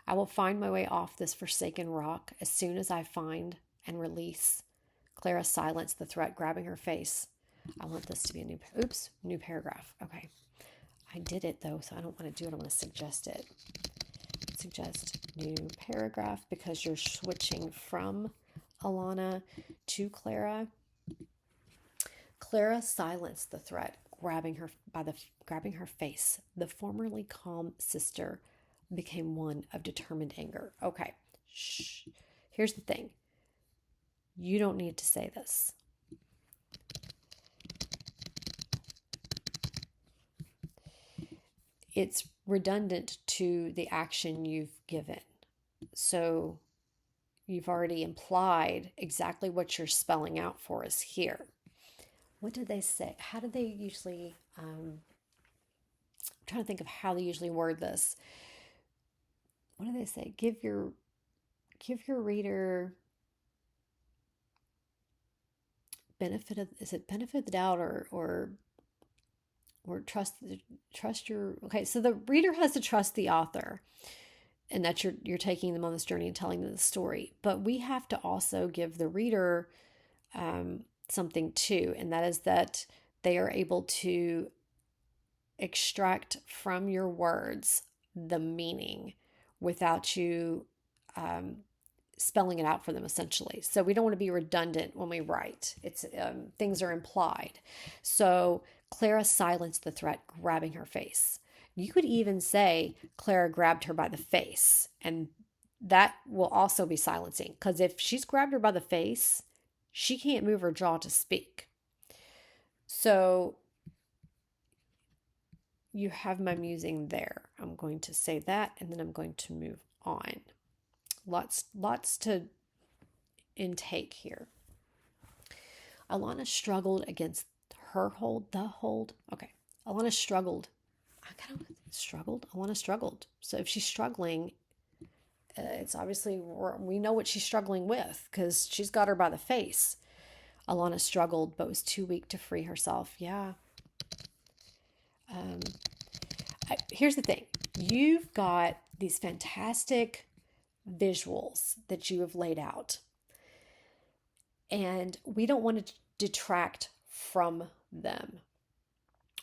I will find my way off this forsaken rock as soon as I find and release. Clara silenced the threat, grabbing her face. I want this to be a new paragraph. Okay. I did it though, so I don't want to do it. I want to suggest it. Suggest new paragraph because you're switching from Alana to Clara. Clara silenced the threat, grabbing her face. The formerly calm sister became one of determined anger. Okay, shh. Here's the thing. You don't need to say this. It's redundant to the action you've given. So you've already implied exactly what you're spelling out for us here. What did they say? How did they usually, I'm trying to think of how they usually word this. What do they say? Give your reader benefit of the doubt or trust your, okay, so the reader has to trust the author. and that you're taking them on this journey and telling them the story. But we have to also give the reader something too, and that is that they are able to extract from your words the meaning without you spelling it out for them, essentially. So we don't want to be redundant when we write. It's things are implied. So Clara silenced the threat, grabbing her face. You could even say Clara grabbed her by the face, and that will also be silencing, because if she's grabbed her by the face, she can't move her jaw to speak. So you have my musing there. I'm going to say that, and then I'm going to move on. Lots to intake here. Alana struggled against her hold, the hold. Okay. Alana struggled. Alana struggled. So if she's struggling, it's obviously, we know what she's struggling with because she's got her by the face. Alana struggled, but was too weak to free herself. Yeah. Here's the thing. You've got these fantastic visuals that you have laid out, and we don't want to detract from them.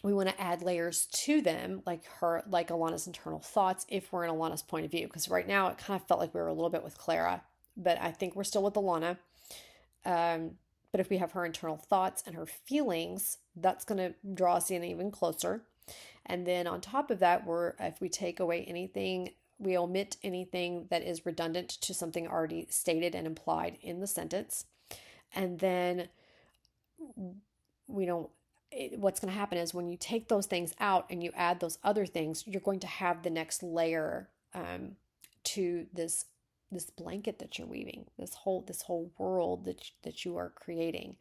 We want to add layers to them, like Alana's internal thoughts, if we're in Alana's point of view. Because right now it kind of felt like we were a little bit with Clara, but I think we're still with Alana. But if we have her internal thoughts and her feelings, that's going to draw us in even closer. And then on top of that, if we take away anything, we omit anything that is redundant to something already stated and implied in the sentence. And then what's going to happen is when you take those things out and you add those other things, you're going to have the next layer to this blanket that you're weaving, this whole world that you are creating,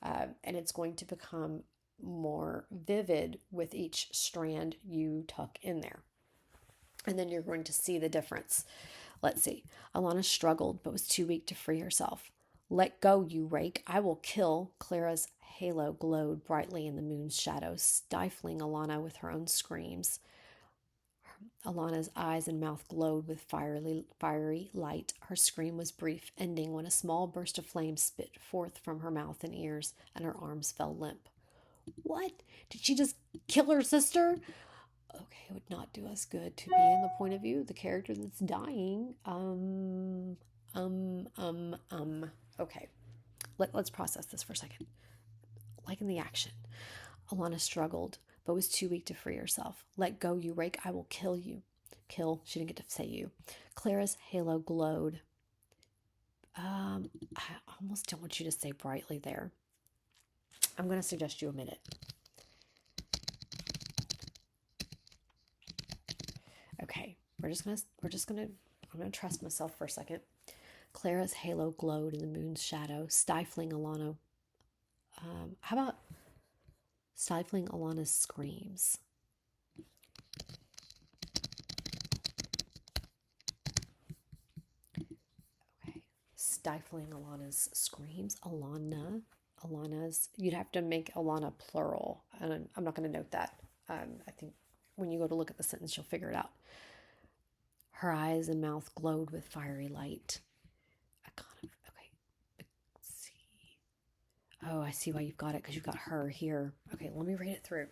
and it's going to become more vivid with each strand you tuck in there. And then you're going to see the difference. Let's see. Alana struggled, but was too weak to free herself. Let go, you rake. I will kill. Clara's halo glowed brightly in the moon's shadows, stifling Alana with her own screams. Alana's eyes and mouth glowed with fiery light. Her scream was brief, ending when a small burst of flame spit forth from her mouth and ears, and her arms fell limp. What? Did she just kill her sister? Okay, it would not do us good to be in the point of view of the character that's dying. Okay, let's process this for a second. Like in the action, Alana struggled, but was too weak to free herself. Let go, you rake. I will kill you. Kill. She didn't get to say you. Clara's halo glowed. I almost don't want you to say brightly there. I'm going to suggest you omit it. Okay, I'm going to trust myself for a second. Clara's halo glowed in the moon's shadow, stifling Alana. How about stifling Alana's screams? Okay, stifling Alana's screams. Alana's, you'd have to make Alana plural, and I'm not going to note that. I think when you go to look at the sentence, you'll figure it out. Her eyes and mouth glowed with fiery light. Okay, let's see. Oh, I see why you've got it, because you've got her here. Okay, let me read it through.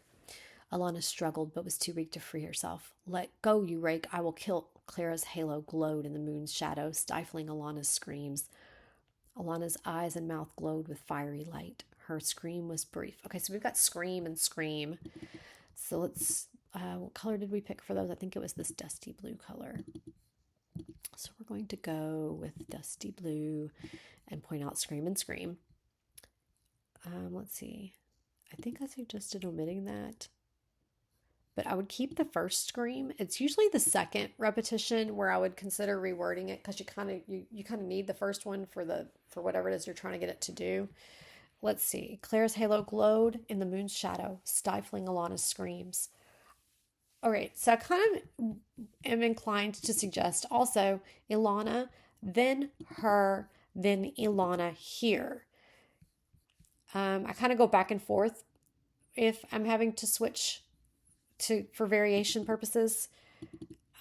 Alana struggled, but was too weak to free herself. Let go, you rake. I will kill. Clara's halo glowed in the moon's shadow, stifling Alana's screams. Alana's eyes and mouth glowed with fiery light. Her scream was brief. Okay, so we've got scream and scream. So let's, what color did we pick for those? I think it was this dusty blue color. So we're going to go with dusty blue and point out scream and scream. Let's see. I think I suggested omitting that. But I would keep the first scream. It's usually the second repetition where I would consider rewording it, because you kind of need the first one for whatever it is you're trying to get it to do. Let's see. Clara's halo glowed in the moon's shadow, stifling Alana's screams. All right, so I kind of am inclined to suggest also Ilana, then her, then Ilana here. I kind of go back and forth if I'm having to switch for variation purposes.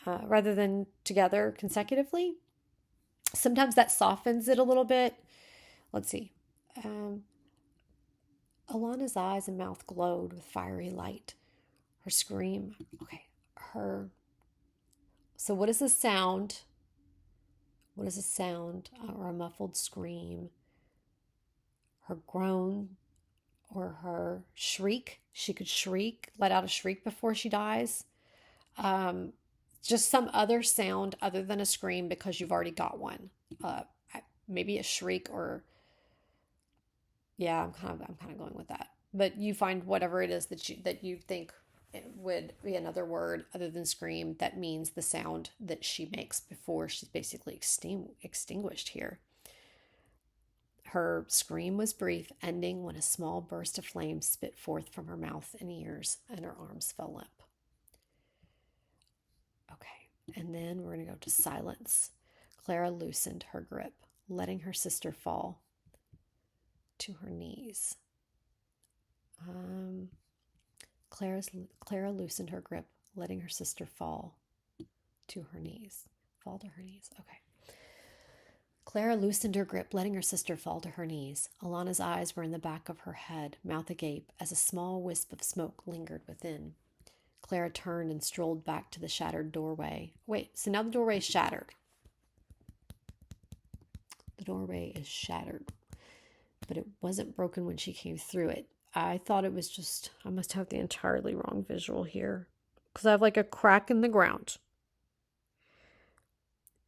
rather than together consecutively. Sometimes that softens it a little bit. Let's see. Alana's eyes and mouth glowed with fiery light. Her scream. Okay. So what is a sound? What is a sound or a muffled scream? Her groan or her shriek. She could shriek, let out a shriek before she dies. Just some other sound other than a scream because you've already got one. Maybe a shriek or yeah, I'm kind of going with that. But you find whatever it is that you think it would be another word other than scream that means the sound that she makes before she's basically extinguished here. Her scream was brief, ending when a small burst of flame spit forth from her mouth and ears, and her arms fell limp. Okay, and then we're going to go to silence. Clara loosened her grip, letting her sister fall to her knees. Clara loosened her grip, letting her sister fall to her knees. Fall to her knees. Okay. Clara loosened her grip, letting her sister fall to her knees. Alana's eyes were in the back of her head, mouth agape, as a small wisp of smoke lingered within. Clara turned and strolled back to the shattered doorway. Wait, so now the doorway is shattered. The doorway is shattered, but it wasn't broken when she came through it. I thought it was just, I must have the entirely wrong visual here, because I have like a crack in the ground.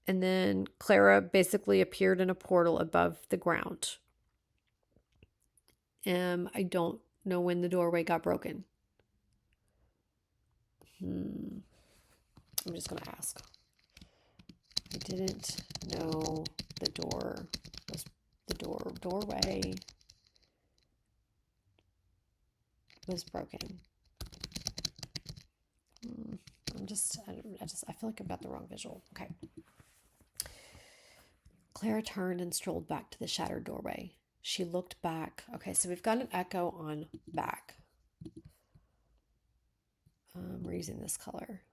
And then Clara basically appeared in a portal above the ground. I don't know when the doorway got broken. I'm just going to ask. I didn't know the doorway was broken. I feel like I've got the wrong visual. Okay. Clara turned and strolled back to the shattered doorway. She looked back. Okay, so we've got an echo on back. We're using this color.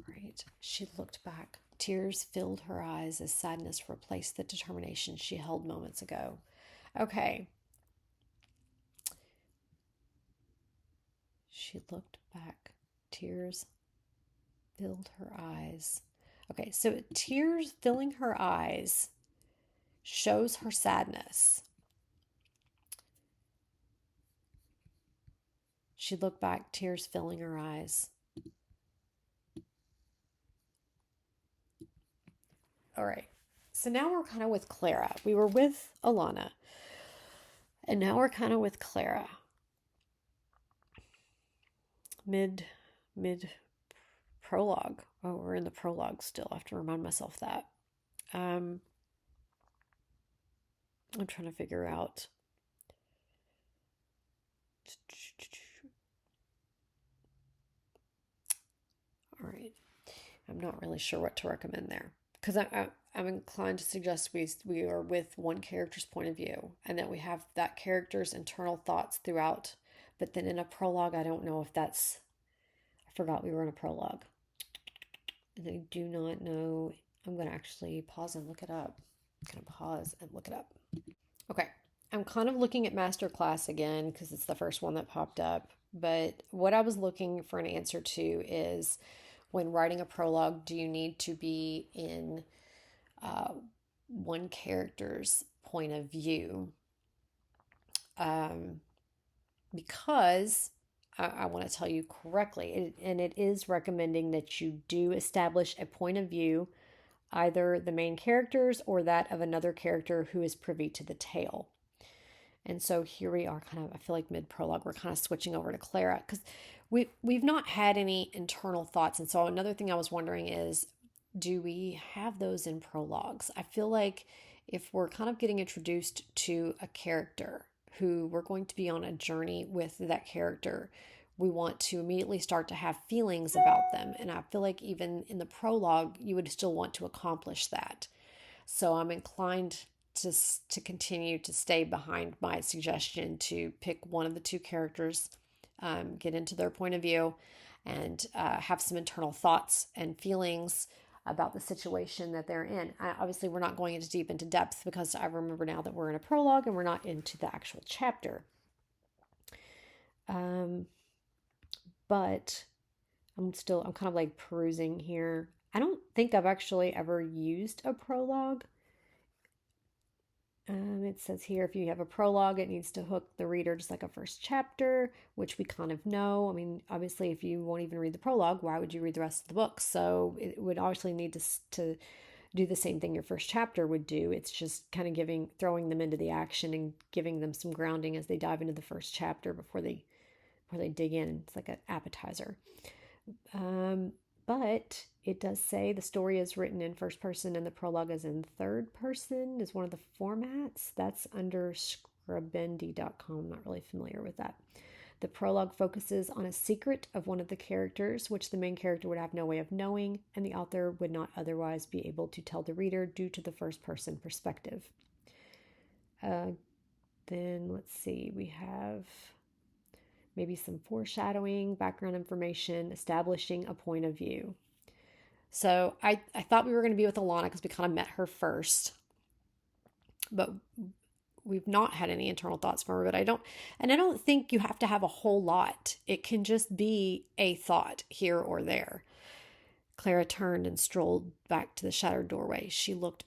Right. She looked back. Tears filled her eyes as sadness replaced the determination she held moments ago. Okay. She looked back. Tears filled her eyes. Okay, so tears filling her eyes shows her sadness. She looked back, tears filling her eyes. All right, so now we're kind of with Clara. We were with Alana, and now we're kind of with Clara. Mid prologue. Oh, we're in the prologue still. I have to remind myself that. I'm trying to figure out. All right. I'm not really sure what to recommend there because I'm inclined to suggest we are with one character's point of view and that we have that character's internal thoughts throughout. But then in a prologue, I don't know if that's. I forgot we were in a prologue. And I do not know. I'm going to actually pause and look it up. I'm going to pause and look it up. Okay. I'm kind of looking at Masterclass again because it's the first one that popped up. But what I was looking for an answer to is when writing a prologue, do you need to be in one character's point of view? Because I want to tell you correctly, and it is recommending that you do establish a point of view, either the main character's or that of another character who is privy to the tale. And so here we are kind of, I feel like mid-prologue, we're kind of switching over to Clara because we've not had any internal thoughts. And so another thing I was wondering is, do we have those in prologues? I feel like if we're kind of getting introduced to a character who we're going to be on a journey with that character, we want to immediately start to have feelings about them. And I feel like even in the prologue, you would still want to accomplish that. So I'm inclined to continue to stay behind my suggestion to pick one of the two characters get into their point of view, and have some internal thoughts and feelings about the situation that they're in. Obviously, we're not going into deep into depth because I remember now that we're in a prologue and we're not into the actual chapter. But I'm kind of like perusing here. I don't think I've actually ever used a prologue. It says here, if you have a prologue, it needs to hook the reader just like a first chapter, which we kind of know. I mean, obviously, if you won't even read the prologue, why would you read the rest of the book? So it would obviously need to do the same thing your first chapter would do. It's just kind of throwing them into the action and giving them some grounding as they dive into the first chapter before they dig in. It's like an appetizer. But it does say the story is written in first person and the prologue is in third person is one of the formats. That's under scribendi.com. I'm not really familiar with that. The prologue focuses on a secret of one of the characters, which the main character would have no way of knowing, and the author would not otherwise be able to tell the reader due to the first person perspective. Then let's see, we have maybe some foreshadowing, background information, establishing a point of view. So I thought we were going to be with Alana because we kind of met her first, but we've not had any internal thoughts from her. But I don't think you have to have a whole lot. It can just be a thought here or there. Clara turned and strolled back to the shattered doorway. She looked,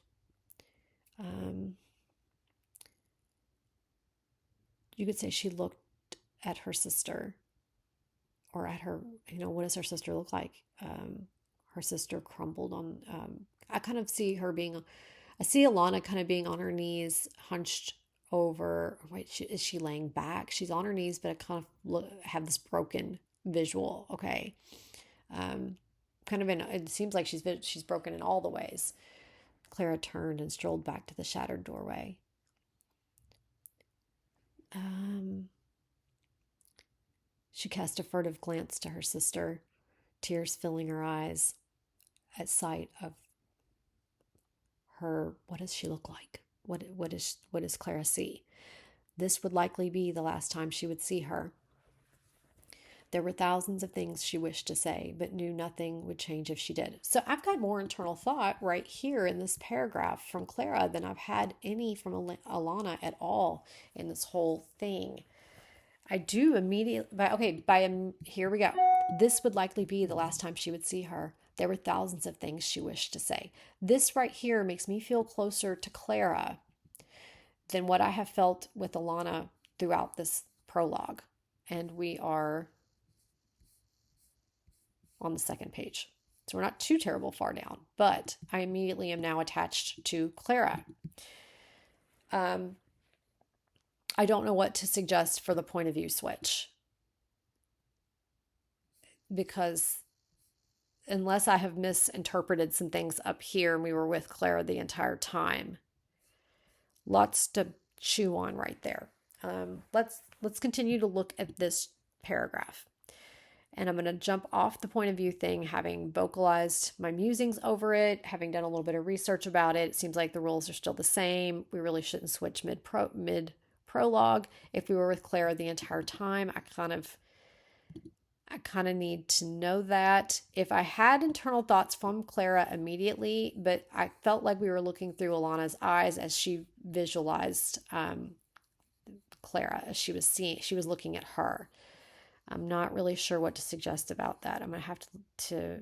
you could say she looked at her sister, or at her, what does her sister look like? Her sister crumbled on, I kind of see I see Alana kind of being on her knees, hunched over. Wait, is she laying back? She's on her knees, but I kind of have this broken visual. Okay. It seems like she's broken in all the ways. Clara turned and strolled back to the shattered doorway. She cast a furtive glance to her sister, tears filling her eyes at sight of her. What does she look like? What does Clara see? This would likely be the last time she would see her. There were thousands of things she wished to say, but knew nothing would change if she did. So I've got more internal thought right here in this paragraph from Clara than I've had any from Alana at all in this whole thing. I do immediately, here we go. This would likely be the last time she would see her. There were thousands of things she wished to say. This right here makes me feel closer to Clara than what I have felt with Alana throughout this prologue. And we are on the second page. So we're not too terrible far down, but I immediately am now attached to Clara. I don't know what to suggest for the point of view switch, because unless I have misinterpreted some things up here and we were with Clara the entire time, lots to chew on right there. Let's continue to look at this paragraph. And I'm going to jump off the point of view thing, having vocalized my musings over it, having done a little bit of research about it. It seems like the rules are still the same. We really shouldn't switch mid prologue. If we were with Clara the entire time, I kind of need to know that. If I had internal thoughts from Clara immediately, but I felt like we were looking through Alana's eyes as she visualized Clara, as she was looking at her. I'm not really sure what to suggest about that. I'm going to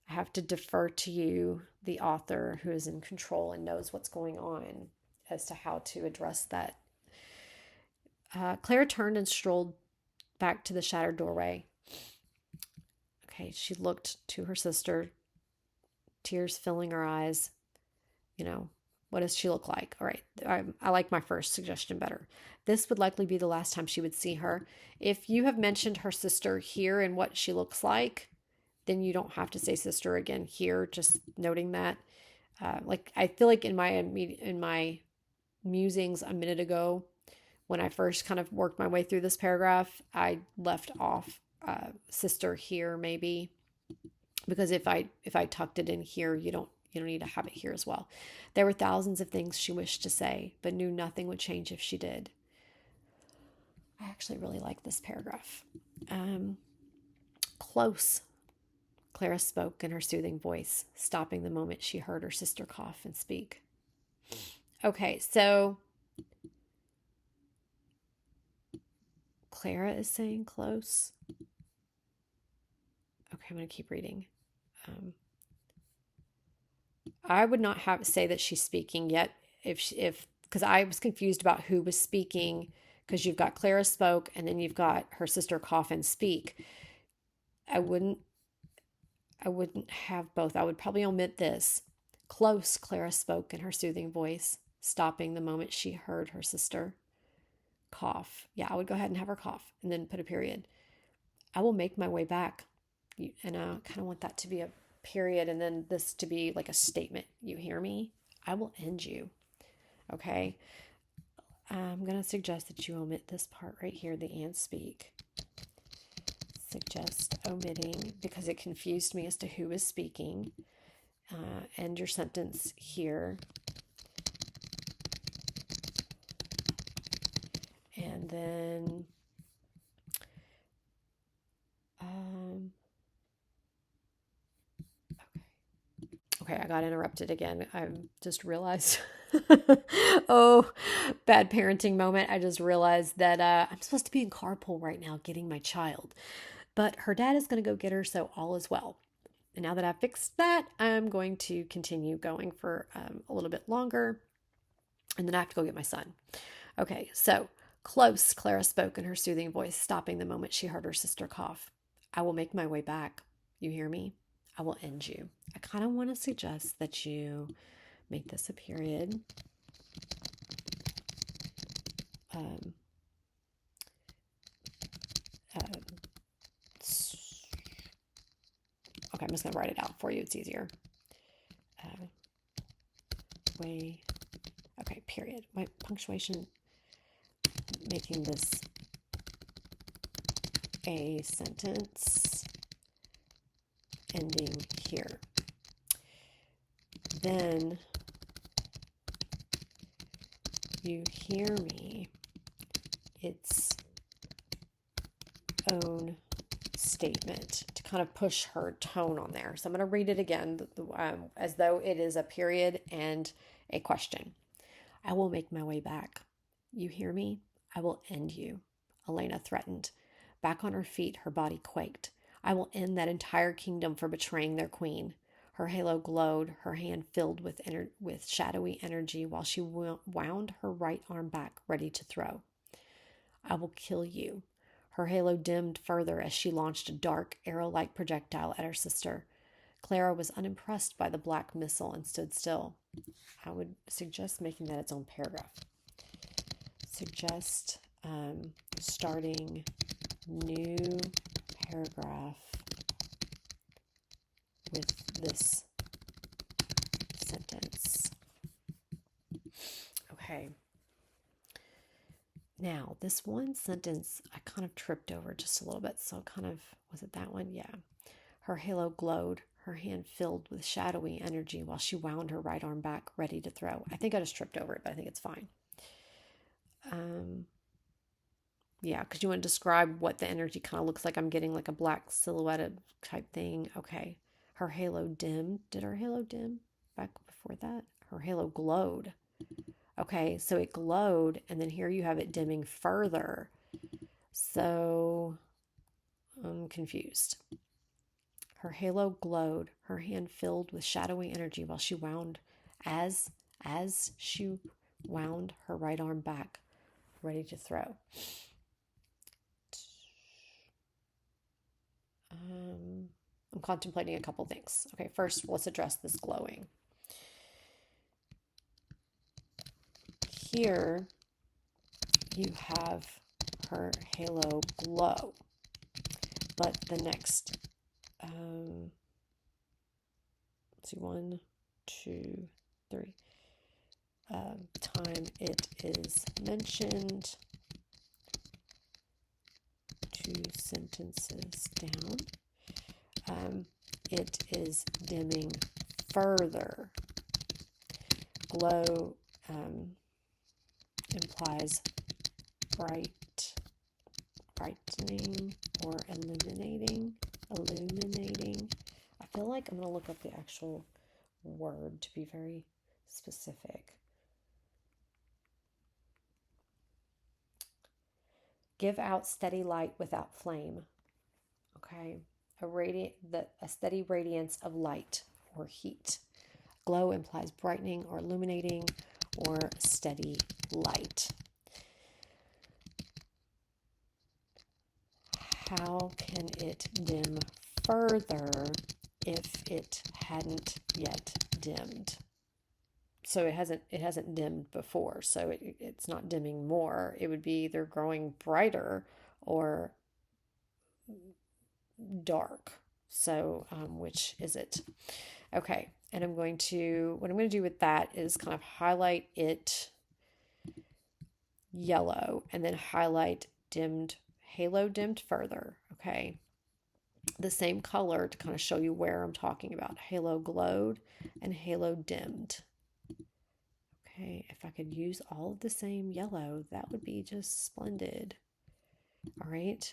have to defer to you, the author, who is in control and knows what's going on, as to how to address that. Clara turned and strolled back to the shattered doorway. Okay, she looked to her sister, tears filling her eyes. What does she look like? All right, I like my first suggestion better. This would likely be the last time she would see her. If you have mentioned her sister here and what she looks like, then you don't have to say sister again here, just noting that. I feel like in my musings a minute ago, when I first kind of worked my way through this paragraph, I left off sister here maybe, because if I tucked it in here, you don't need to have it here as well. There were thousands of things she wished to say, but knew nothing would change if she did. I actually really like this paragraph. Close, Clara spoke in her soothing voice, stopping the moment she heard her sister cough and speak. Okay, so Clara is saying close. Okay, I'm going to keep reading. I would not say that she's speaking yet if because I was confused about who was speaking, because you've got Clara spoke and then you've got her sister cough and speak. I wouldn't have both. I would probably omit this. Close, Clara spoke in her soothing voice, stopping the moment she heard her sister cough. Yeah, I would go ahead and have her cough and then put a period. I will make my way back. And I kind of want that to be a period and then this to be like a statement. You hear me? I will end you. Okay. I'm going to suggest that you omit this part right here, the and speak. Suggest omitting because it confused me as to who is speaking. End your sentence here. And then okay, I got interrupted again. I just realized, oh, bad parenting moment. I just realized that I'm supposed to be in carpool right now getting my child, but her dad is going to go get her, so all is well. And now that I've fixed that, I'm going to continue going for a little bit longer, and then I have to go get my son. Okay, so close, Clara spoke in her soothing voice, stopping the moment she heard her sister cough. I will make my way back. You hear me? I will end you. I kind of want to suggest that you make this a period. Okay, I'm just going to write it out for you. It's easier. Okay, period. My punctuation, making this a sentence, ending here. Then you hear me, its own statement, to kind of push her tone on there. So I'm going to read it again as though it is a period and a question. I will make my way back. You hear me? I will end you, Elena threatened. Back on her feet, her body quaked. I will end that entire kingdom for betraying their queen. Her halo glowed, her hand filled with shadowy energy while she wound her right arm back, ready to throw. I will kill you. Her halo dimmed further as she launched a dark, arrow-like projectile at her sister. Clara was unimpressed by the black missile and stood still. I would suggest making that its own paragraph. Suggest starting new paragraph with this sentence. Okay. Now, this one sentence I kind of tripped over just a little bit. So was it that one? Yeah. Her halo glowed, her hand filled with shadowy energy while she wound her right arm back, ready to throw. I think I just tripped over it, but I think it's fine. Yeah, because you want to describe what the energy kind of looks like. I'm getting like a black silhouette type thing. Okay. Her halo dimmed. Did her halo dim back before that? Her halo glowed. Okay, so it glowed, and then here you have it dimming further. So I'm confused. Her halo glowed, her hand filled with shadowy energy while she wound, as she wound her right arm back, ready to throw. I'm contemplating a couple things. Okay, first, let's address this glowing. Here, you have her halo glow, but the next, let's see, 1, 2, 3, time it is mentioned, 2 sentences down, it is dimming further. Glow implies bright brightening or illuminating. I feel like I'm going to look up the actual word to be very specific. Give out steady light without flame. Okay. A steady radiance of light or heat. Glow implies brightening or illuminating or steady light. How can it dim further if it hadn't yet dimmed? So it hasn't dimmed before, so it's not dimming more. It would be either growing brighter or dark. So which is it? Okay, and what I'm going to do with that is kind of highlight it yellow and then highlight halo dimmed further. Okay, the same color to kind of show you where I'm talking about. Halo glowed and halo dimmed. Okay, if I could use all of the same yellow, that would be just splendid. All right.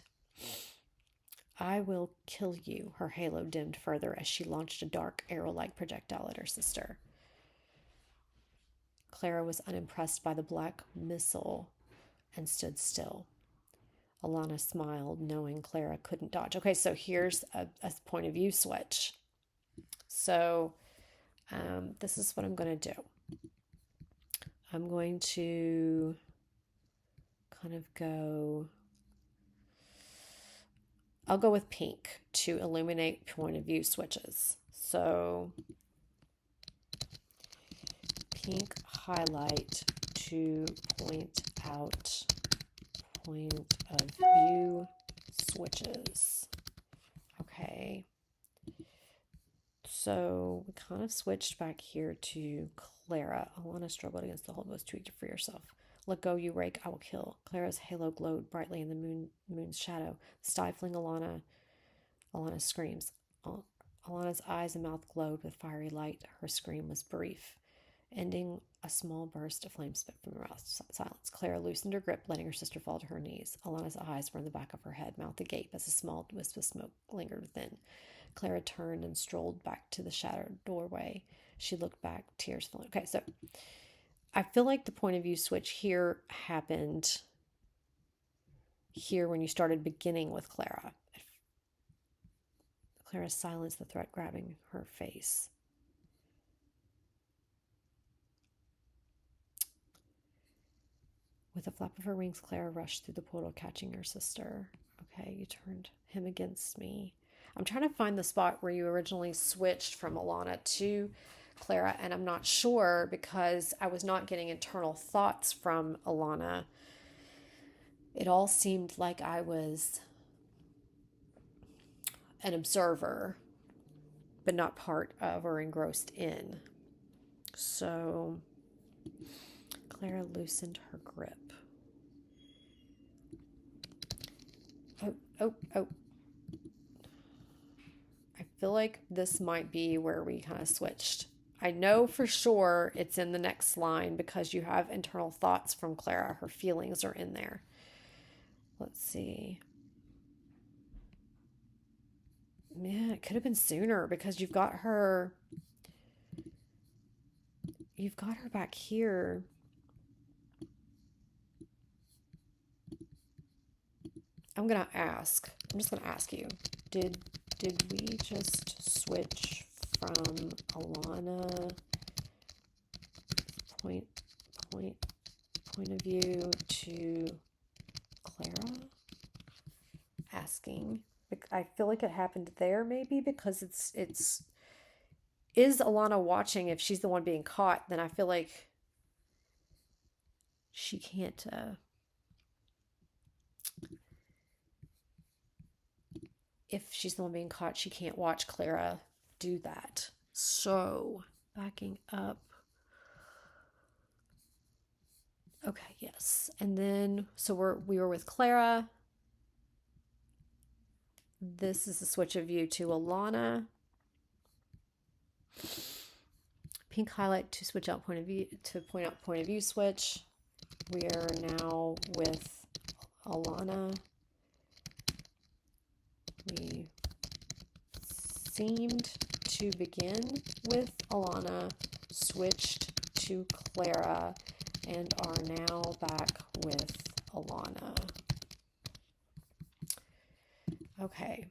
I will kill you, her halo dimmed further as she launched a dark arrow-like projectile at her sister. Clara was unimpressed by the black missile and stood still. Alana smiled, knowing Clara couldn't dodge. Okay, so here's a point of view switch. So this is what I'm going to do. I'm going to kind of I'll go with pink to illuminate point of view switches. So pink highlight to point out point of view switches. Okay. So we kind of switched back here to Clara. Alana struggled against the hold, was too weak to free herself. Let go, you rake, I will kill. Clara's halo glowed brightly in the moon's shadow, stifling Alana's screams. Alana's eyes and mouth glowed with fiery light. Her scream was brief, ending a small burst of flame spit from her mouth. Silence. Clara loosened her grip, letting her sister fall to her knees. Alana's eyes were in the back of her head, mouth agape as a small wisp of smoke lingered within. Clara turned and strolled back to the shattered doorway. She looked back, tears flowing. Okay, so I feel like the point of view switch here happened here when you started beginning with Clara. Clara silenced the threat grabbing her face. With a flap of her wings, Clara rushed through the portal, catching her sister. Okay, you turned him against me. I'm trying to find the spot where you originally switched from Alana to Clara, and I'm not sure because I was not getting internal thoughts from Alana. It all seemed like I was an observer, but not part of or engrossed in. So Clara loosened her grip. Oh. I feel like this might be where we kind of switched. I know for sure it's in the next line because you have internal thoughts from Clara. Her feelings are in there. Let's see. Man, it could have been sooner because you've got her back here. I'm just gonna ask you, did we just switch from Alana point of view to Clara? Asking. I feel like it happened there maybe because it's is Alana watching? If she's the one being caught, then I feel like she can't if she's the one being caught, she can't watch Clara do that. So, backing up. Okay, yes. And then, so we were with Clara. This is the switch of view to Alana. Pink highlight to switch out point of view, to point out point of view switch. We are now with Alana. seemed to begin with Alana, switched to Clara, and are now back with Alana. Okay.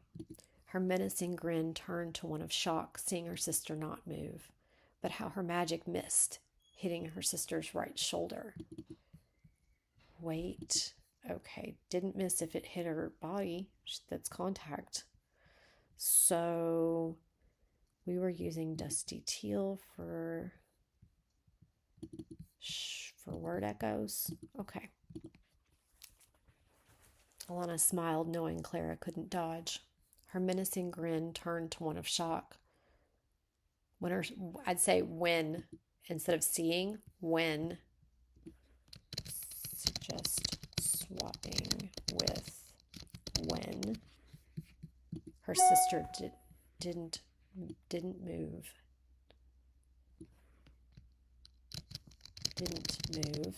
Her menacing grin turned to one of shock, seeing her sister not move, but how her magic missed, hitting her sister's right shoulder. Wait. Okay, didn't miss if it hit her body. That's contact. So we were using Dusty Teal for word echoes. Okay. Alana smiled, knowing Clara couldn't dodge. Her menacing grin turned to one of shock. I'd say when, instead of seeing, when. Suggest swapping with when. Her sister didn't move. Didn't move.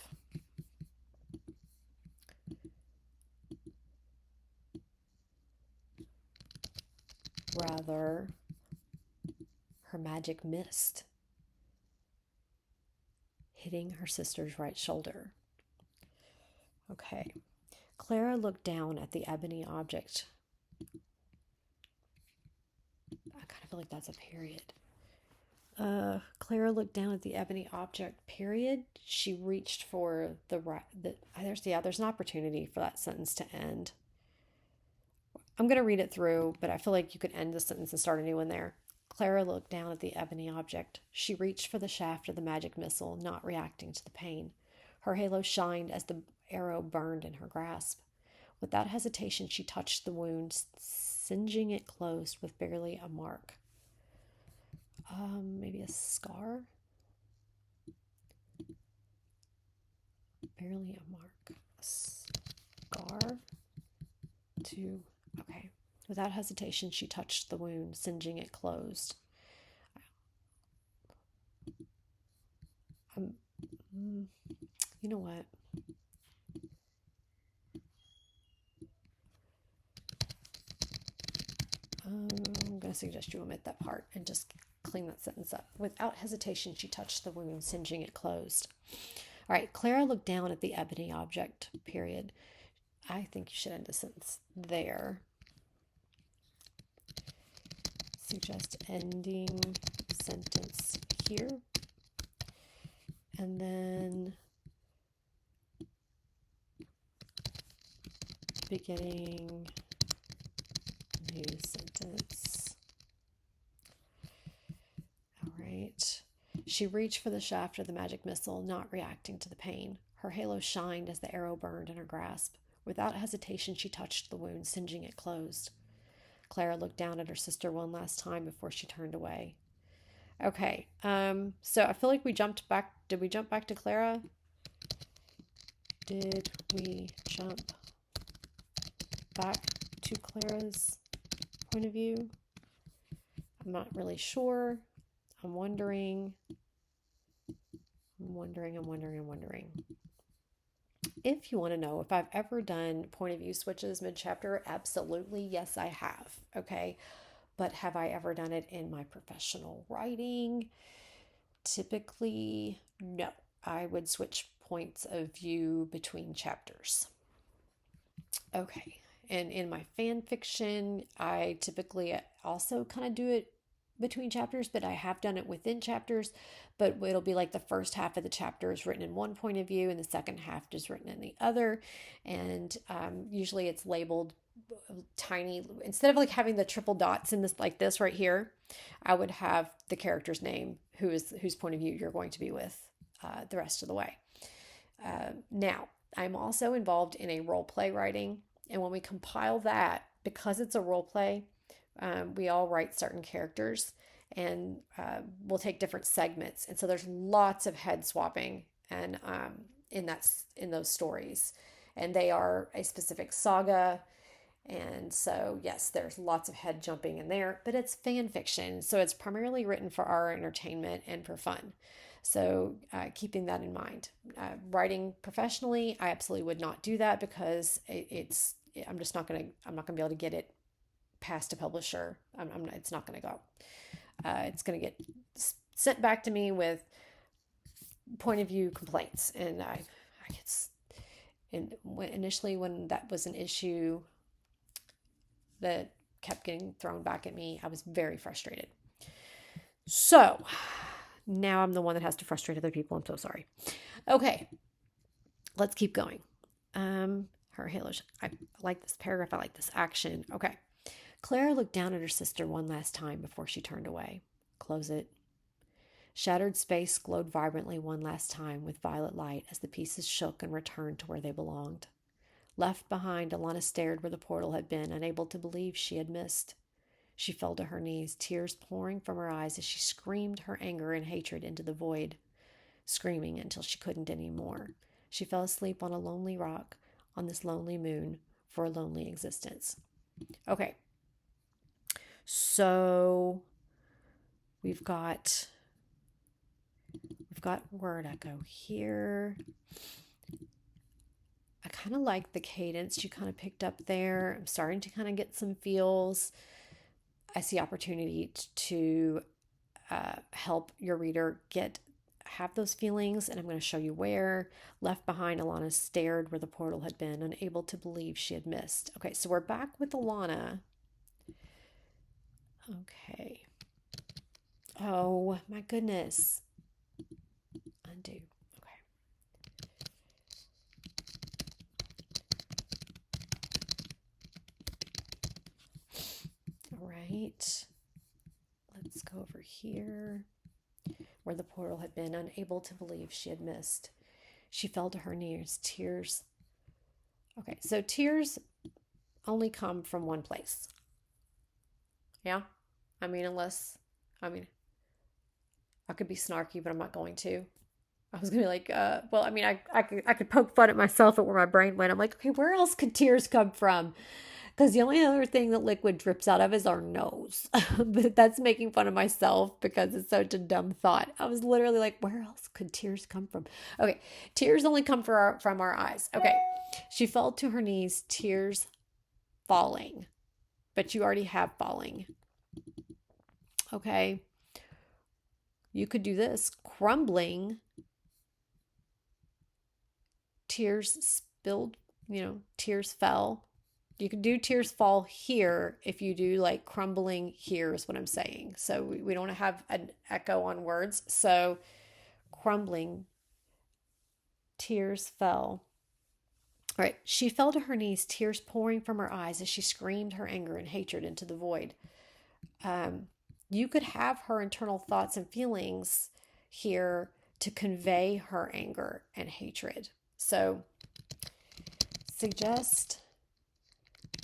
Rather, her magic missed, hitting her sister's right shoulder. Okay. Clara looked down at the ebony object. I kind of feel like that's a period. Clara looked down at the ebony object, period. She reached for there's an opportunity for that sentence to end. I'm going to read it through, but I feel like you could end the sentence and start a new one there. Clara looked down at the ebony object. She reached for the shaft of the magic missile, not reacting to the pain. Her halo shined as the arrow burned in her grasp. Without hesitation, she touched the wound, singeing it closed with barely a mark. Maybe a scar? Barely a mark. A scar? Okay. Without hesitation, she touched the wound, singeing it closed. You know what? I'm going to suggest you omit that part and just clean that sentence up. Without hesitation, she touched the wound, singeing it closed. All right, Clara looked down at the ebony object, period. I think you should end the sentence there. Suggest ending sentence here. And then beginning new sentence. All right. She reached for the shaft of the magic missile, not reacting to the pain. Her halo shined as the arrow burned in her grasp. Without hesitation, she touched the wound, singeing it closed. Clara looked down at her sister one last time before she turned away. Okay, so I feel like we jumped back. Did we jump back to Clara? Did we jump back to Clara's point of view? I'm not really sure. I'm wondering. If you want to know if I've ever done point of view switches mid-chapter, absolutely, yes, I have. Okay, but have I ever done it in my professional writing? Typically, no. I would switch points of view between chapters. Okay, and in my fan fiction, I typically also kind of do it between chapters, but I have done it within chapters, but it'll be like the first half of the chapter is written in one point of view and the second half is written in the other. And usually it's labeled tiny, instead of like having the triple dots in this, like this right here, I would have the character's name, whose point of view you're going to be with the rest of the way. Now, I'm also involved in a role play writing. And when we compile that, because it's a role play, we all write certain characters and we'll take different segments. And so there's lots of head swapping and in those stories. And they are a specific saga. And so, yes, there's lots of head jumping in there, but it's fan fiction. So it's primarily written for our entertainment and for fun. So keeping that in mind. Writing professionally, I absolutely would not do that because I'm not going to be able to get it past a publisher. It's not going to go. It's going to get sent back to me with point of view complaints. And initially when that was an issue that kept getting thrown back at me, I was very frustrated. So now I'm the one that has to frustrate other people. I'm so sorry. Okay, let's keep going. Her halo. I like this paragraph. I like this action. Okay. Clara looked down at her sister one last time before she turned away. Close it. Shattered space glowed vibrantly one last time with violet light as the pieces shook and returned to where they belonged. Left behind, Alana stared where the portal had been, unable to believe she had missed. She fell to her knees, tears pouring from her eyes as she screamed her anger and hatred into the void, screaming until she couldn't any more. She fell asleep on a lonely rock on this lonely moon for a lonely existence. Okay. So we've got word echo here. I kind of like the cadence you kind of picked up there. I'm starting to kind of get some feels. I see opportunity to help your reader have those feelings, and I'm going to show you where. Left behind, Alana stared where the portal had been, unable to believe she had missed. Okay, so we're back with Alana. Okay. Oh, my goodness. Undo. Okay. All right. Let's go over here where the portal had been, unable to believe she had missed. She fell to her knees, tears. Okay, so tears only come from one place. Yeah? I could be snarky, but I'm not going to. I was going to be like, I could poke fun at myself at where my brain went. I'm like, okay, where else could tears come from? Because the only other thing that liquid drips out of is our nose. But that's making fun of myself because it's such a dumb thought. I was literally like, where else could tears come from? Okay, tears only come from our eyes. Okay, she fell to her knees, tears falling. But you already have falling. Okay, you could do this. Crumbling, tears spilled, tears fell. You can do tears fall here if you do like crumbling here is what I'm saying. So we don't have an echo on words. So crumbling, tears fell. All right. She fell to her knees, tears pouring from her eyes as she screamed her anger and hatred into the void. You could have her internal thoughts and feelings here to convey her anger and hatred. So suggest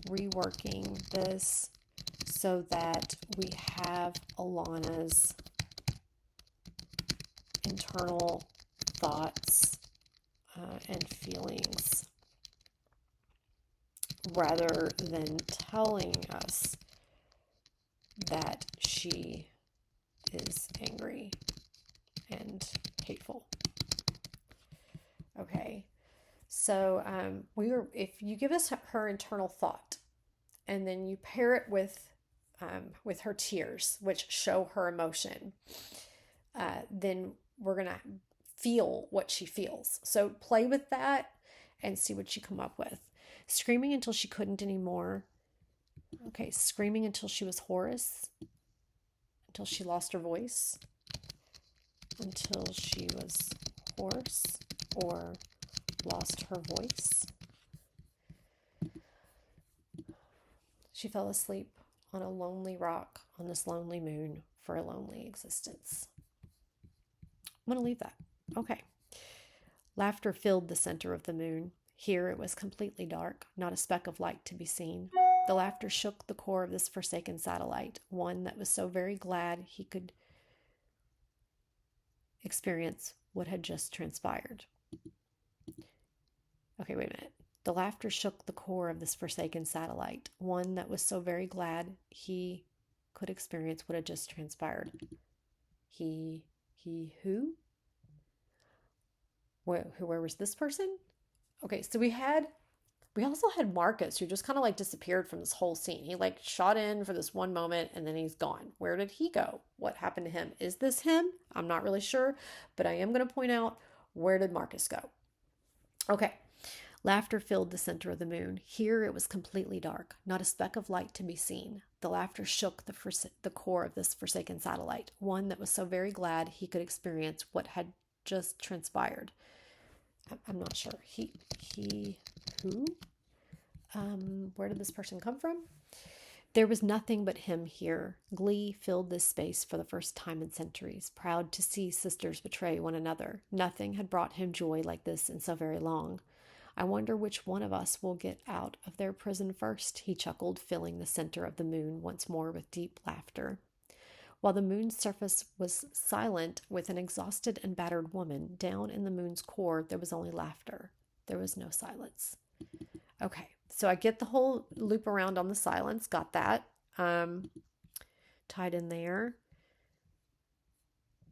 reworking this so that we have Alana's internal thoughts and feelings rather than telling us that she is angry and hateful. Okay. So if you give us her internal thought and then you pair it with her tears, which show her emotion, then we're going to feel what she feels. So play with that and see what you come up with. Screaming until she couldn't anymore. Okay, screaming until she was hoarse, until she lost her voice, until she was hoarse or lost her voice. She fell asleep on a lonely rock on this lonely moon for a lonely existence. I'm going to leave that. Okay. Laughter filled the center of the moon. Here it was completely dark, not a speck of light to be seen. The laughter shook the core of this forsaken satellite, one that was so very glad he could experience what had just transpired. Okay, wait a minute. The laughter shook the core of this forsaken satellite, one that was so very glad he could experience what had just transpired. He who? Where was this person? Okay, so we had We also had Marcus, who just kind of like disappeared from this whole scene. He like shot in for this one moment and then he's gone. Where did he go? What happened to him? Is this him? I'm not really sure, but I am going to point out, where did Marcus go? Okay. Laughter filled the center of the moon. Here it was completely dark, not a speck of light to be seen. The laughter shook the core of this forsaken satellite, one that was so very glad he could experience what had just transpired. I'm not sure. Who? Where did this person come from? There was nothing but him here. Glee filled this space for the first time in centuries, proud to see sisters betray one another. Nothing had brought him joy like this in so very long. I wonder which one of us will get out of their prison first, he chuckled, filling the center of the moon once more with deep laughter. While the moon's surface was silent with an exhausted and battered woman, down in the moon's core there was only laughter. There was no silence. Okay, so I get the whole loop around on the silence. Got that. Tied in there.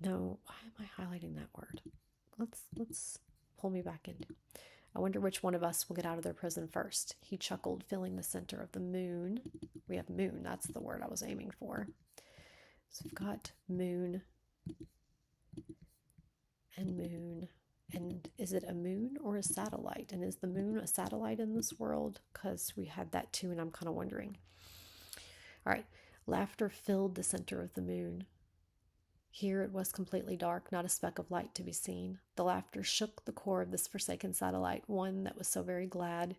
No, why am I highlighting that word? Let's pull me back in. I wonder which one of us will get out of their prison first. He chuckled, filling the center of the moon. We have moon. That's the word I was aiming for. So we've got moon and moon. And is it a moon or a satellite? And is the moon a satellite in this world? Because we had that too, and I'm kind of wondering. All right. Laughter filled the center of the moon. Here it was completely dark, not a speck of light to be seen. The laughter shook the core of this forsaken satellite, one that was so very glad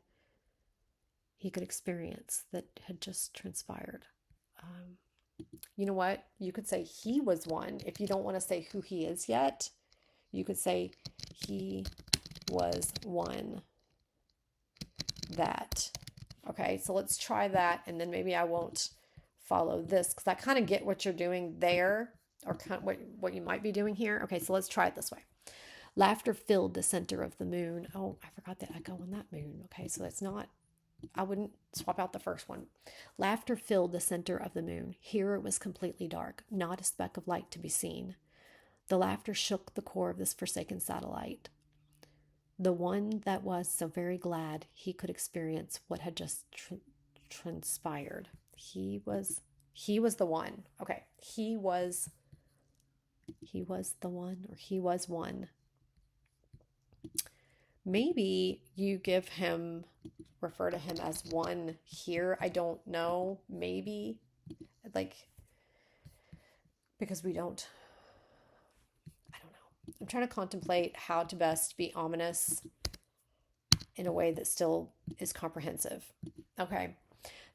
he could experience that had just transpired. You know what? You could say he was one. If you don't want to say who he is yet, you could say he was one that. Okay, so let's try that, and then maybe I won't follow this because I kind of get what you're doing there, or kind of what you might be doing here. Okay, so let's try it this way. Laughter filled the center of the moon. Oh, I forgot the echo on that moon. Okay, so that's not, I wouldn't swap out the first one. Laughter filled the center of the moon. Here it was completely dark, not a speck of light to be seen. The laughter shook the core of this forsaken satellite, the one that was so very glad he could experience what had just transpired. He was the one. Okay, he was the one, or he was one. Maybe you refer to him as one here. I don't know. Maybe, like, because I don't know. I'm trying to contemplate how to best be ominous in a way that still is comprehensive. Okay.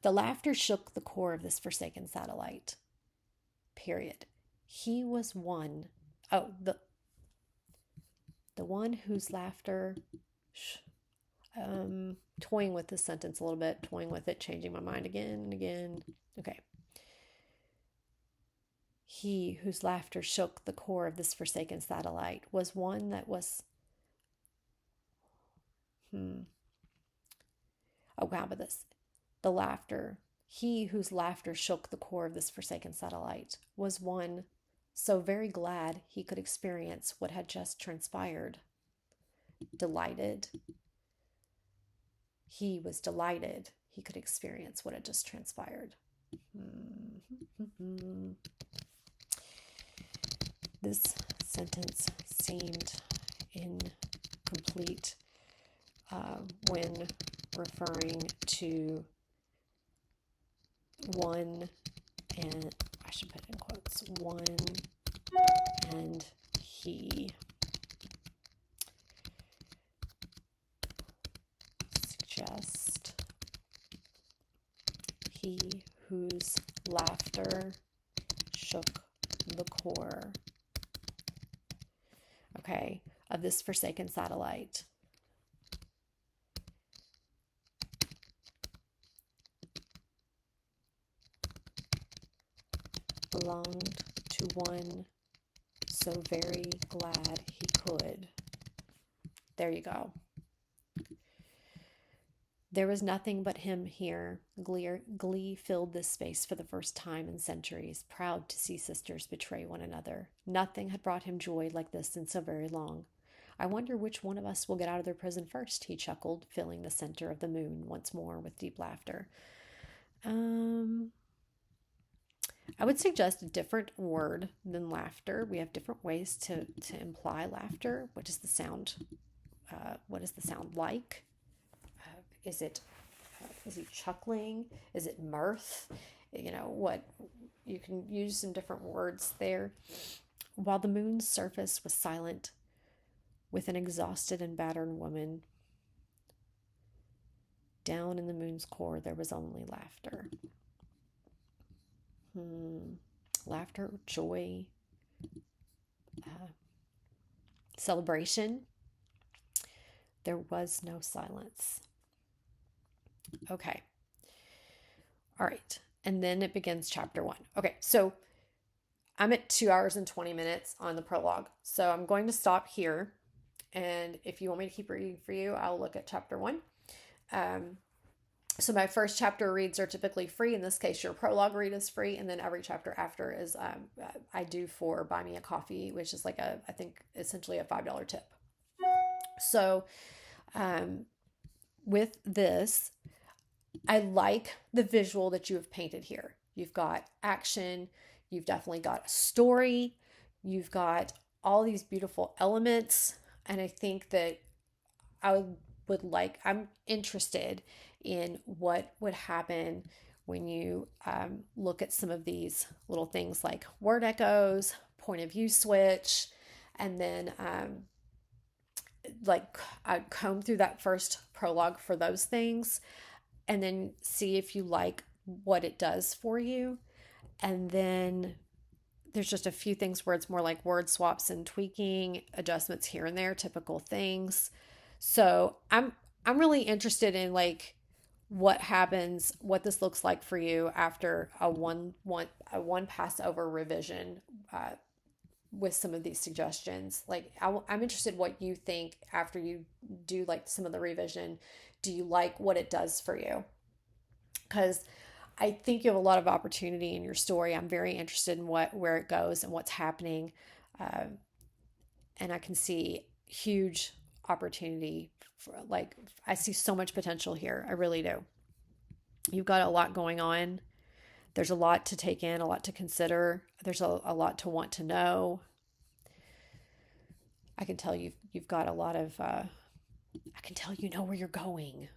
The laughter shook the core of this forsaken satellite. Period. He was one. Oh, the one whose laughter, toying with this sentence a little bit, toying with it, changing my mind again and again. Okay. He whose laughter shook the core of this forsaken satellite was one that was, oh, how about this? The laughter, he whose laughter shook the core of this forsaken satellite was one so very glad he could experience what had just transpired. Delighted. He was delighted he could experience what had just transpired. This sentence seemed incomplete when referring to one, and I should put in quotes, one and he. Suggest he whose laughter shook the core, okay, of this forsaken satellite. Belonged to one so very glad he could. There you go. There was nothing but him here. Glee filled this space for the first time in centuries, proud to see sisters betray one another. Nothing had brought him joy like this in so very long. I wonder which one of us will get out of their prison first, he chuckled, filling the center of the moon once more with deep laughter. I would suggest a different word than laughter. We have different ways to imply laughter. What does the sound? What does the sound like? Is it is he chuckling? Is it mirth? You know what? You can use some different words there. While the moon's surface was silent, with an exhausted and battered woman, down in the moon's core there was only laughter. Laughter, joy, celebration. There was no silence. Okay. All right. And then it begins chapter 1. Okay. So I'm at 2 hours and 20 minutes on the prologue. So I'm going to stop here. And if you want me to keep reading for you, I'll look at chapter 1. So my first chapter reads are typically free. In this case, your prologue read is free. And then every chapter after is I do for Buy Me a Coffee, which is like I think essentially a $5 tip. So with this, I like the visual that you have painted here. You've got action. You've definitely got a story. You've got all these beautiful elements. And I think that I'm interested in what would happen when you look at some of these little things like word echoes, point of view switch, and then I comb through that first prologue for those things and then see if you like what it does for you. And then there's just a few things where it's more like word swaps and tweaking, adjustments here and there, typical things. So I'm really interested in like what happens, what this looks like for you after a one pass over revision with some of these suggestions. Like I'm interested in what you think after you do like some of the revision. Do you like what it does for you? Because I think you have a lot of opportunity in your story. I'm very interested in where it goes and what's happening. And I can see huge opportunity for, like, I see so much potential here. I really do. You've got a lot going on. There's a lot to take in, a lot to consider. There's a lot to want to know. I can tell you've got a lot of, I can tell you know where you're going.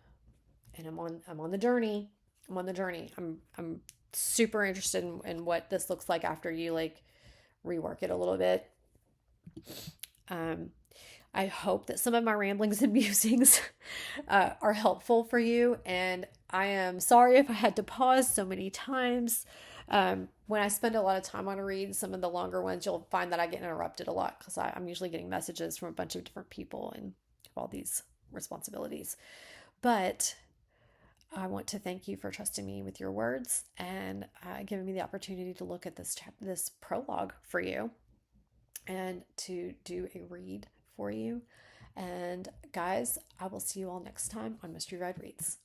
And I'm on the journey. I'm on the journey. I'm super interested in what this looks like after you like rework it a little bit. I hope that some of my ramblings and musings are helpful for you. And I am sorry if I had to pause so many times. When I spend a lot of time on a read, some of the longer ones, you'll find that I get interrupted a lot because I'm usually getting messages from a bunch of different people and have all these responsibilities. But I want to thank you for trusting me with your words and giving me the opportunity to look at this prologue for you and to do a read for you. And guys, I will see you all next time on Mystery Ride Reads.